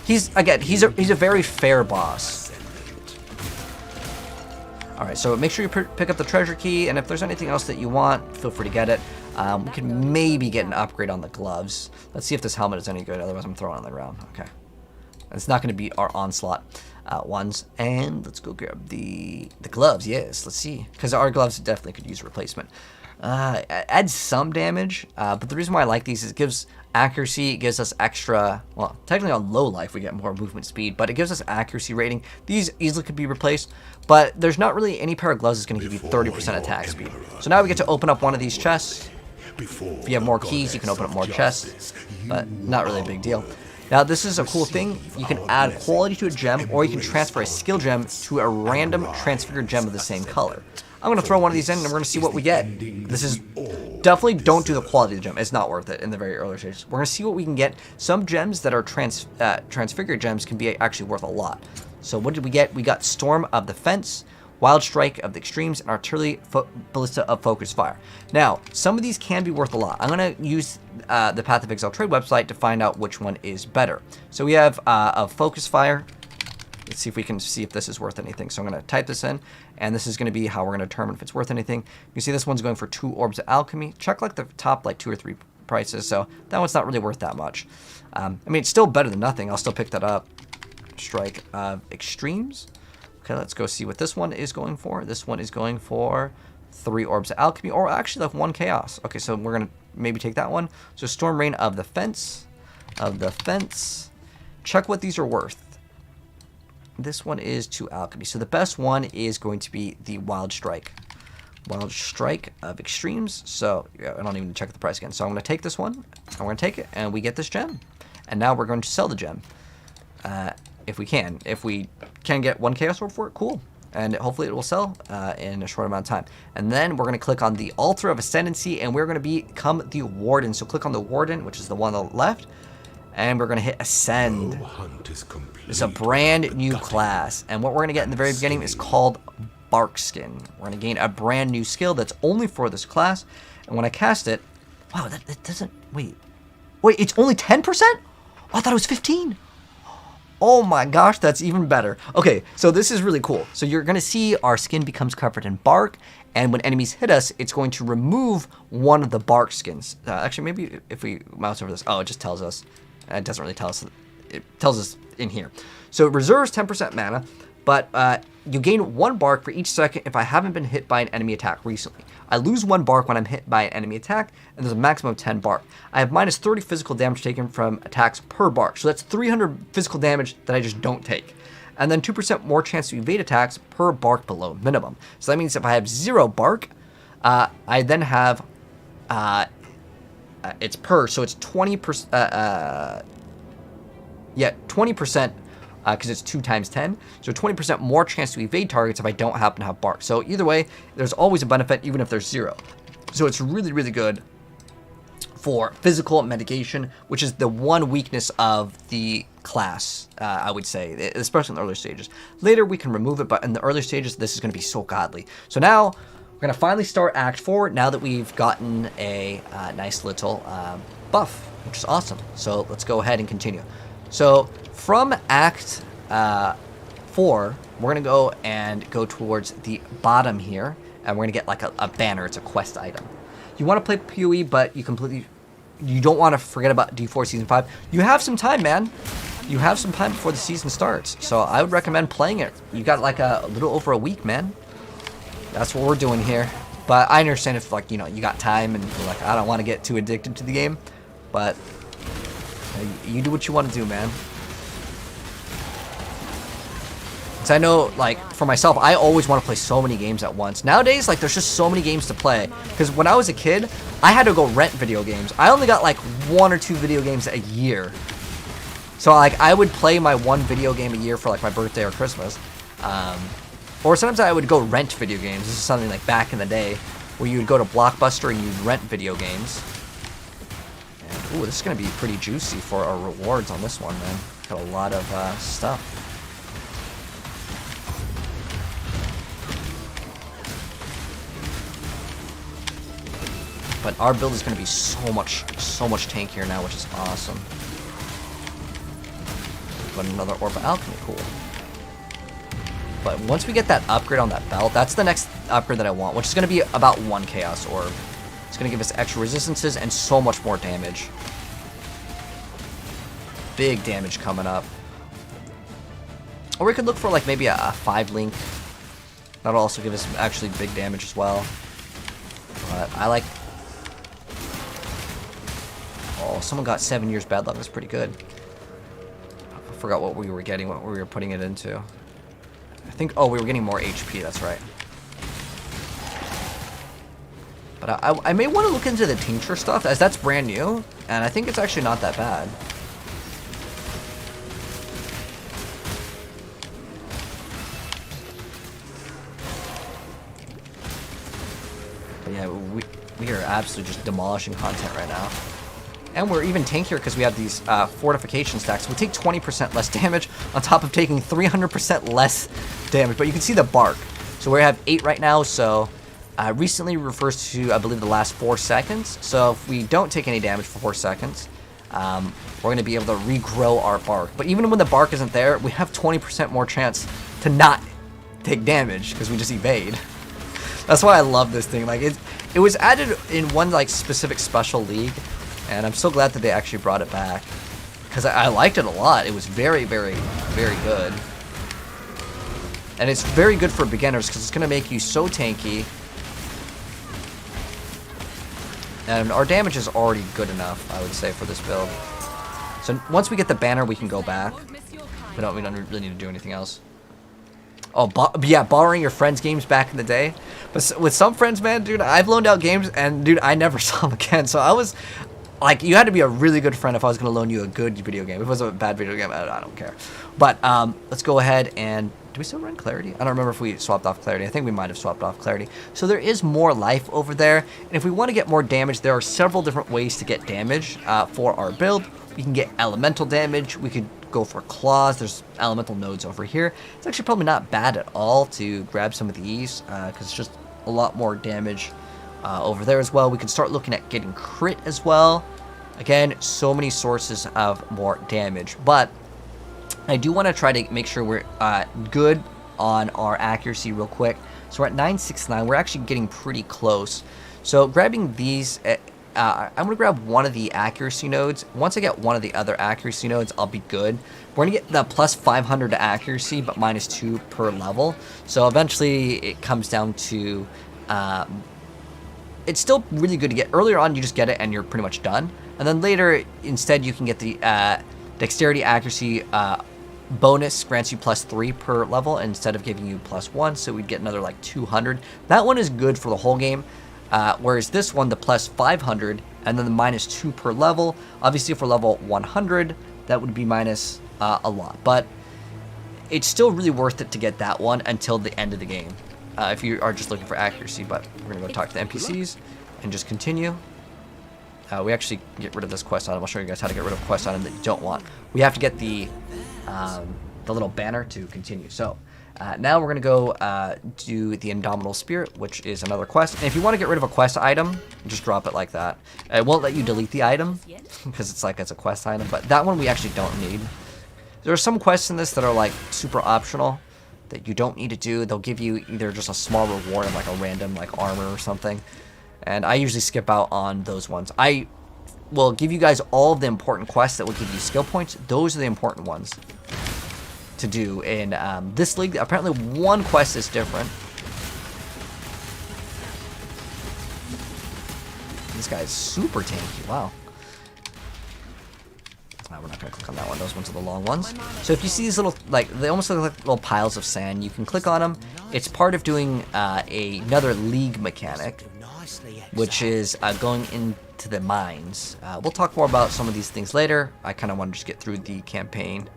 He's a very fair boss. Alright, so make sure you pick up the treasure key, and if there's anything else that you want, feel free to get it. We can maybe get an upgrade on the gloves. Let's see if this helmet is any good, otherwise I'm throwing it on the ground. Okay. It's not going to be our onslaught ones. And let's go grab the gloves, yes, let's see. Because our gloves definitely could use a replacement. Adds some damage, but the reason why I like these is it gives accuracy, it gives us extra, well, technically on low life we get more movement speed, but it gives us accuracy rating. These easily could be replaced, but there's not really any pair of gloves that's going to give you 30% attack speed. So now we get to open up one of these chests. If you have more keys, you can open up more chests, but not really a big deal. Now this is a cool thing. You can add quality to a gem, or you can transfer a skill gem to a random transfigured gem of the same color. I'm going to throw one of these in and we're going to see what we get. This is definitely, don't do the quality of the gem. It's not worth it in the very early stages. We're going to see what we can get. Some gems that are transfigured gems can be actually worth a lot. So what did we get? We got Storm of the Fence, Wild Strike of the Extremes, and Artillery Ballista of Focus Fire. Now, some of these can be worth a lot. I'm going to use the Path of Exile trade website to find out which one is better. So we have a Focus Fire. Let's see if we can see if this is worth anything. So I'm going to type this in, and this is going to be how we're going to determine if it's worth anything. You can see this one's going for 2 Orbs of Alchemy. Check like the top like 2 or 3 prices, so that one's not really worth that much. I mean, it's still better than nothing. I'll still pick that up. Strike of Extremes. Okay, let's go see what this one is going for. This one is going for 3 Orbs of Alchemy, or actually like 1 Chaos. Okay, so we're going to maybe take that one. So Storm Rain of the Fence. Check what these are worth. This one is 2 Alchemy. So the best one is going to be the Wild Strike. Wild Strike of Extremes. So yeah, I don't even check the price again. So I'm going to take this one. I'm going to take it, and we get this gem. And now we're going to sell the gem. If we can. If we can get 1 Chaos Orb for it, cool. And hopefully it will sell in a short amount of time. And then we're going to click on the Altar of Ascendancy, and we're going to become the Warden. So click on the Warden, which is the one on the left. And we're going to hit Ascend. It's a brand new class. And what we're going to get in the very beginning is called Bark Skin. We're going to gain a brand new skill that's only for this class. And when I cast it, wow, that doesn't, wait, it's only 10%? Oh, I thought it was 15. Oh my gosh, that's even better. Okay, so this is really cool. So you're going to see our skin becomes covered in bark, and when enemies hit us, it's going to remove one of the bark skins. Actually, maybe if we mouse over this, oh, it just tells us. It doesn't really tell us. It tells us in here. So it reserves 10% mana, but you gain 1 bark for each second if I haven't been hit by an enemy attack recently. I lose 1 bark when I'm hit by an enemy attack, and there's a maximum of 10 bark. I have minus 30 physical damage taken from attacks per bark. So that's 300 physical damage that I just don't take. And then 2% more chance to evade attacks per bark below minimum. So that means if I have 0 bark, I then have, it's per, so it's 20%, 20%, because it's 2 times 10, so 20% more chance to evade targets if I don't happen to have bark. So either way, there's always a benefit, even if there's 0. So it's really, really good for physical mitigation, which is the one weakness of the class, I would say, especially in the early stages. Later, we can remove it, but in the early stages, this is going to be so godly. So now, we're going to finally start Act 4, now that we've gotten a nice little buff, which is awesome. So let's go ahead and continue. So from Act 4, we're going to go towards the bottom here, and we're going to get like a banner. It's a quest item. You want to play PoE, but you don't want to forget about D4 Season 5. You have some time, man. You have some time before the season starts, so I would recommend playing it. You got like a little over a week, man. That's what we're doing here. But I understand if, like, you know, you got time and you're like, I don't want to get too addicted to the game, but you do what you want to do, man. So I know, like, for myself, I always want to play so many games at once. Nowadays, like, there's just so many games to play. Because when I was a kid, I had to go rent video games. I only got, like, 1 or 2 video games a year. So, like, I would play my 1 video game a year for, like, my birthday or Christmas. Or sometimes I would go rent video games. This is something, like, back in the day, where you would go to Blockbuster and you'd rent video games. And, ooh, this is going to be pretty juicy for our rewards on this one, man. Got a lot of stuff. But our build is going to be so much tankier now, which is awesome. But another Orb of Alchemy, cool. But once we get that upgrade on that belt, that's the next upgrade that I want, which is going to be about 1 Chaos Orb. It's going to give us extra resistances and so much more damage. Big damage coming up. Or we could look for like maybe a 5-link. That'll also give us actually big damage as well. But I like... Oh, someone got 7 years bad luck. That's pretty good. I forgot what we were getting, what we were putting it into. I think, oh, we were getting more HP, that's right. But I may want to look into the tincture stuff, as that's brand new, and I think it's actually not that bad. But yeah, we are absolutely just demolishing content right now. And we're even tankier because we have these fortification stacks. We take 20% less damage on top of taking 300% less damage. But you can see the bark. So we have 8 right now. So recently refers to, I believe, the last 4 seconds. So if we don't take any damage for 4 seconds, we're going to be able to regrow our bark. But even when the bark isn't there, we have 20% more chance to not take damage because we just evade. That's why I love this thing. Like it was added in one like specific special league. And I'm so glad that they actually brought it back, because I liked it a lot. It was very, very, very good. And it's very good for beginners, because it's going to make you so tanky. And our damage is already good enough, I would say, for this build. So once we get the banner, we can go back. We don't really need to do anything else. Oh, yeah, borrowing your friends' games back in the day. But with some friends, man, dude, I've loaned out games, and, dude, I never saw them again. So I was... Like, you had to be a really good friend if I was going to loan you a good video game. If it was a bad video game, I don't care. But let's go ahead and... Do we still run Clarity? I don't remember if we swapped off Clarity. I think we might have swapped off Clarity. So there is more life over there. And if we want to get more damage, there are several different ways to get damage for our build. We can get elemental damage. We could go for claws. There's elemental nodes over here. It's actually probably not bad at all to grab some of these, because it's just a lot more damage over there as well. We can start looking at getting crit as well. Again, so many sources of more damage, but I do want to try to make sure we're good on our accuracy real quick. So we're at 969. We're actually getting pretty close. So grabbing these, I'm going to grab one of the accuracy nodes. Once I get one of the other accuracy nodes, I'll be good. We're going to get the plus 500 to accuracy, but minus 2 per level. So eventually it comes down to... it's still really good to get. Earlier on, you just get it and you're pretty much done. And then later, instead, you can get the dexterity accuracy bonus, grants you plus 3 per level instead of giving you plus 1. So we'd get another like 200. That one is good for the whole game. Whereas this one, the plus 500 and then the minus 2 per level. Obviously, for level 100, that would be minus a lot. But it's still really worth it to get that one until the end of the game. If you are just looking for accuracy. But we're going to go talk to the NPCs and just continue. We actually get rid of this quest item. I'll show you guys how to get rid of a quest item that you don't want. We have to get the little banner to continue. So now we're going to go do the Indomitable Spirit, which is another quest. And if you want to get rid of a quest item, just drop it like that. It won't let you delete the item because it's a quest item. But that one we actually don't need. There are some quests in this that are like super optional that you don't need to do. They'll give you either just a small reward of like a random like armor or something. And I usually skip out on those ones. I will give you guys all of the important quests that will give you skill points. Those are the important ones to do in this league. Apparently one quest is different. This guy is super tanky. Wow. We're not going to click on that one. Those ones are the long ones. So if you see these little, like, they almost look like little piles of sand, you can click on them. It's part of doing another league mechanic, which is going into the mines. We'll talk more about some of these things later. I kind of want to just get through the campaign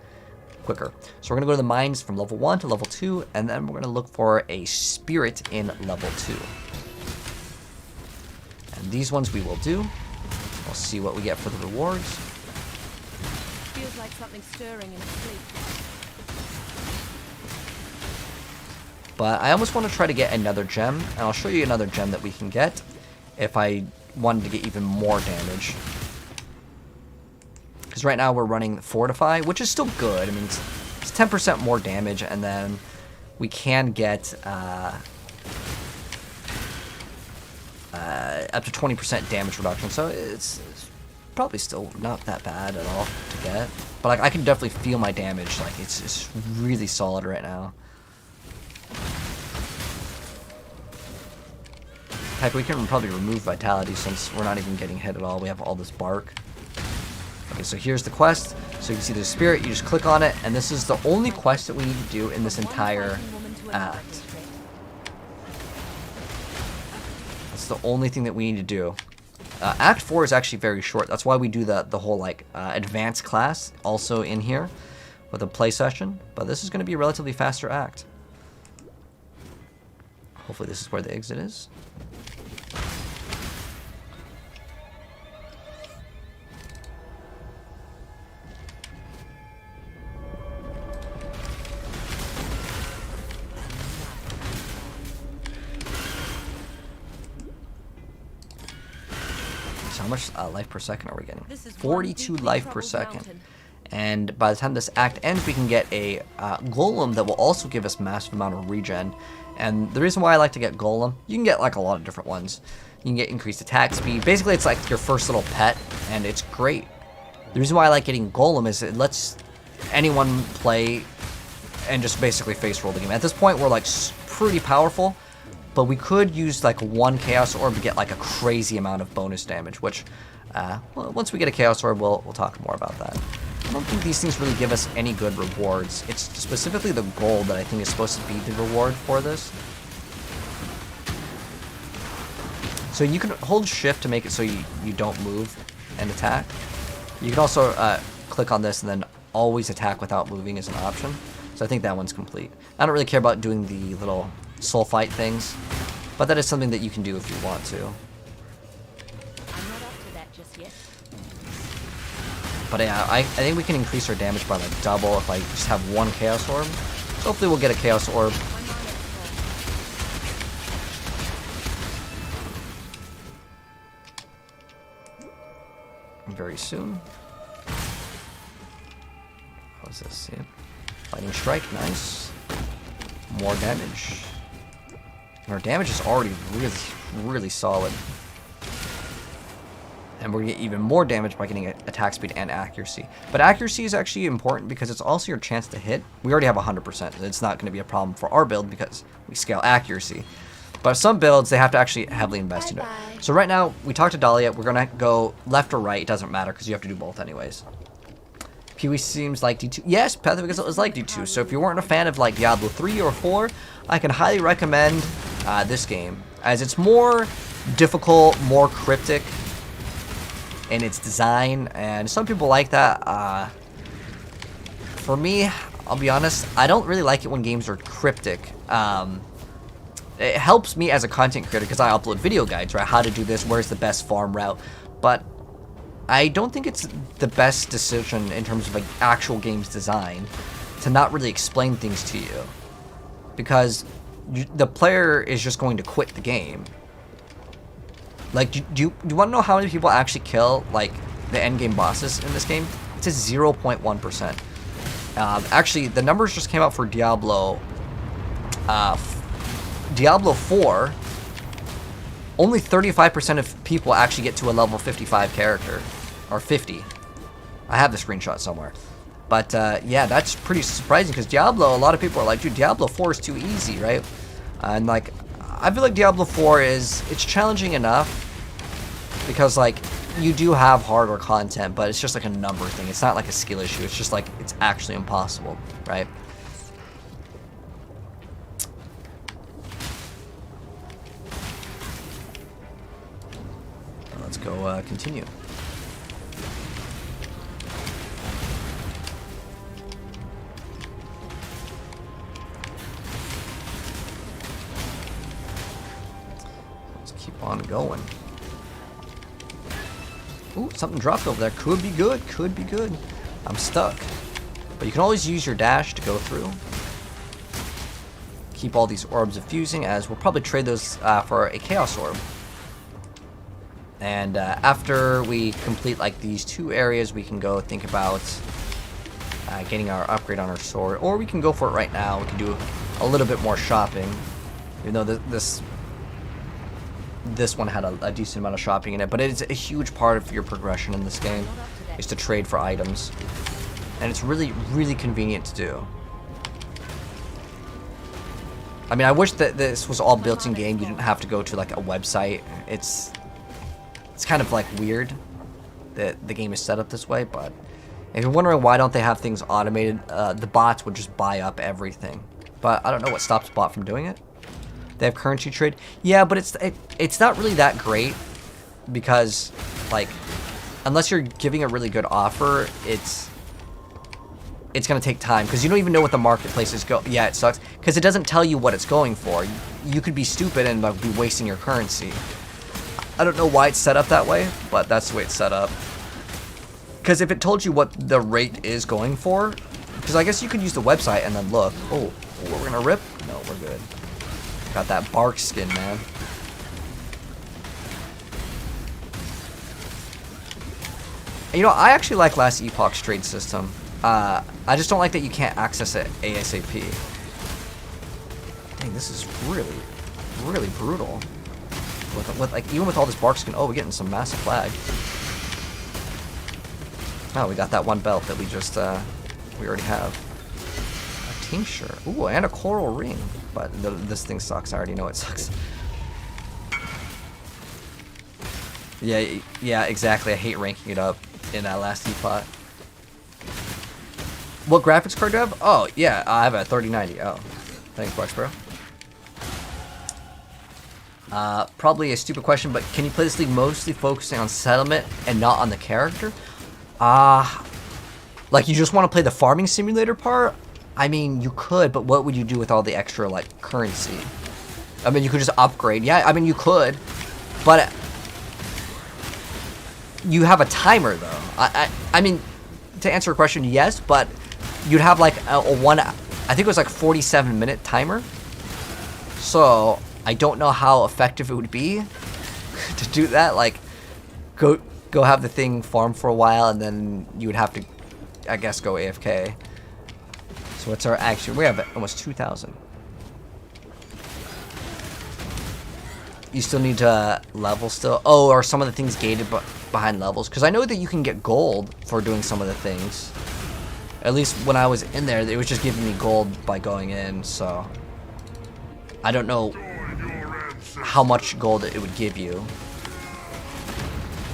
quicker. So we're going to go to the mines from level 1 to level 2, and then we're going to look for a spirit in level 2. And these ones we will do. We'll see what we get for the rewards. Feels like something stirring in his sleep. But I almost want to try to get another gem, and I'll show you another gem that we can get if I wanted to get even more damage. Because right now we're running Fortify, which is still good. I mean, it's 10% more damage, and then we can get up to 20% damage reduction. So it's probably still not that bad at all to get. But like, I can definitely feel my damage. Like, it's really solid right now. Heck, we can probably remove vitality since we're not even getting hit at all. We have all this bark. Okay, so here's the quest. So you can see the spirit, you just click on it, and this is the only quest that we need to do in this entire act. That's the only thing that we need to do. Act 4 is actually very short. That's why we do the whole like advanced class also in here with a play session. But this is going to be a relatively faster act. Hopefully this is where the exit is. how much life per second are we getting? This is one 42 deeply life per troubled second. mountain. And by the time this act ends, we can get a golem that will also give us massive amount of regen. And the reason why I like to get golem, you can get like a lot of different ones. You can get increased attack speed. Basically, it's like your first little pet, and it's great. The reason why I like getting golem is it lets anyone play and just basically face roll the game. At this point, we're like pretty powerful, but we could use like one chaos orb to get like a crazy amount of bonus damage, which well, once we get a chaos orb, we'll talk more about that. I don't think these things really give us any good rewards. It's specifically the gold that I think is supposed to be the reward for this. So you can hold shift to make it so you don't move and attack. You can also click on this and then always attack without moving is an option. So I think that one's complete. I don't really care about doing the little soul fight things, but that is something that you can do if you want to. I'm not up to that just yet. But yeah, I think we can increase our damage by like double if I just have one chaos orb. So hopefully we'll get a chaos orb. Very soon. What's this? Yeah. Lightning strike, nice. More damage. And our damage is already really solid. And we're gonna get even more damage by getting attack speed and accuracy. But accuracy is actually important because it's also your chance to hit. We already have 100%. It's not going to be a problem for our build because we scale accuracy. But some builds, they have to actually heavily invest in it. So right now, we talked to Dahlia. We're going to go left or right. It doesn't matter because you have to do both anyways. Pee-wee seems like D2. Yes, Path of Exile is like D2. So if you weren't a fan of like Diablo 3 or 4, I can highly recommend this game. As it's more difficult, more cryptic in its design. And some people like that. For me, I'll be honest, I don't really like it when games are cryptic. It helps me as a content creator because I upload video guides, right? How to do this, where's the best farm route. But I don't think it's the best decision in terms of like actual game's design to not really explain things to you. Because the player is just going to quit the game. Like, do you want to know how many people actually kill, like, the endgame bosses in this game? It's a 0.1%. Actually, the numbers just came out for Diablo 4, only 35% of people actually get to a level 55 character. Or 50. I have the screenshot somewhere. But, yeah, that's pretty surprising because Diablo, a lot of people are like, dude, Diablo 4 is too easy, right? And, like, I feel like Diablo 4 it's challenging enough because, like, you do have harder content, but it's just like a number thing. It's not like a skill issue. It's just like, it's actually impossible, right? Let's go continue. Let's keep on going. Ooh, something dropped over there. Could be good. Could be good. I'm stuck. But you can always use your dash to go through. Keep all these orbs infusing, as we'll probably trade those for a chaos orb. And after we complete like these two areas, we can go think about getting our upgrade on our sword, or we can go for it right now. We can do a little bit more shopping, even though this one had a decent amount of shopping in it. But it's a huge part of your progression in this game is to trade for items, and it's really convenient to do. I mean, I wish that this was all built in game. You didn't have to go to like a website. It's kind of like weird that the game is set up this way, but if you're wondering why don't they have things automated, the bots would just buy up everything. But I don't know what stops bot from doing it. They have currency trade. Yeah, but it's not really that great because, like, unless you're giving a really good offer, it's going to take time because you don't even know what the marketplace is Yeah, it sucks because it doesn't tell you what it's going for. You could be stupid and like, be wasting your currency. I don't know why it's set up that way, but that's the way it's set up. Because if it told you what the rate is going for, because I guess you could use the website and then look. Oh, we're gonna rip? No, we're good. Got that bark skin, man. You know, I actually like Last Epoch's trade system. I just don't like that you can't access it ASAP. Dang, this is really, really brutal. With like, even with all this bark skin, oh, we're getting some massive flag. Oh, we got that one belt that we just, we already have. A tincture. Ooh, and a coral ring. But this thing sucks. I already know it sucks. Yeah, exactly. I hate ranking it up in that last Epoch. What graphics card do you have? Oh, yeah, I have a 3090. Oh, thanks, Bucks, bro. Probably a stupid question, but can you play this league mostly focusing on settlement and not on the character? Like you just want to play the farming simulator part? I mean, you could, but what would you do with all the extra, like, currency? I mean, you could just upgrade. Yeah, I mean, you could, but you have a timer, though. I mean, to answer your question, yes, but you'd have, like, a one, I think it was, like, 47-minute timer. So I don't know how effective it would be to do that. Like, go have the thing farm for a while, and then you would have to, I guess, go AFK. So what's our action? We have almost 2,000. You still need to level still. Oh, are some of the things gated behind levels? Because I know that you can get gold for doing some of the things. At least when I was in there, it was just giving me gold by going in. So I don't know how much gold it would give you.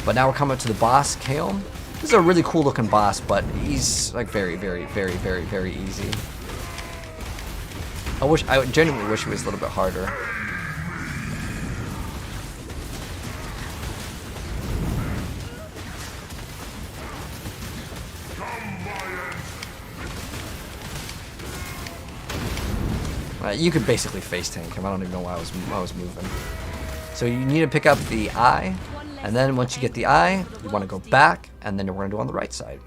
But now we're coming up to the boss, Kaom. This is a really cool looking boss, but he's like very, very, very, very, very easy. I genuinely wish it was a little bit harder. You could basically face tank him. I don't even know why I was moving. So you need to pick up the eye, and then once you get the eye, you want to go back, and then we're going to do on the right side.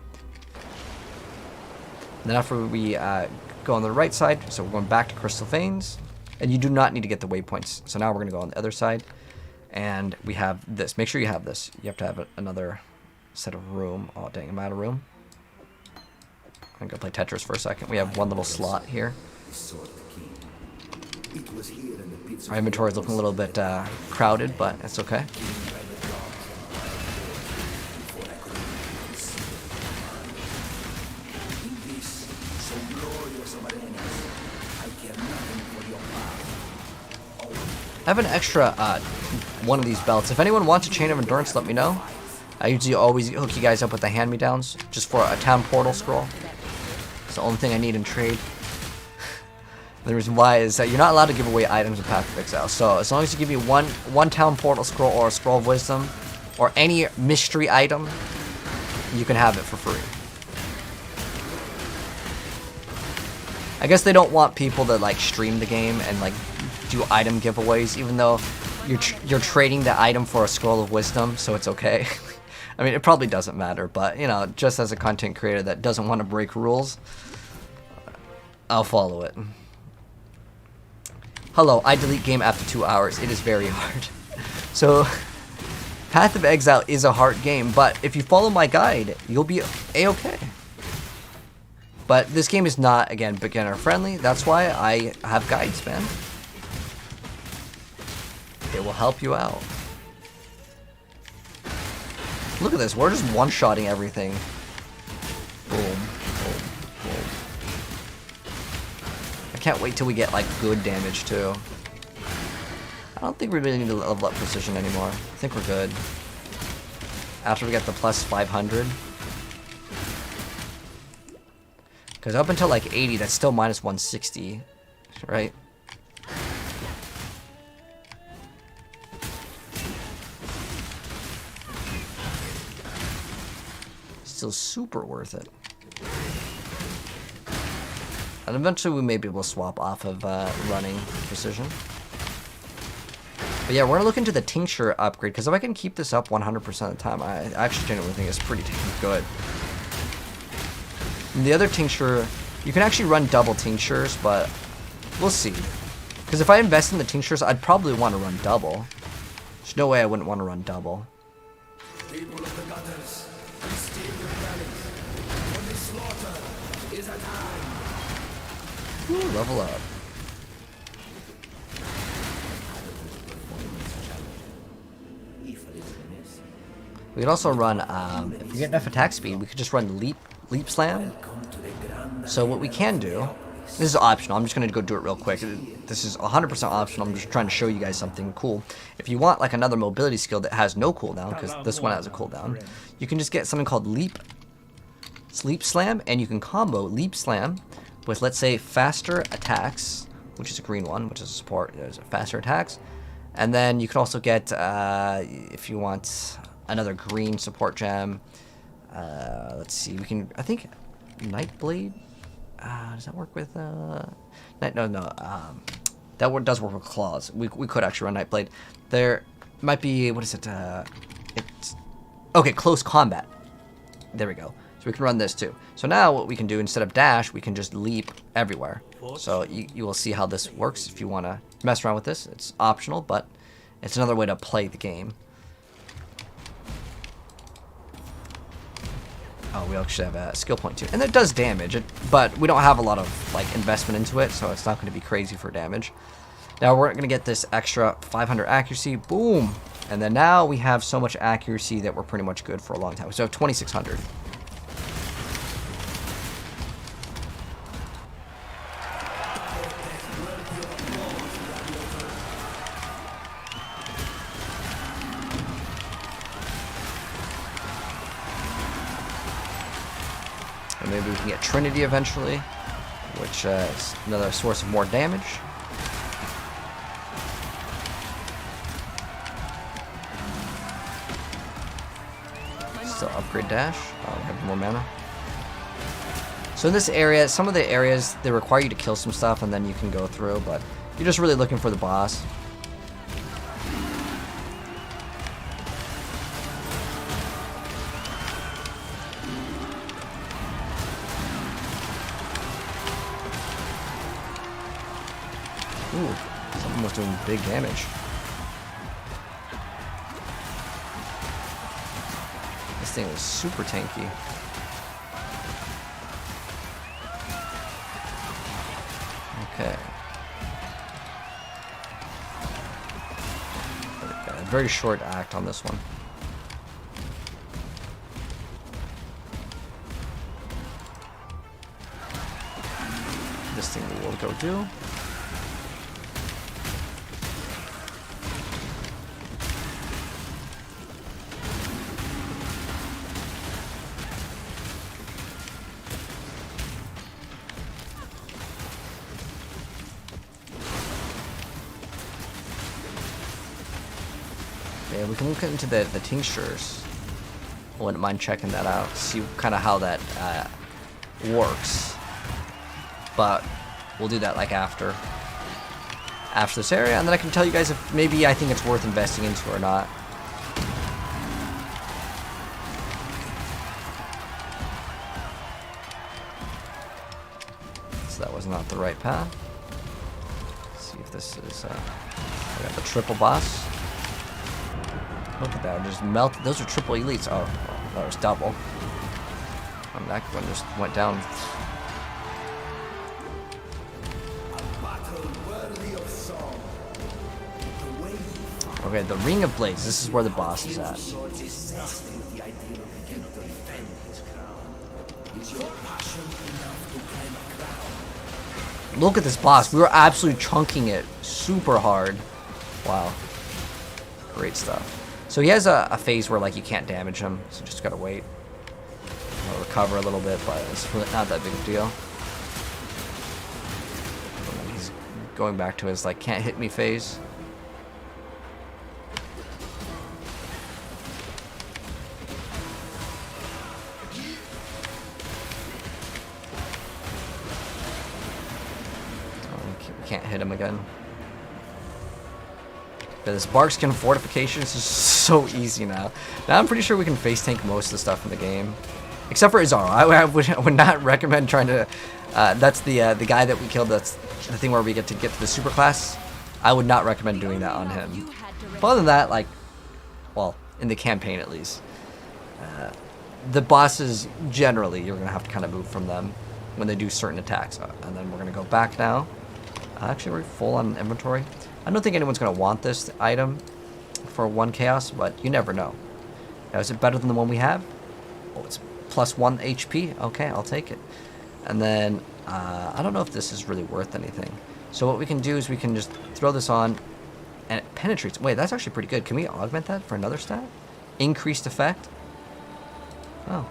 And then after we go on the right side, so we're going back to Crystal Veins, and you do not need to get the waypoints. So now we're going to go on the other side, and we have this. Make sure you have this. You have to have another set of room. Oh dang, I'm out of room. I'm going to play Tetris for a second. We have one little slot here. Our inventory is looking a little bit crowded, but it's okay. I have an extra one of these belts. If anyone wants a Chain of Endurance, let me know. I usually always hook you guys up with the hand-me-downs just for a town portal scroll. It's the only thing I need in trade. The reason why is that you're not allowed to give away items in Path of Exile. So as long as you give me one town portal scroll or a scroll of wisdom or any mystery item, you can have it for free. I guess they don't want people to like stream the game and like do item giveaways, even though you're trading the item for a scroll of wisdom, so it's okay. I mean, it probably doesn't matter, but you know, just as a content creator that doesn't want to break rules, I'll follow it. Hello, I delete game after 2 hours. It is very hard. So, Path of Exile is a hard game, but if you follow my guide, you'll be a-okay. But this game is not, again, beginner friendly. That's why I have guides, man. It will help you out. Look at this. We're just one-shotting everything. Boom, boom, boom. I can't wait till we get, like, good damage, too. I don't think we really need to level up precision anymore. I think we're good. After we get the plus 500. Because up until, like, 80, that's still minus 160. Right? Still super worth it. And eventually we may be able to swap off of running precision. But yeah, we're going to look into the tincture upgrade, because if I can keep this up 100% of the time, I actually genuinely think it's pretty damn good. And the other tincture, you can actually run double tinctures, but we'll see. Because if I invest in the tinctures, I'd probably want to run double. There's no way I wouldn't want to run double. Ooh, level up. We could also run, if we get enough attack speed, we could just run leap slam. So what we can do, this is optional, I'm just going to go do it real quick. This is 100% optional, I'm just trying to show you guys something cool. If you want like another mobility skill that has no cooldown, because this one has a cooldown, you can just get something called leap slam, and you can combo leap slam with, let's say, faster attacks, which is a green one, which is a support, there's faster attacks. And then you can also get, if you want another green support gem, let's see, we can, I think, Nightblade, does that work with, no, that does work with claws. We could actually run Nightblade. There might be, what is it, it's, okay, close combat. There we go. So we can run this too. So now what we can do, instead of dash, we can just leap everywhere. So you will see how this works if you want to mess around with this. It's optional, but it's another way to play the game. Oh, we actually have a skill point too. And it does damage, but we don't have a lot of like investment into it, so it's not going to be crazy for damage. Now we're going to get this extra 500 accuracy. Boom! And then now we have so much accuracy that we're pretty much good for a long time. So 2600. And maybe we can get Trinity eventually, which is another source of more damage. Still upgrade dash. Oh, we have more mana. So in this area, some of the areas, they require you to kill some stuff and then you can go through, but you're just really looking for the boss. Ooh, something was doing big damage. This thing is super tanky. Okay. Got a very short act on this one. This thing will go do. Yeah, we can look into the tinctures. I wouldn't mind checking that out, see kind of how that works. But we'll do that like after this area, and then I can tell you guys if maybe I think it's worth investing into or not. So that was not the right path. Let's see if this is we got the triple boss. Look at that, just melted. Those are triple elites. Oh, that was double. And that one just went down. Okay, the Ring of Blades. This is where the boss is at. Look at this boss. We were absolutely chunking it super hard. Wow. Great stuff. So he has a phase where like you can't damage him, so just gotta wait. He'll recover a little bit, but it's not that big of a deal. He's going back to his like can't hit me phase. We can't hit him again. This Barkskin Fortifications is so easy now. Now I'm pretty sure we can face tank most of the stuff in the game. Except for Izaro. I would not recommend trying to... that's the guy that we killed. That's the thing where we get to the super class. I would not recommend doing that on him. But other than that, like... Well, in the campaign at least. The bosses, generally, you're going to have to kind of move from them. when they do certain attacks. And then we're going to go back now. Actually, we're full on inventory. I don't think anyone's going to want this item for 1 chaos, but you never know. Now, is it better than the one we have? Oh, it's plus 1 HP. Okay, I'll take it. And then, I don't know if this is really worth anything. So what we can do is we can just throw this on, and it penetrates. Wait, that's actually pretty good. Can we augment that for another stat? Increased effect? Oh,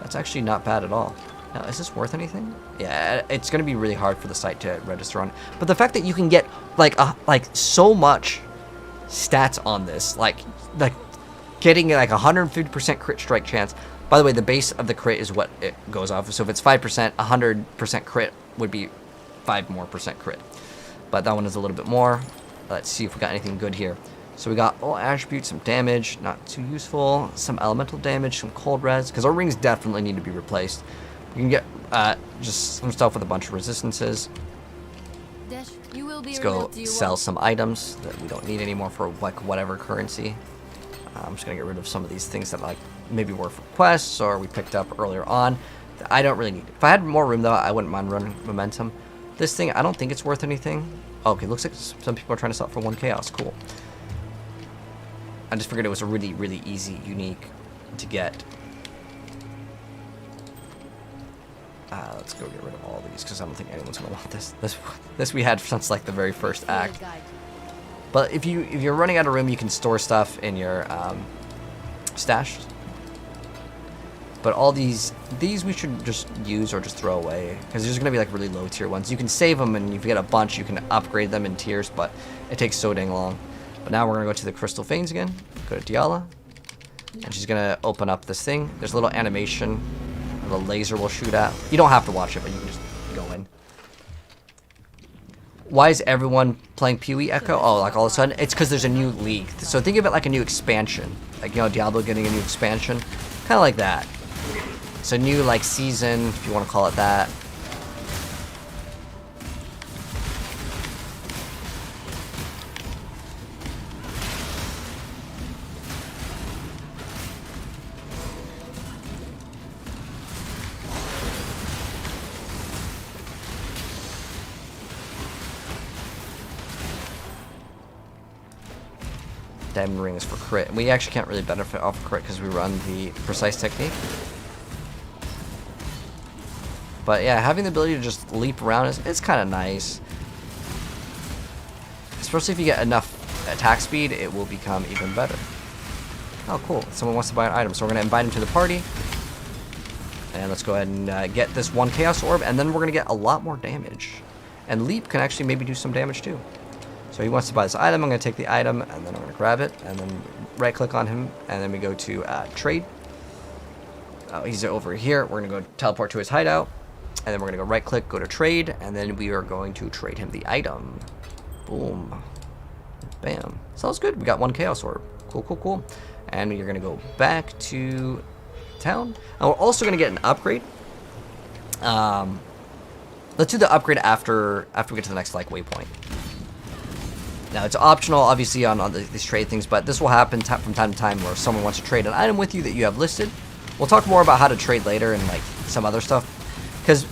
that's actually not bad at all. Now, is this worth anything? Yeah, it's going to be really hard for the site to register on. But the fact that you can get, like so much stats on this, like getting like 150% crit strike chance. By the way, the base of the crit is what it goes off of. So if it's 5%, 100% crit would be 5% more crit. But that one is a little bit more. Let's see if we got anything good here. So we got all attributes, some damage, not too useful, some elemental damage, some cold res, because our rings definitely need to be replaced. We can get just some stuff with a bunch of resistances. Let's go sell some items that we don't need anymore for like whatever currency. I'm just gonna get rid of some of these things that like maybe were for quests or we picked up earlier on. That I don't really need. If I had more room though, I wouldn't mind running momentum. This thing, I don't think it's worth anything. Oh, okay, looks like some people are trying to sell it for 1 chaos. Cool. I just figured it was a really, really easy, unique to get. Let's go get rid of all these because I don't think anyone's gonna want this. This we had since like the very first act. But if you're running out of room, you can store stuff in your stash. But all these we should just use or just throw away because there's gonna be like really low tier ones. You can save them, and if you get a bunch, you can upgrade them in tiers, but it takes so dang long. But now we're gonna go to the Crystal Fanes again. Go to Diala, and she's gonna open up this thing. There's a little animation. The laser will shoot at. You don't have to watch it, but you can just go in. Why is everyone playing Pee-wee Echo? Oh, like all of a sudden? It's because there's a new league. So think of it like a new expansion. Like, you know, Diablo getting a new expansion. Kind of like that. It's a new, like, season, if you want to call it that. Diamond ring is for crit. We actually can't really benefit off of crit because we run the precise technique. But yeah, having the ability to just leap around is kind of nice. Especially if you get enough attack speed, it will become even better. Oh, cool. Someone wants to buy an item, so we're going to invite him to the party. And let's go ahead and get this 1 Chaos Orb, and then we're going to get a lot more damage. And leap can actually maybe do some damage too. So he wants to buy this item. I'm going to take the item, and then I'm going to grab it, and then right-click on him, and then we go to trade. He's over here. We're going to go teleport to his hideout, and then we're going to go right-click, go to trade, and then we are going to trade him the item. Boom. Bam. Sounds good. We got 1 Chaos Orb. Cool, cool, cool. And you're going to go back to town. And we're also going to get an upgrade. Let's do the upgrade after we get to the next like waypoint. Now, it's optional, obviously, on these trade things, but this will happen from time to time where someone wants to trade an item with you that you have listed. We'll talk more about how to trade later and, like, some other stuff. Because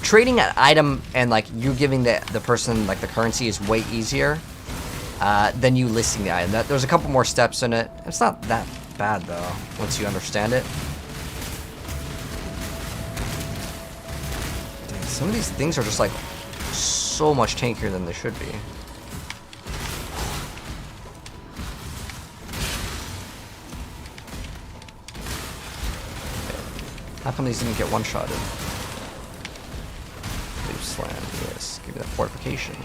trading an item and, like, you giving the person, like, the currency is way easier than you listing the item. There's a couple more steps in it. It's not that bad, though, once you understand it. Dude, some of these things are just, like, so much tankier than they should be. How come these didn't get one-shotted? Leaf slam, yes. Give me that fortification.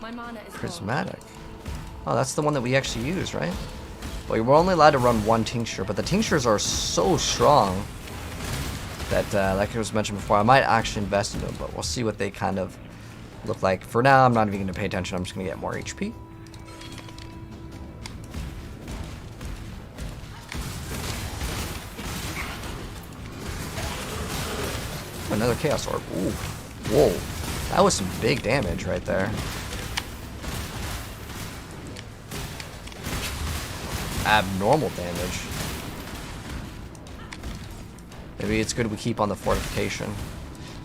My mana is Prismatic. Oh, that's the one that we actually use, right? Well, we're only allowed to run 1 tincture, but the tinctures are so strong that, like it was mentioned before, I might actually invest in them, but we'll see what they kind of look like. For now, I'm not even going to pay attention. I'm just going to get more HP. Another Chaos Orb. Ooh. Whoa. That was some big damage right there. Abnormal damage. Maybe it's good we keep on the fortification.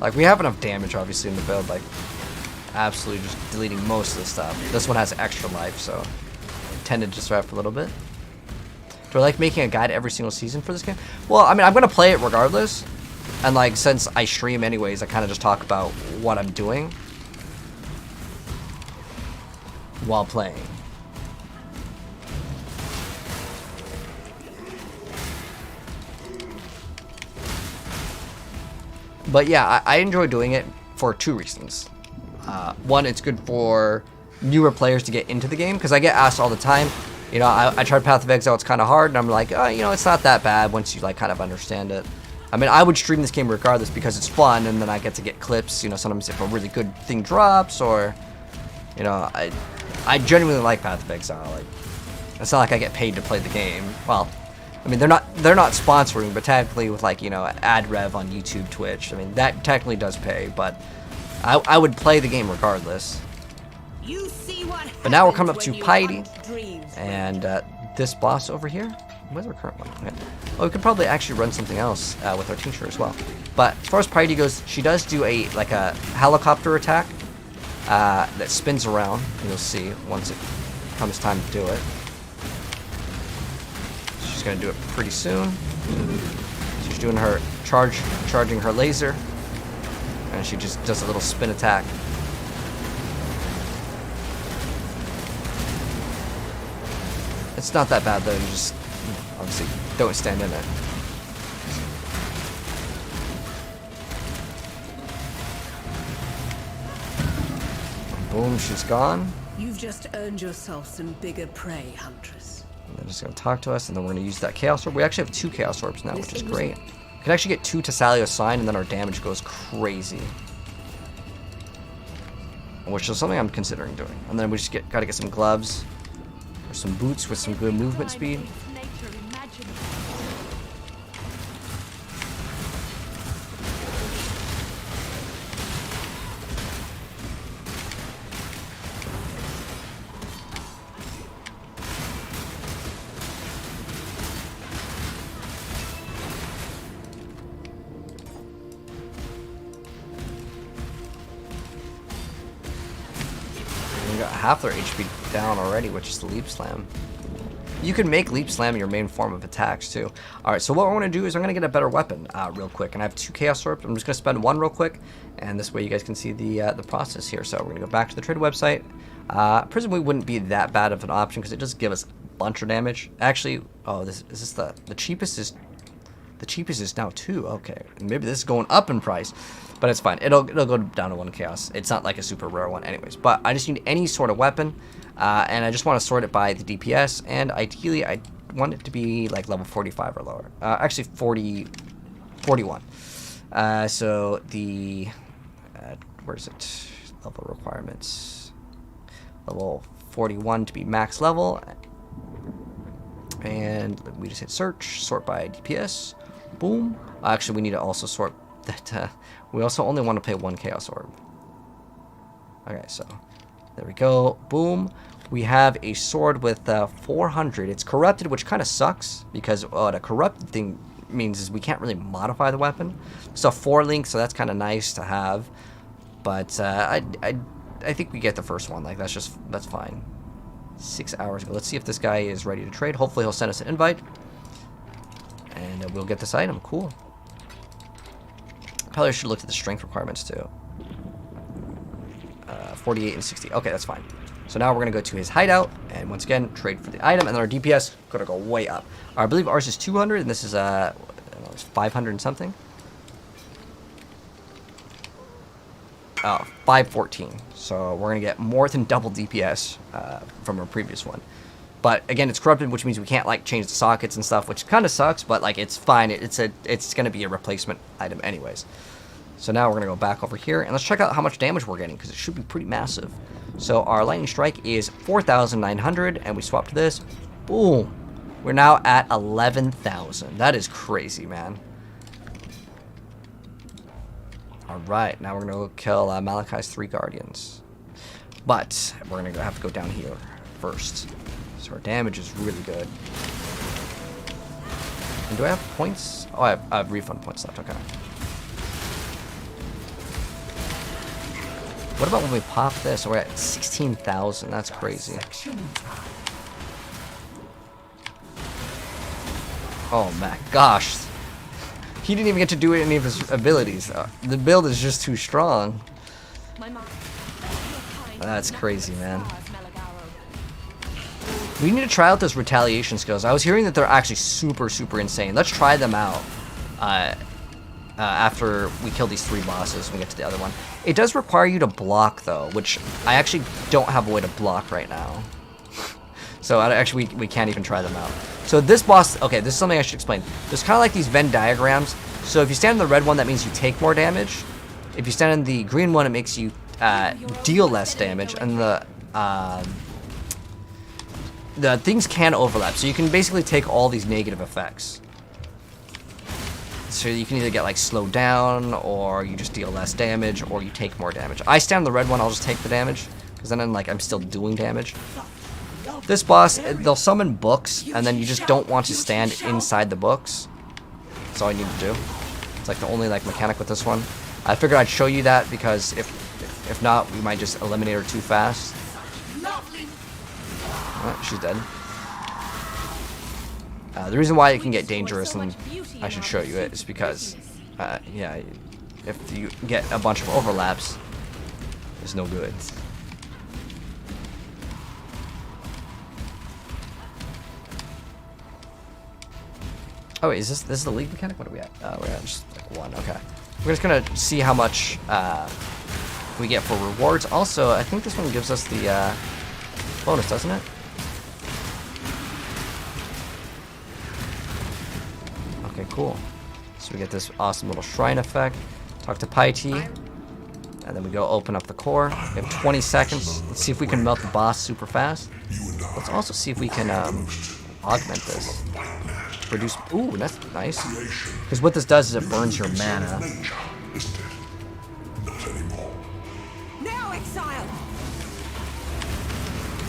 Like, we have enough damage, obviously, in the build. Like, absolutely just deleting most of the stuff. This one has extra life, so I tended to survive for a little bit. Do I like making a guide every single season for this game? Well, I mean, I'm going to play it regardless. And, like, since I stream anyways, I kind of just talk about what I'm doing while playing. But yeah, I enjoy doing it for two reasons. One, it's good for newer players to get into the game, because I get asked all the time, you know, I tried Path of Exile, it's kind of hard, and I'm like, oh, you know, it's not that bad once you, like, kind of understand it. I mean, I would stream this game regardless because it's fun, and then I get to get clips, you know, sometimes if a really good thing drops, or, you know, I genuinely like Path of Exile. Like, it's not like I get paid to play the game. Well, I mean, they're not sponsoring, but technically with, like, you know, ad rev on YouTube, Twitch, I mean, that technically does pay, but I would play the game regardless. You see what But now we're coming up happens to when you Piety, hunt dreams. and this boss over here. Where's our current one? Okay. Oh, we could probably actually run something else with our teacher as well. But as far as Piety goes, she does do a helicopter attack that spins around. You'll see once it comes time to do it. She's gonna do it pretty soon. She's doing her charging her laser, and she just does a little spin attack. It's not that bad though. You just obviously don't stand in it. Boom, she's gone. You've just earned yourself some bigger prey, Huntress. And they're just gonna talk to us, and then we're gonna use that Chaos Orb. We actually have 2 Chaos Orbs now, which is great. We can actually get 2 Tessalio's Sign, and then our damage goes crazy. Which is something I'm considering doing. And then we just gotta get some gloves, or some boots with some good movement speed. We got half their HP down already, which is the Leap Slam. You can make Leap Slam your main form of attacks too. Alright, so what we're going to do is I'm going to get a better weapon real quick. And I have 2 Chaos Orbs. I'm just going to spend 1 real quick. And this way you guys can see the process here. So we're going to go back to the trade website. Presumably wouldn't be that bad of an option because it does give us a bunch of damage. Actually, oh, is this the cheapest is... The cheapest is now 2. Okay, maybe this is going up in price, but it's fine. It'll go down to 1 chaos. It's not like a super rare one, anyways. But I just need any sort of weapon, and I just want to sort it by the DPS. And ideally, I want it to be like level 45 or lower. Actually, 41. So the where is it? Level requirements. Level 41 to be max level. And we just hit search, sort by DPS. Boom. Actually, we need to also sort that. We also only want to pay 1 Chaos Orb. Okay, so there we go. Boom. We have a sword with 400. It's corrupted, which kind of sucks because what a corrupted thing means is we can't really modify the weapon. It's a 4 link, so that's kind of nice to have. But I think we get the first one. Like that's fine. 6 hours ago. Let's see if this guy is ready to trade. Hopefully he'll send us an invite. And we'll get this item. Cool. Probably should look at the strength requirements too. 48 and 60. Okay, that's fine. So now we're going to go to his hideout. And once again, trade for the item. And then our DPS going to go way up. I believe ours is 200. And this is I don't know, it's 500 and something. 514. So we're going to get more than double DPS from our previous one. But again, it's corrupted, which means we can't like change the sockets and stuff, which kind of sucks, but like it's fine. It's going to be a replacement item anyways. So now we're going to go back over here and let's check out how much damage we're getting because it should be pretty massive. So our lightning strike is 4,900 and we swap to this. Boom. We're now at 11,000. That is crazy, man. Our Alright, now we're gonna go kill Malachi's 3 guardians. But we're gonna have to go down here first. So our damage is really good. And do I have points? Oh, I have refund points left, okay. What about when we pop this? We're at 16,000, that's crazy. Oh my gosh. He didn't even get to do any of his abilities. The build is just too strong. That's crazy, man. We need to try out those retaliation skills. I was hearing that they're actually super, super insane. Let's try them out after we kill these 3 bosses and we get to the other one. It does require you to block, though, which I actually don't have a way to block right now. So we can't even try them out. So this boss, okay, this is something I should explain. There's kind of like these Venn diagrams. So if you stand in the red one, that means you take more damage. If you stand in the green one, it makes you deal less damage. And the things can overlap. So you can basically take all these negative effects. So you can either get like slowed down, or you just deal less damage, or you take more damage. I stand in the red one, I'll just take the damage, because then I'm still doing damage. This boss, they'll summon books, and then you just don't want to stand inside the books. That's all you need to do. It's like the only mechanic with this one. I figured I'd show you that because if not, we might just eliminate her too fast. Oh, she's dead. The reason why it can get dangerous, and I should show you it, is because, yeah, if you get a bunch of overlaps, it's no good. Oh wait, is this the league mechanic? What are we at? We're at just 1. Okay. We're just gonna see how much we get for rewards. Also, I think this one gives us the bonus, doesn't it? Okay, cool. So we get this awesome little shrine effect. Talk to Piety, and then we go open up the core. We have 20 seconds. Let's see if we can melt the boss super fast. Let's also see if we can augment this. Produce. Ooh, that's nice. Because what this does is it burns your mana. Now, exile.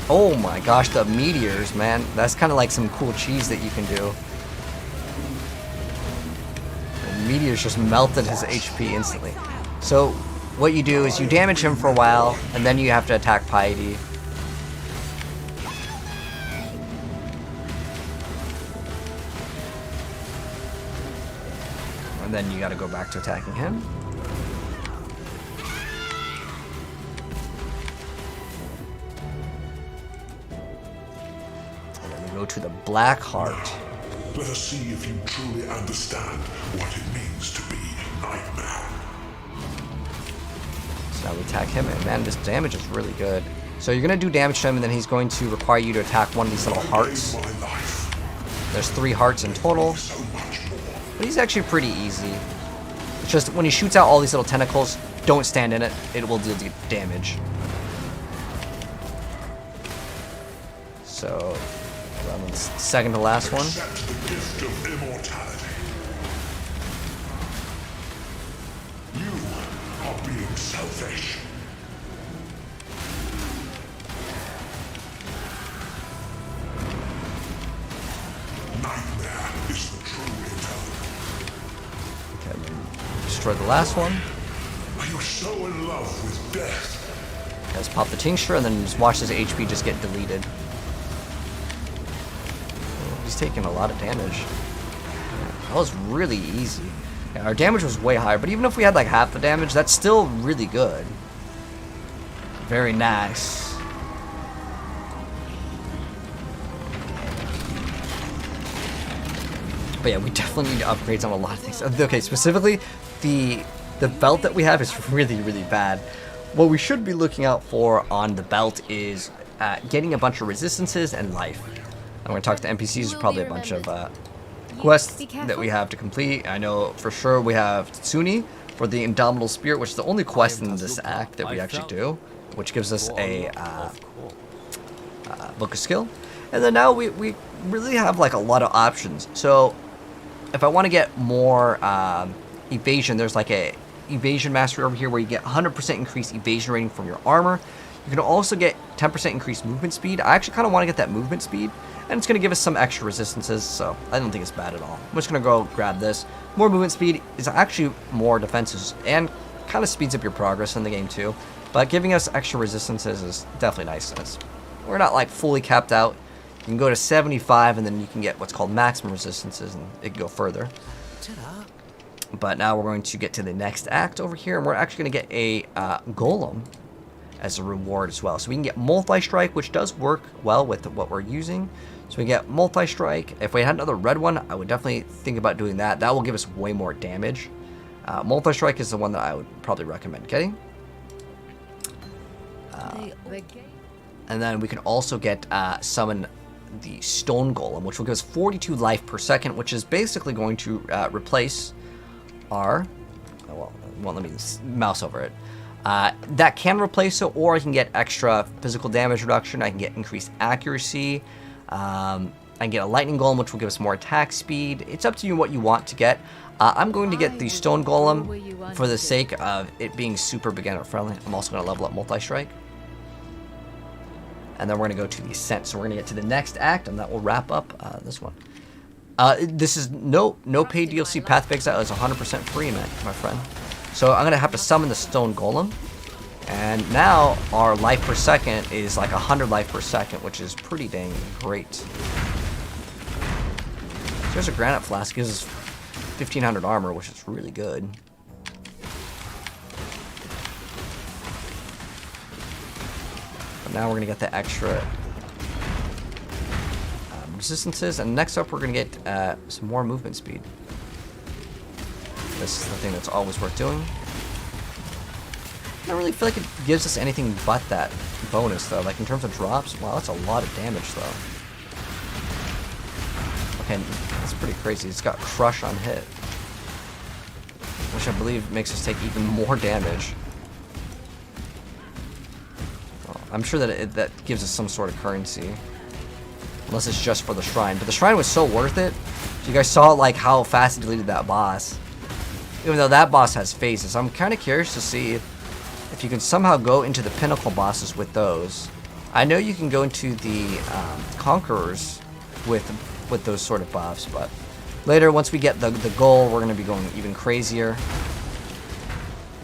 Oh my gosh, the meteors, man. That's kind of like some cool cheese that you can do. The meteors just melted his HP instantly. So what you do is you damage him for a while, and then you have to attack Piety. And then you gotta go back to attacking him. And then we go to the Black Heart. Let us see if you truly understand what it means to be Nightmare. So now we attack him, and man, this damage is really good. So you're gonna do damage to him, and then he's going to require you to attack one of these little hearts. There's 3 hearts in total. But he's actually pretty easy. It's just when he shoots out all these little tentacles, don't stand in it. It will deal damage. So, second to last one. Accept the gift of immortality. You are being selfish. Nightmare is the true intelligence. Destroy the last one. You're so in love with death. Let's pop the tincture, and then just watch his HP just get deleted. Oh, he's taking a lot of damage. That was really easy. Yeah, our damage was way higher, but even if we had like half the damage, that's still really good. Very nice. But yeah, we definitely need to upgrade on a lot of things. Okay, specifically, the belt that we have is really, really bad. What we should be looking out for on the belt is getting a bunch of resistances and life. I'm going to talk to NPCs. There's probably a bunch of quests that we have to complete. I know for sure we have Tsuni for the Indomitable Spirit, which is the only quest in this act that we actually do, which gives us a book of skill. And then now we really have like a lot of options. So if I want to get more evasion, there's like a evasion mastery over here where you get 100% increased evasion rating from your armor. You can also get 10% increased movement speed. I actually kind of want to get that movement speed, and it's going to give us some extra resistances, so I don't think it's bad at all. I'm just going to go grab this. More movement speed is actually more defenses, and kind of speeds up your progress in the game too. But giving us extra resistances is definitely nice. We're not like fully capped out. You can go to 75, and then you can get what's called maximum resistances, and it can go further. But now we're going to get to the next act over here, and we're actually going to get a golem as a reward as well. So we can get multi-strike, which does work well with what we're using. So we get multi-strike. If we had another red one, I would definitely think about doing that. That will give us way more damage. Multi-strike is the one that I would probably recommend getting. And then we can also get summon the stone golem, which will give us 42 life per second, which is basically going to replace our... Oh, well, it won't let me mouse over it. That can replace it, or I can get extra physical damage reduction. I can get increased accuracy. I can get a lightning golem, which will give us more attack speed. It's up to you what you want to get. I'm going to get the stone golem for the sake of it being super beginner friendly. I'm also going to level up multi-strike. And then we're going to go to the ascent. So we're going to get to the next act, and that will wrap up this one. This is no paid DLC. Path of Exile is 100% free, my friend. So I'm going to have to summon the stone golem. And now our life per second is like 100 life per second, which is pretty dang great. So there's a granite flask. Gives us 1500 armor, which is really good. But now we're going to get the extra resistances. And next up, we're going to get some more movement speed. This is the thing that's always worth doing. I don't really feel like it gives us anything but that bonus, though. Like, in terms of drops, wow, that's a lot of damage, though. Okay, that's pretty crazy. It's got crush on hit, which I believe makes us take even more damage. Well, I'm sure that that gives us some sort of currency. Unless it's just for the shrine. But the shrine was so worth it. You guys saw, like, how fast he deleted that boss. Even though that boss has phases. I'm kind of curious to see if you can somehow go into the pinnacle bosses with those. I know you can go into the conquerors with those sort of buffs, but later, once we get the goal, we're going to be going even crazier.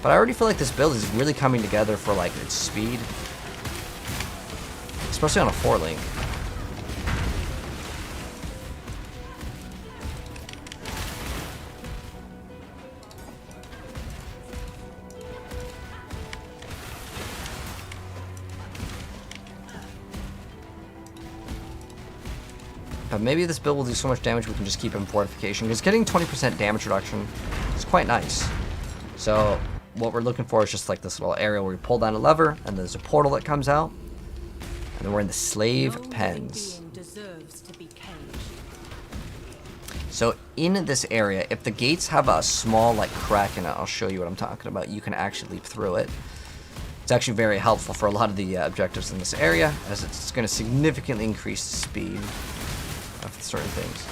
But I already feel like this build is really coming together for, like, its speed. Especially on a 4-link. But maybe this build will do so much damage we can just keep it in fortification, because getting 20% damage reduction is quite nice. So what we're looking for is just like this little area where we pull down a lever, and there's a portal that comes out, and then we're in the slave pens. So in this area, if the gates have a small like crack in it, I'll show you what I'm talking about, you can actually leap through it. It's actually very helpful for a lot of the objectives in this area, as it's going to significantly increase the speed of certain things.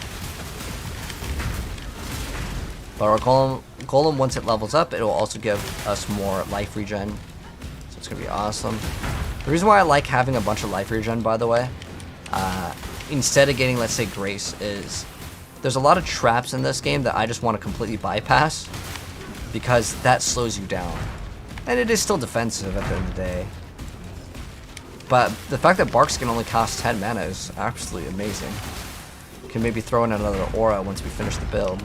But our golem, once it levels up, it will also give us more life regen. So it's going to be awesome. The reason why I like having a bunch of life regen, by the way, instead of getting, let's say, Grace, is there's a lot of traps in this game that I just want to completely bypass, because that slows you down. And it is still defensive at the end of the day. But the fact that Barks can only cost 10 mana is absolutely amazing. Can maybe throw in another aura once we finish the build.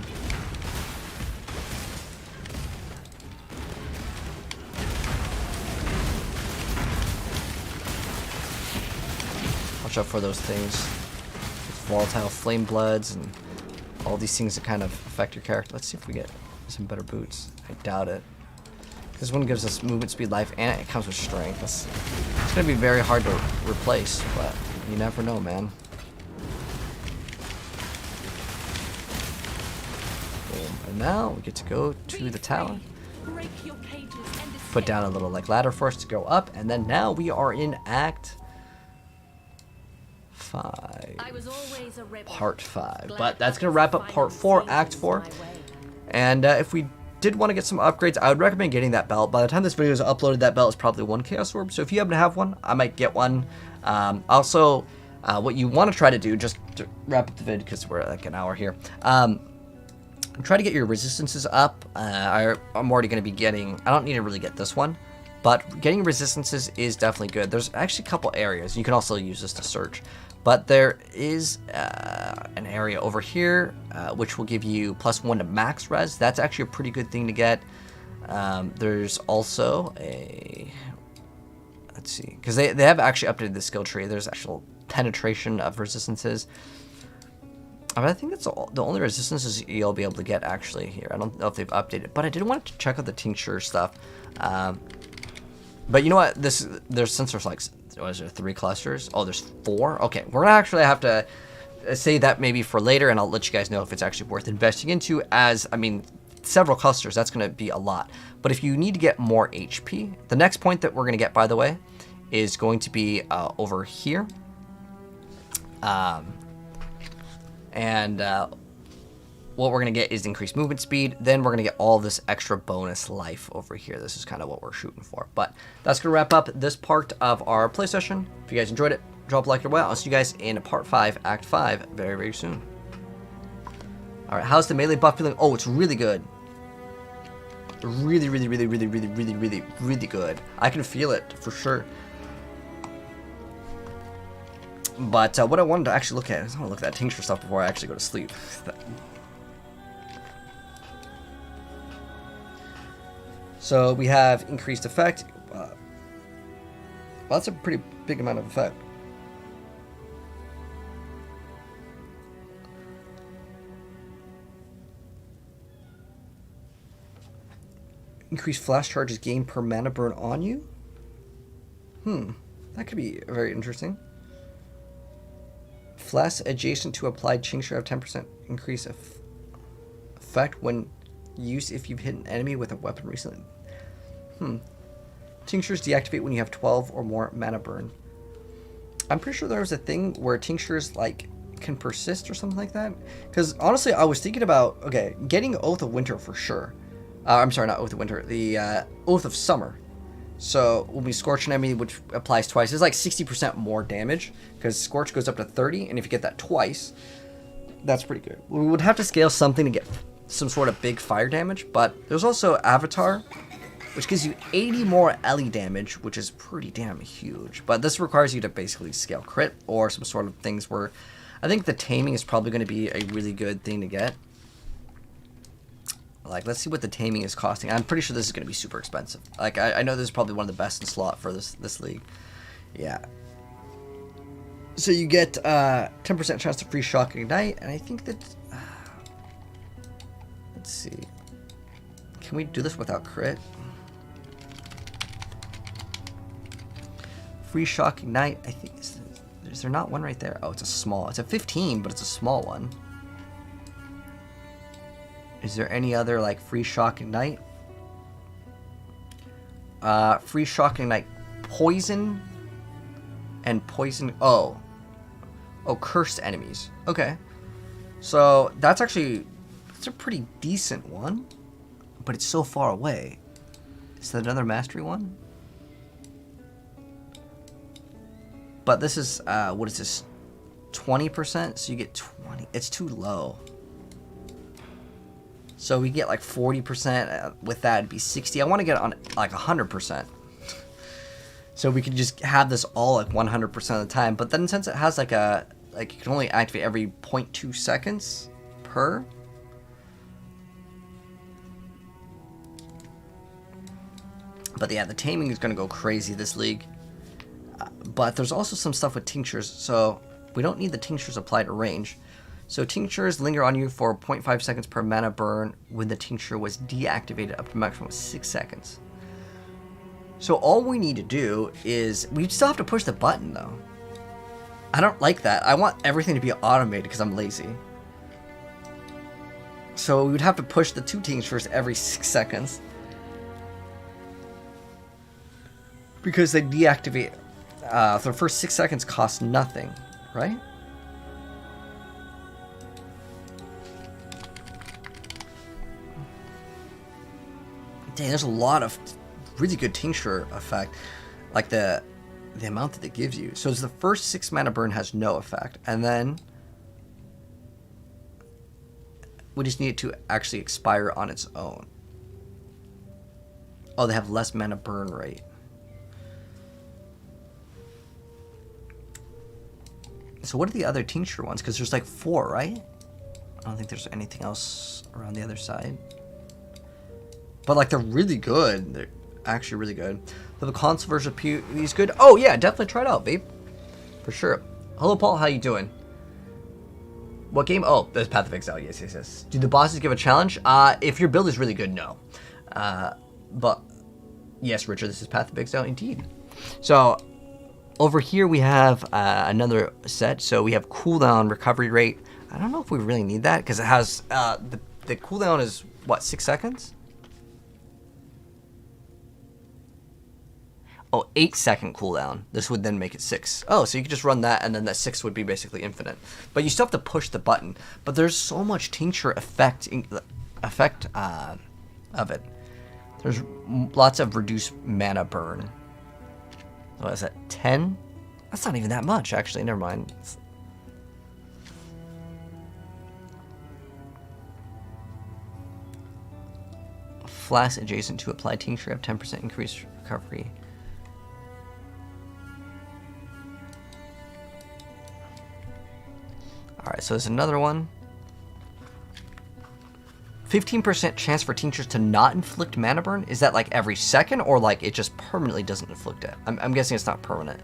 Watch out for those things. Volatile flame bloods and all these things that kind of affect your character. Let's see if we get some better boots. I doubt it. This one gives us movement speed, life, and it comes with strength. It's going to be very hard to replace, but you never know, man. And now we get to go to the tower. Put down a little like ladder for us to go up, and then now we are in Act 5. Part 5. But that's gonna wrap up Part 4, Act 4. And if we did want to get some upgrades, I would recommend getting that belt. By the time this video is uploaded, that belt is probably 1 Chaos Orb. So if you happen to have one, I might get one. Also, what you want to try to do, just to wrap up the vid because we're like an hour here, try to get your resistances up. I'm already going to be getting, I don't need to really get this one, but getting resistances is definitely good. There's actually a couple areas. You can also use this to search. But there is an area over here, which will give you +1 to max res. That's actually a pretty good thing to get. There's also a, let's see, because they have actually updated the skill tree. There's actual penetration of resistances. But I think that's the only resistances you'll be able to get actually here. I don't know if they've updated, but I did want to check out the tincture stuff. But you know what? There's since there's like, what is there, 3 clusters? Oh, there's 4? Okay, we're gonna actually have to say that maybe for later, and I'll let you guys know if it's actually worth investing into, as, I mean, several clusters, that's gonna be a lot. But if you need to get more HP, the next point that we're gonna get, by the way, is going to be over here. What we're going to get is increased movement speed. Then we're going to get all this extra bonus life over here. This is kind of what we're shooting for. But that's going to wrap up this part of our play session. If you guys enjoyed it, drop a like or well. I'll see you guys in part 5, Act 5, very, very soon. Alright, how's the melee buff feeling? Oh, it's really good. Really, really, really, really, really, really, really, really good. I can feel it for sure. But what I wanted to actually look at is I want to look at that tincture stuff before I actually go to sleep. So we have increased effect. Well, that's a pretty big amount of effect. Increased flash charges gained per mana burn on you. That could be very interesting. Flask adjacent to applied tincture have 10% increase of effect when used if you've hit an enemy with a weapon recently. Tinctures deactivate when you have 12 or more mana burn. I'm pretty sure there was a thing where tinctures like can persist or something like that. Because honestly, I was thinking about, okay, getting Oath of Winter for sure. I'm sorry, not Oath of Winter, the Oath of Summer. So when we Scorch an enemy, which applies twice, it's like 60% more damage, because Scorch goes up to 30, and if you get that twice, that's pretty good. We would have to scale something to get some sort of big fire damage, but there's also Avatar, which gives you 80 more Ellie damage, which is pretty damn huge. But this requires you to basically scale crit, or some sort of things where I think the taming is probably going to be a really good thing to get. Like, let's see what the taming is costing. I'm pretty sure this is going to be super expensive. Like, I know this is probably one of the best in slot for this league. Yeah. So you get 10% chance to free shock ignite, and I think that... let's see. Can we do this without crit? Free shock ignite, I think... Is there not one right there? Oh, it's a small... It's a 15, but it's a small one. Is there any other, like, free shock ignite? Free shock ignite poison and poison... Oh, cursed enemies. Okay. So, that's actually... It's a pretty decent one. But it's so far away. Is that another mastery one? But this is, what is this? 20%? So you get 20. It's too low. So we get like 40%. With that, it'd be 60. I want to get it on like 100%. So we could just have this all like 100% of the time. But then since it has like a... Like, you can only activate every 0.2 seconds per... But yeah, the taming is going to go crazy this league. But there's also some stuff with tinctures, so we don't need the tinctures applied to range. So tinctures linger on you for 0.5 seconds per mana burn when the tincture was deactivated up to a maximum of 6 seconds. So all we need to do is... We still have to push the button, though. I don't like that. I want everything to be automated because I'm lazy. So we would have to push the 2 tinctures every 6 seconds. Because they deactivate... the first 6 seconds cost nothing, right? Dang, there's a lot of really good tincture effect. Like the amount that it gives you. So it's the first 6 mana burn has no effect. And then we just need it to actually expire on its own. Oh, they have less mana burn rate. So what are the other tincture ones? Because there's like 4, right? I don't think there's anything else around the other side. But like they're really good. They're actually really good. The console version of PvE is good. Oh yeah, definitely try it out, babe. For sure. Hello, Paul. How you doing? What game? Oh, there's Path of Exile. Yes, yes, yes. Do the bosses give a challenge? If your build is really good, no. But yes, Richard, this is Path of Exile indeed. So over here we have another set. So we have cooldown recovery rate. I don't know if we really need that because it has the cooldown is what, 6 seconds? Oh, 8-second cooldown. This would then make it 6. Oh, so you could just run that, and then that 6 would be basically infinite. But you still have to push the button. But there's so much tincture effect of it. There's lots of reduced mana burn. What is that? 10? That's not even that much, actually. Never mind. Flask adjacent to applied tincture have 10% increased recovery. Alright, so there's another one. 15% chance for tinctures to not inflict mana burn? Is that like every second, or like it just permanently doesn't inflict it? I'm guessing it's not permanent.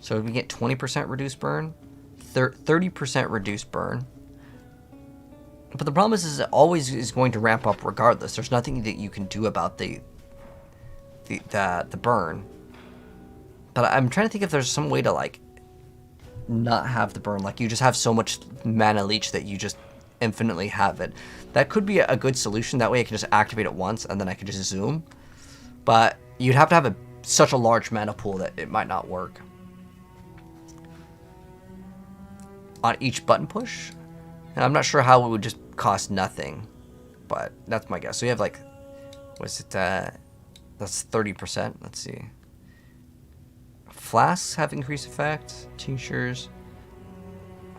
So we get 20% reduced burn, 30% reduced burn. But the problem is it always is going to ramp up regardless. There's nothing that you can do about the burn. But I'm trying to think if there's some way to like not have the burn. Like you just have so much mana leech that you just infinitely have it. That could be a good solution. That way I can just activate it once and then I can just zoom. But you'd have to have such a large mana pool that it might not work. On each button push? And I'm not sure how it would just cost nothing. But that's my guess. So you have like, what's it? That's 30%. Let's see. Flasks have increased effect. Tinctures.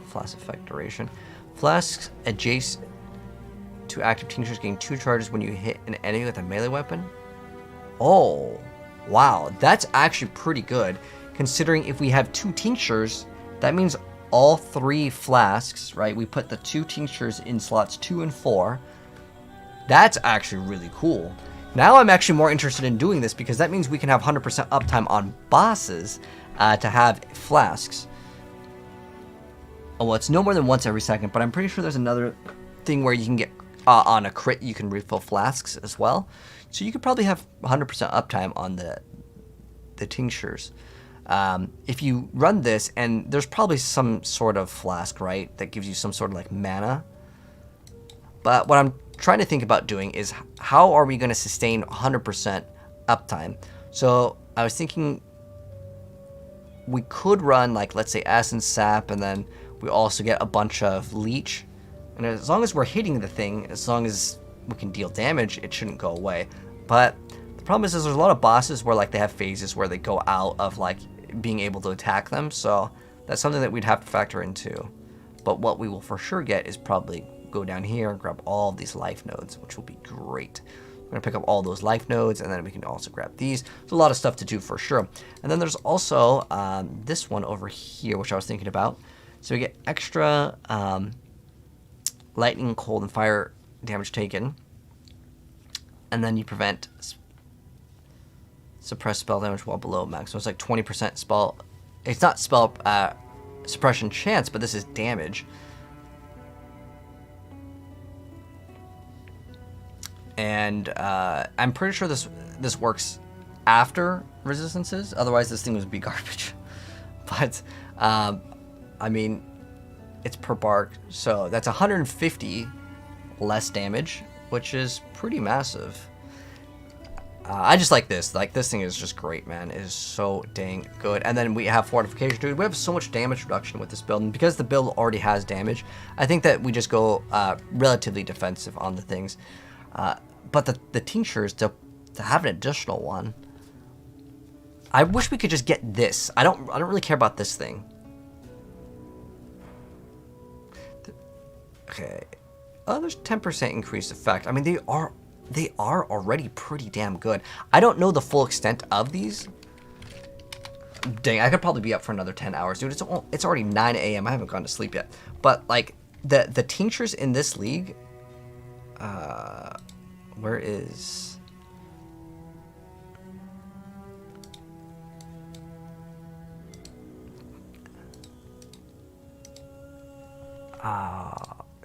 Flask effect duration. Flasks adjacent to active tinctures gain 2 charges when you hit an enemy with a melee weapon. Oh, wow. That's actually pretty good. Considering if we have 2 tinctures, that means all 3 flasks, right? We put the 2 tinctures in slots 2 and 4. That's actually really cool. Now I'm actually more interested in doing this because that means we can have 100% uptime on bosses to have flasks. Oh, well, it's no more than once every second, but I'm pretty sure there's another thing where you can get on a crit, you can refill flasks as well. So you could probably have 100% uptime on the tinctures. If you run this, and there's probably some sort of flask, right, that gives you some sort of like mana. But what I'm trying to think about doing is how are we going to sustain 100% uptime? So I was thinking we could run like, let's say, Ascend Sap, and then we also get a bunch of Leech. And as long as we're hitting the thing, as long as we can deal damage, it shouldn't go away. But the problem is there's a lot of bosses where like they have phases where they go out of like being able to attack them. So that's something that we'd have to factor into. But what we will for sure get is probably go down here and grab all of these life nodes, which will be great. We're gonna pick up all those life nodes, and then we can also grab these. There's a lot of stuff to do for sure. And then there's also this one over here, which I was thinking about. So we get extra lightning, cold, and fire damage taken, and then you prevent suppress spell damage while below max. So it's like 20% spell. It's not spell suppression chance, but this is damage. And I'm pretty sure this works after resistances. Otherwise, this thing would be garbage. But I mean, it's per bark, so that's 150 less damage, which is pretty massive. I just like this. Like, this thing is just great, man. It is so dang good. And then we have fortification, dude. We have so much damage reduction with this build. And because the build already has damage, I think that we just go relatively defensive on the things. But the tinctures, to have an additional one, I wish we could just get this. I don't really care about this thing. Okay. Oh, there's 10% increased effect. I mean, they are already pretty damn good. I don't know the full extent of these. Dang, I could probably be up for another 10 hours, dude. It's already 9 a.m. I haven't gone to sleep yet. But like the tinctures in this league, where is?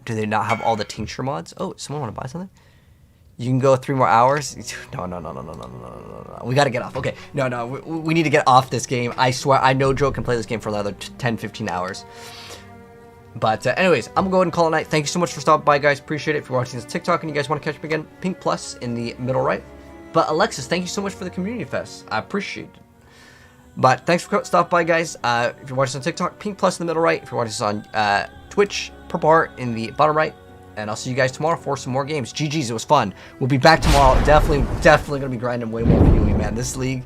Do they not have all the tincture mods? Oh, someone want to buy something? You can go 3 more hours? No. We got to get off. Okay. No. We need to get off this game. I swear, I no joke can play this game for another 10, 15 hours. But anyways, I'm going to go ahead and call it a night. Thank you so much for stopping by, guys. Appreciate it. If you're watching this TikTok and you guys want to catch me again, pink plus in the middle right. But Alexis, thank you so much for the community fest. I appreciate it. But thanks for stopping by, guys. If you're watching this on TikTok, pink plus in the middle right. If you're watching this on Twitch, purple heart in the bottom right. And I'll see you guys tomorrow for some more games. GG's, it was fun. We'll be back tomorrow. Definitely going to be grinding way more for you, man. This league